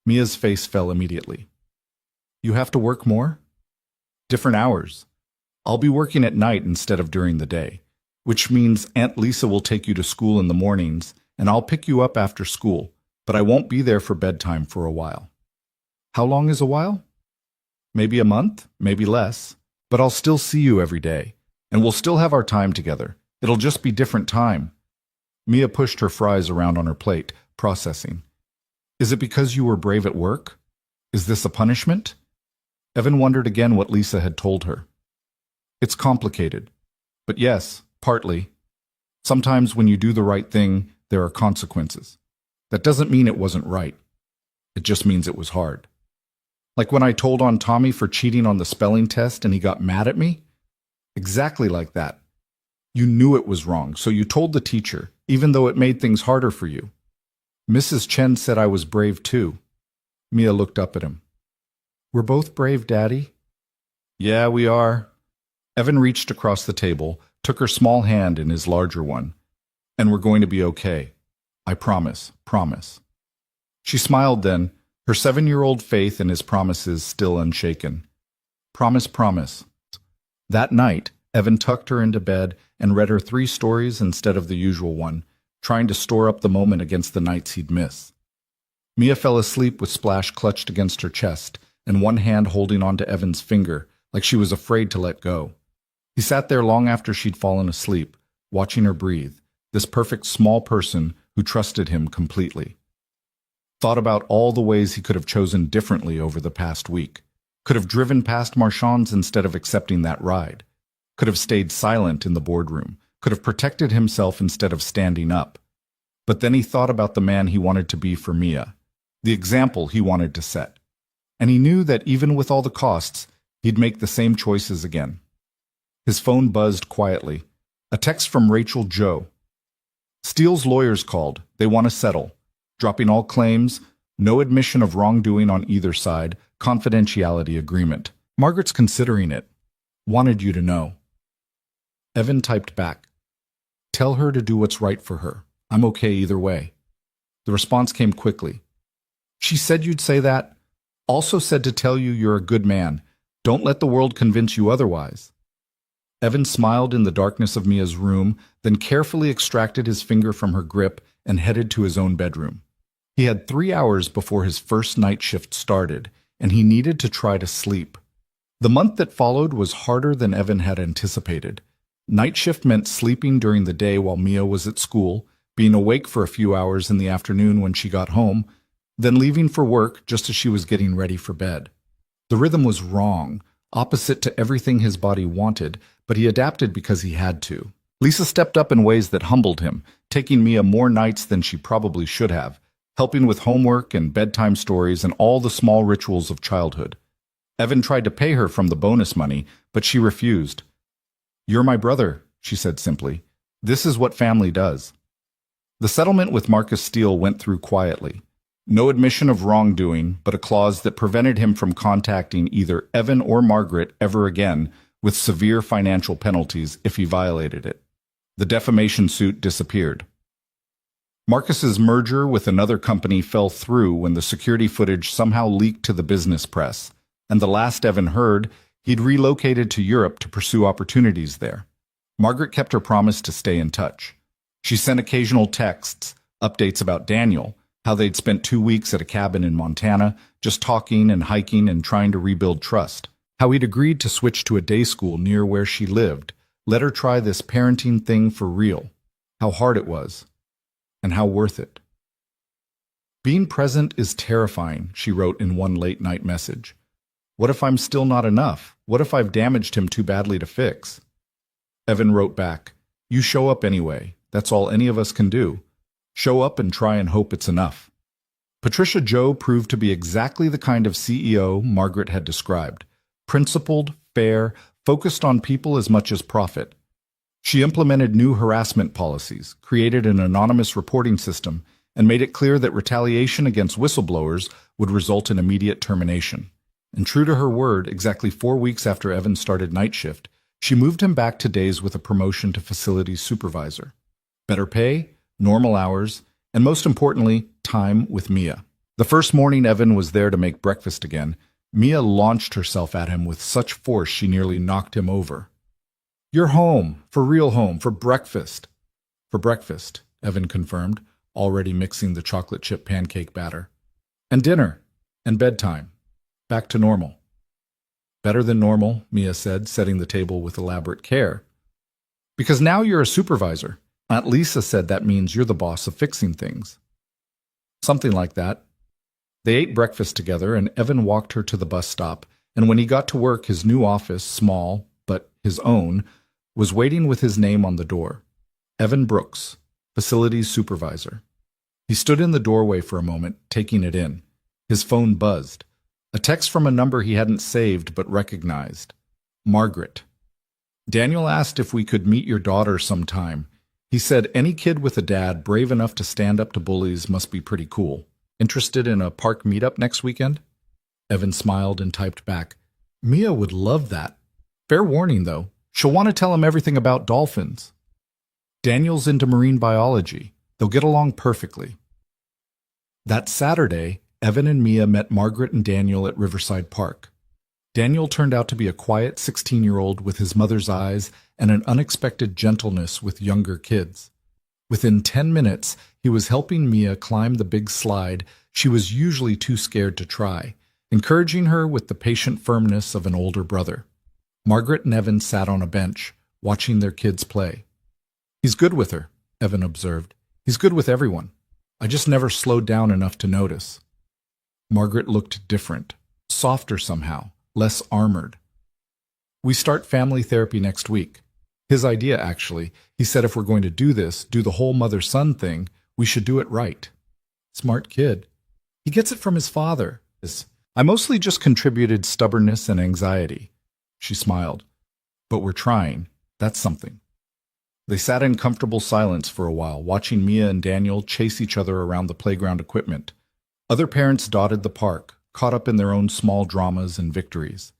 Mia's face fell immediately. "You have to work more?" "Different hours. I'll be working at night instead of during the day, which means Aunt Lisa will take you to school in the mornings, and I'll pick you up after school, but I won't be there for bedtime for a while." "How long is a while?" "Maybe a month, maybe less, but I'll still see you every day, and we'll still have our time together. It'll just be different time." Mia pushed her fries around on her plate, processing. "Is it because you were brave at work? Is this a punishment?" Evan wondered again what Lisa had told her. "It's complicated. But yes, partly. Sometimes when you do the right thing, there are consequences. That doesn't mean it wasn't right. It just means it was hard. Like when I told on Tommy for cheating on the spelling test and he got mad at me? Exactly like that. You knew it was wrong, so you told the teacher, even though it made things harder for you. Mrs. Chen said I was brave too." Mia looked up at him. "We're both brave, Daddy." "Yeah, we are." Evan reached across the table, took her small hand in his larger one. "And we're going to be okay. I promise, promise." She smiled then, her 7-year-old faith in his promises still unshaken. "Promise, promise." That night, Evan tucked her into bed and read her 3 stories instead of the usual one, trying to store up the moment against the nights he'd miss. Mia fell asleep with Splash clutched against her chest and one hand holding onto Evan's finger, like she was afraid to let go. He sat there long after she'd fallen asleep, watching her breathe, this perfect small person who trusted him completely. Thought about all the ways he could have chosen differently over the past week. Could have driven past Marchand's instead of accepting that ride. Could have stayed silent in the boardroom. Could have protected himself instead of standing up. But then he thought about the man he wanted to be for Mia, the example he wanted to set. And he knew that even with all the costs, he'd make the same choices again. His phone buzzed quietly. A text from Rachel Joe. "Steele's lawyers called. They want to settle. Dropping all claims, No admission of wrongdoing on either side, confidentiality agreement. Margaret's considering it. Wanted you to know. Evan typed back. Tell her to do what's right for her. I'm okay either way. The response came quickly. She said you'd say that. Also said to tell you you're a good man. Don't let the world convince you otherwise. Evan smiled in the darkness of Mia's room, then carefully extracted his finger from her grip and headed to his own bedroom. He had 3 hours before his first night shift started, and he needed to try to sleep. The month that followed was harder than Evan had anticipated. Night shift meant sleeping during the day while Mia was at school, being awake for a few hours in the afternoon when she got home, then leaving for work just as she was getting ready for bed. The rhythm was wrong, opposite to everything his body wanted, but he adapted because he had to. Lisa stepped up in ways that humbled him, taking Mia more nights than she probably should have, helping with homework and bedtime stories and all the small rituals of childhood. Evan tried to pay her from the bonus money, but she refused. You're my brother, she said simply. This is what family does. The settlement with Marcus Steele went through quietly. No admission of wrongdoing, but a clause that prevented him from contacting either Evan or Margaret ever again, with severe financial penalties if he violated it. The defamation suit disappeared. Marcus's merger with another company fell through when the security footage somehow leaked to the business press, and the last Evan heard, he'd relocated to Europe to pursue opportunities there. Margaret kept her promise to stay in touch. She sent occasional texts, updates about Daniel, how they'd spent 2 weeks at a cabin in Montana, just talking and hiking and trying to rebuild trust. How he'd agreed to switch to a day school near where she lived, let her try this parenting thing for real. How hard it was, and how worth it. Being present is terrifying, she wrote in one late-night message. What if I'm still not enough? What if I've damaged him too badly to fix? Evan wrote back, You show up anyway. That's all any of us can do. Show up and try and hope it's enough. Patricia Jo proved to be exactly the kind of CEO Margaret had described. Principled, fair, focused on people as much as profit. She implemented new harassment policies, created an anonymous reporting system, and made it clear that retaliation against whistleblowers would result in immediate termination. And true to her word, exactly 4 weeks after Evan started night shift, she moved him back to days with a promotion to facilities supervisor. Better pay, normal hours, and most importantly, time with Mia. The first morning Evan was there to make breakfast again, Mia launched herself at him with such force she nearly knocked him over. You're home, for real home, for breakfast. For breakfast, Evan confirmed, already mixing the chocolate chip pancake batter. And dinner, and bedtime. Back to normal. Better than normal, Mia said, setting the table with elaborate care. Because now you're a supervisor. Aunt Lisa said that means you're the boss of fixing things. Something like that. They ate breakfast together, and Evan walked her to the bus stop, and when he got to work, his new office, small, but his own, was waiting with his name on the door. Evan Brooks, facilities supervisor. He stood in the doorway for a moment, taking it in. His phone buzzed. A text from a number he hadn't saved but recognized. Margaret. Daniel asked if we could meet your daughter sometime. He said any kid with a dad brave enough to stand up to bullies must be pretty cool. Interested in a park meetup next weekend? Evan smiled and typed back, Mia would love that. Fair warning, though. She'll want to tell him everything about dolphins. Daniel's into marine biology. They'll get along perfectly. That Saturday, Evan and Mia met Margaret and Daniel at Riverside Park. Daniel turned out to be a quiet 16-year-old with his mother's eyes and an unexpected gentleness with younger kids. Within 10 minutes, he was helping Mia climb the big slide she was usually too scared to try, encouraging her with the patient firmness of an older brother. Margaret and Evan sat on a bench, watching their kids play. He's good with her, Evan observed. He's good with everyone. I just never slowed down enough to notice. Margaret looked different, softer somehow, less armored. We start family therapy next week. His idea, actually. He said if we're going to do this, do the whole mother-son thing, we should do it right. Smart kid. He gets it from his father. I mostly just contributed stubbornness and anxiety. She smiled. But we're trying. That's something. They sat in comfortable silence for a while, watching Mia and Daniel chase each other around the playground equipment. Other parents dotted the park, caught up in their own small dramas and victories.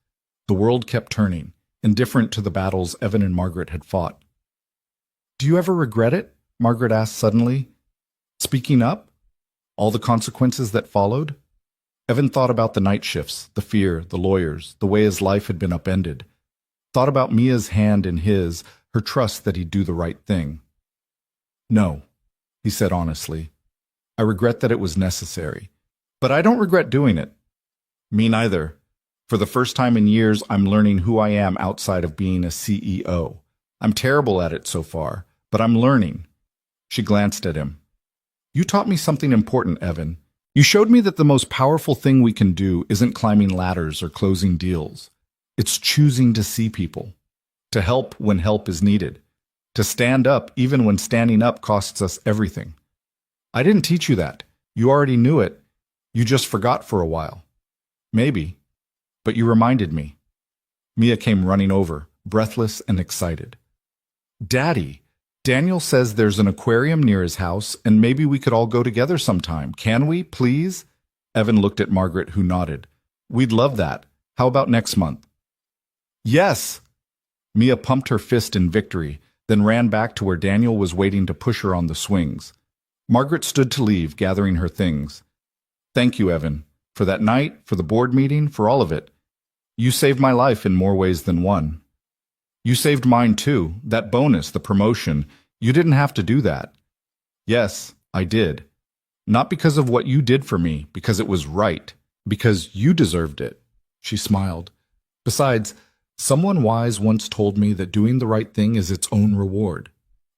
The world kept turning, indifferent to the battles Evan and Margaret had fought. "Do you ever regret it?" Margaret asked suddenly. "Speaking up? All the consequences that followed?" Evan thought about the night shifts, the fear, the lawyers, the way his life had been upended. Thought about Mia's hand in his, her trust that he'd do the right thing. "No," he said honestly. "I regret that it was necessary. But I don't regret doing it." "Me neither. For the first time in years, I'm learning who I am outside of being a CEO. I'm terrible at it so far, but I'm learning." She glanced at him. "You taught me something important, Evan. You showed me that the most powerful thing we can do isn't climbing ladders or closing deals. It's choosing to see people, to help when help is needed, to stand up even when standing up costs us everything. I didn't teach you that. You already knew it. You just forgot for a while. Maybe. But you reminded me." Mia came running over, breathless and excited. "Daddy, Daniel says there's an aquarium near his house, and maybe we could all go together sometime. Can we, please?" Evan looked at Margaret, who nodded. "We'd love that. How about next month?" "Yes!" Mia pumped her fist in victory, then ran back to where Daniel was waiting to push her on the swings. Margaret stood to leave, gathering her things. "Thank you, Evan, for that night, for the board meeting, for all of it. You saved my life in more ways than one. You saved mine too, that bonus, the promotion. You didn't have to do that." "Yes, I did. Not because of what you did for me, because it was right, because you deserved it." She smiled. "Besides, someone wise once told me that doing the right thing is its own reward,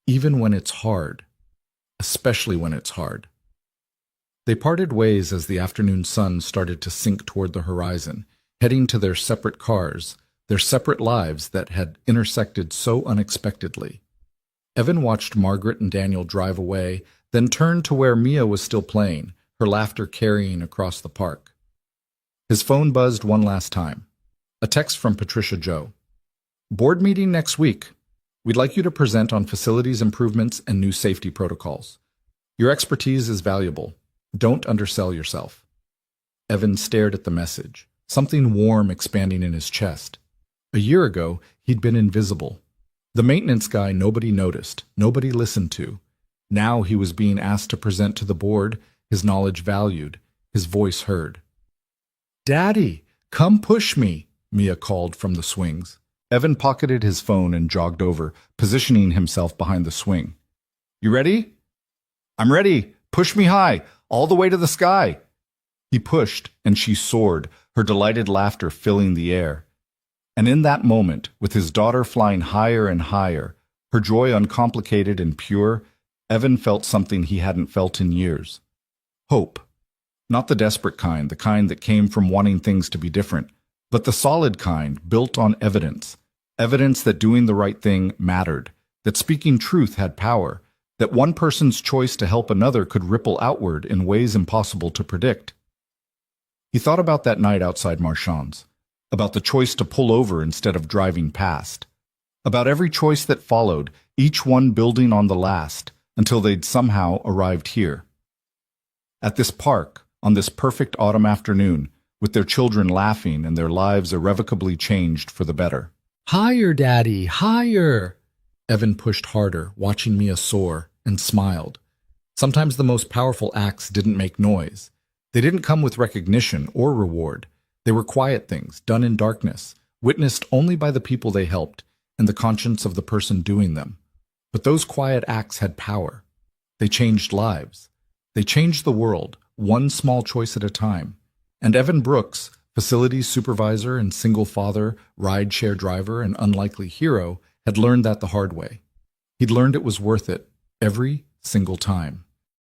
even when it's hard, especially when it's hard." They parted ways as the afternoon sun started to sink toward the horizon, heading to their separate cars, their separate lives that had intersected so unexpectedly. Evan watched Margaret and Daniel drive away, then turned to where Mia was still playing, her laughter carrying across the park. His phone buzzed one last time. A text from Patricia Joe. "Board meeting next week. We'd like you to present on facilities improvements and new safety protocols. Your expertise is valuable. Don't undersell yourself." Evan stared at the message, something warm expanding in his chest. A year ago, he'd been invisible. The maintenance guy nobody noticed, nobody listened to. Now he was being asked to present to the board, his knowledge valued, his voice heard. "Daddy, come push me," Mia called from the swings. Evan pocketed his phone and jogged over, positioning himself behind the swing. "You ready?" "I'm ready. Push me high, all the way to the sky." He pushed, and she soared, her delighted laughter filling the air. And in that moment, with his daughter flying higher and higher, her joy uncomplicated and pure, Evan felt something he hadn't felt in years. Hope. Not the desperate kind, the kind that came from wanting things to be different, but the solid kind, built on evidence. Evidence that doing the right thing mattered, that speaking truth had power, that one person's choice to help another could ripple outward in ways impossible to predict. He thought about that night outside Marchand's, about the choice to pull over instead of driving past, about every choice that followed, each one building on the last, until they'd somehow arrived here. At this park, on this perfect autumn afternoon, with their children laughing and their lives irrevocably changed for the better. "Higher, Daddy, higher!" Evan pushed harder, watching Mia soar, and smiled. Sometimes the most powerful acts didn't make noise. They didn't come with recognition or reward. They were quiet things, done in darkness, witnessed only by the people they helped and the conscience of the person doing them. But those quiet acts had power. They changed lives. They changed the world, one small choice at a time. And Evan Brooks, facilities supervisor and single father, ride-share driver, and unlikely hero, had learned that the hard way. He'd learned it was worth it, every single time.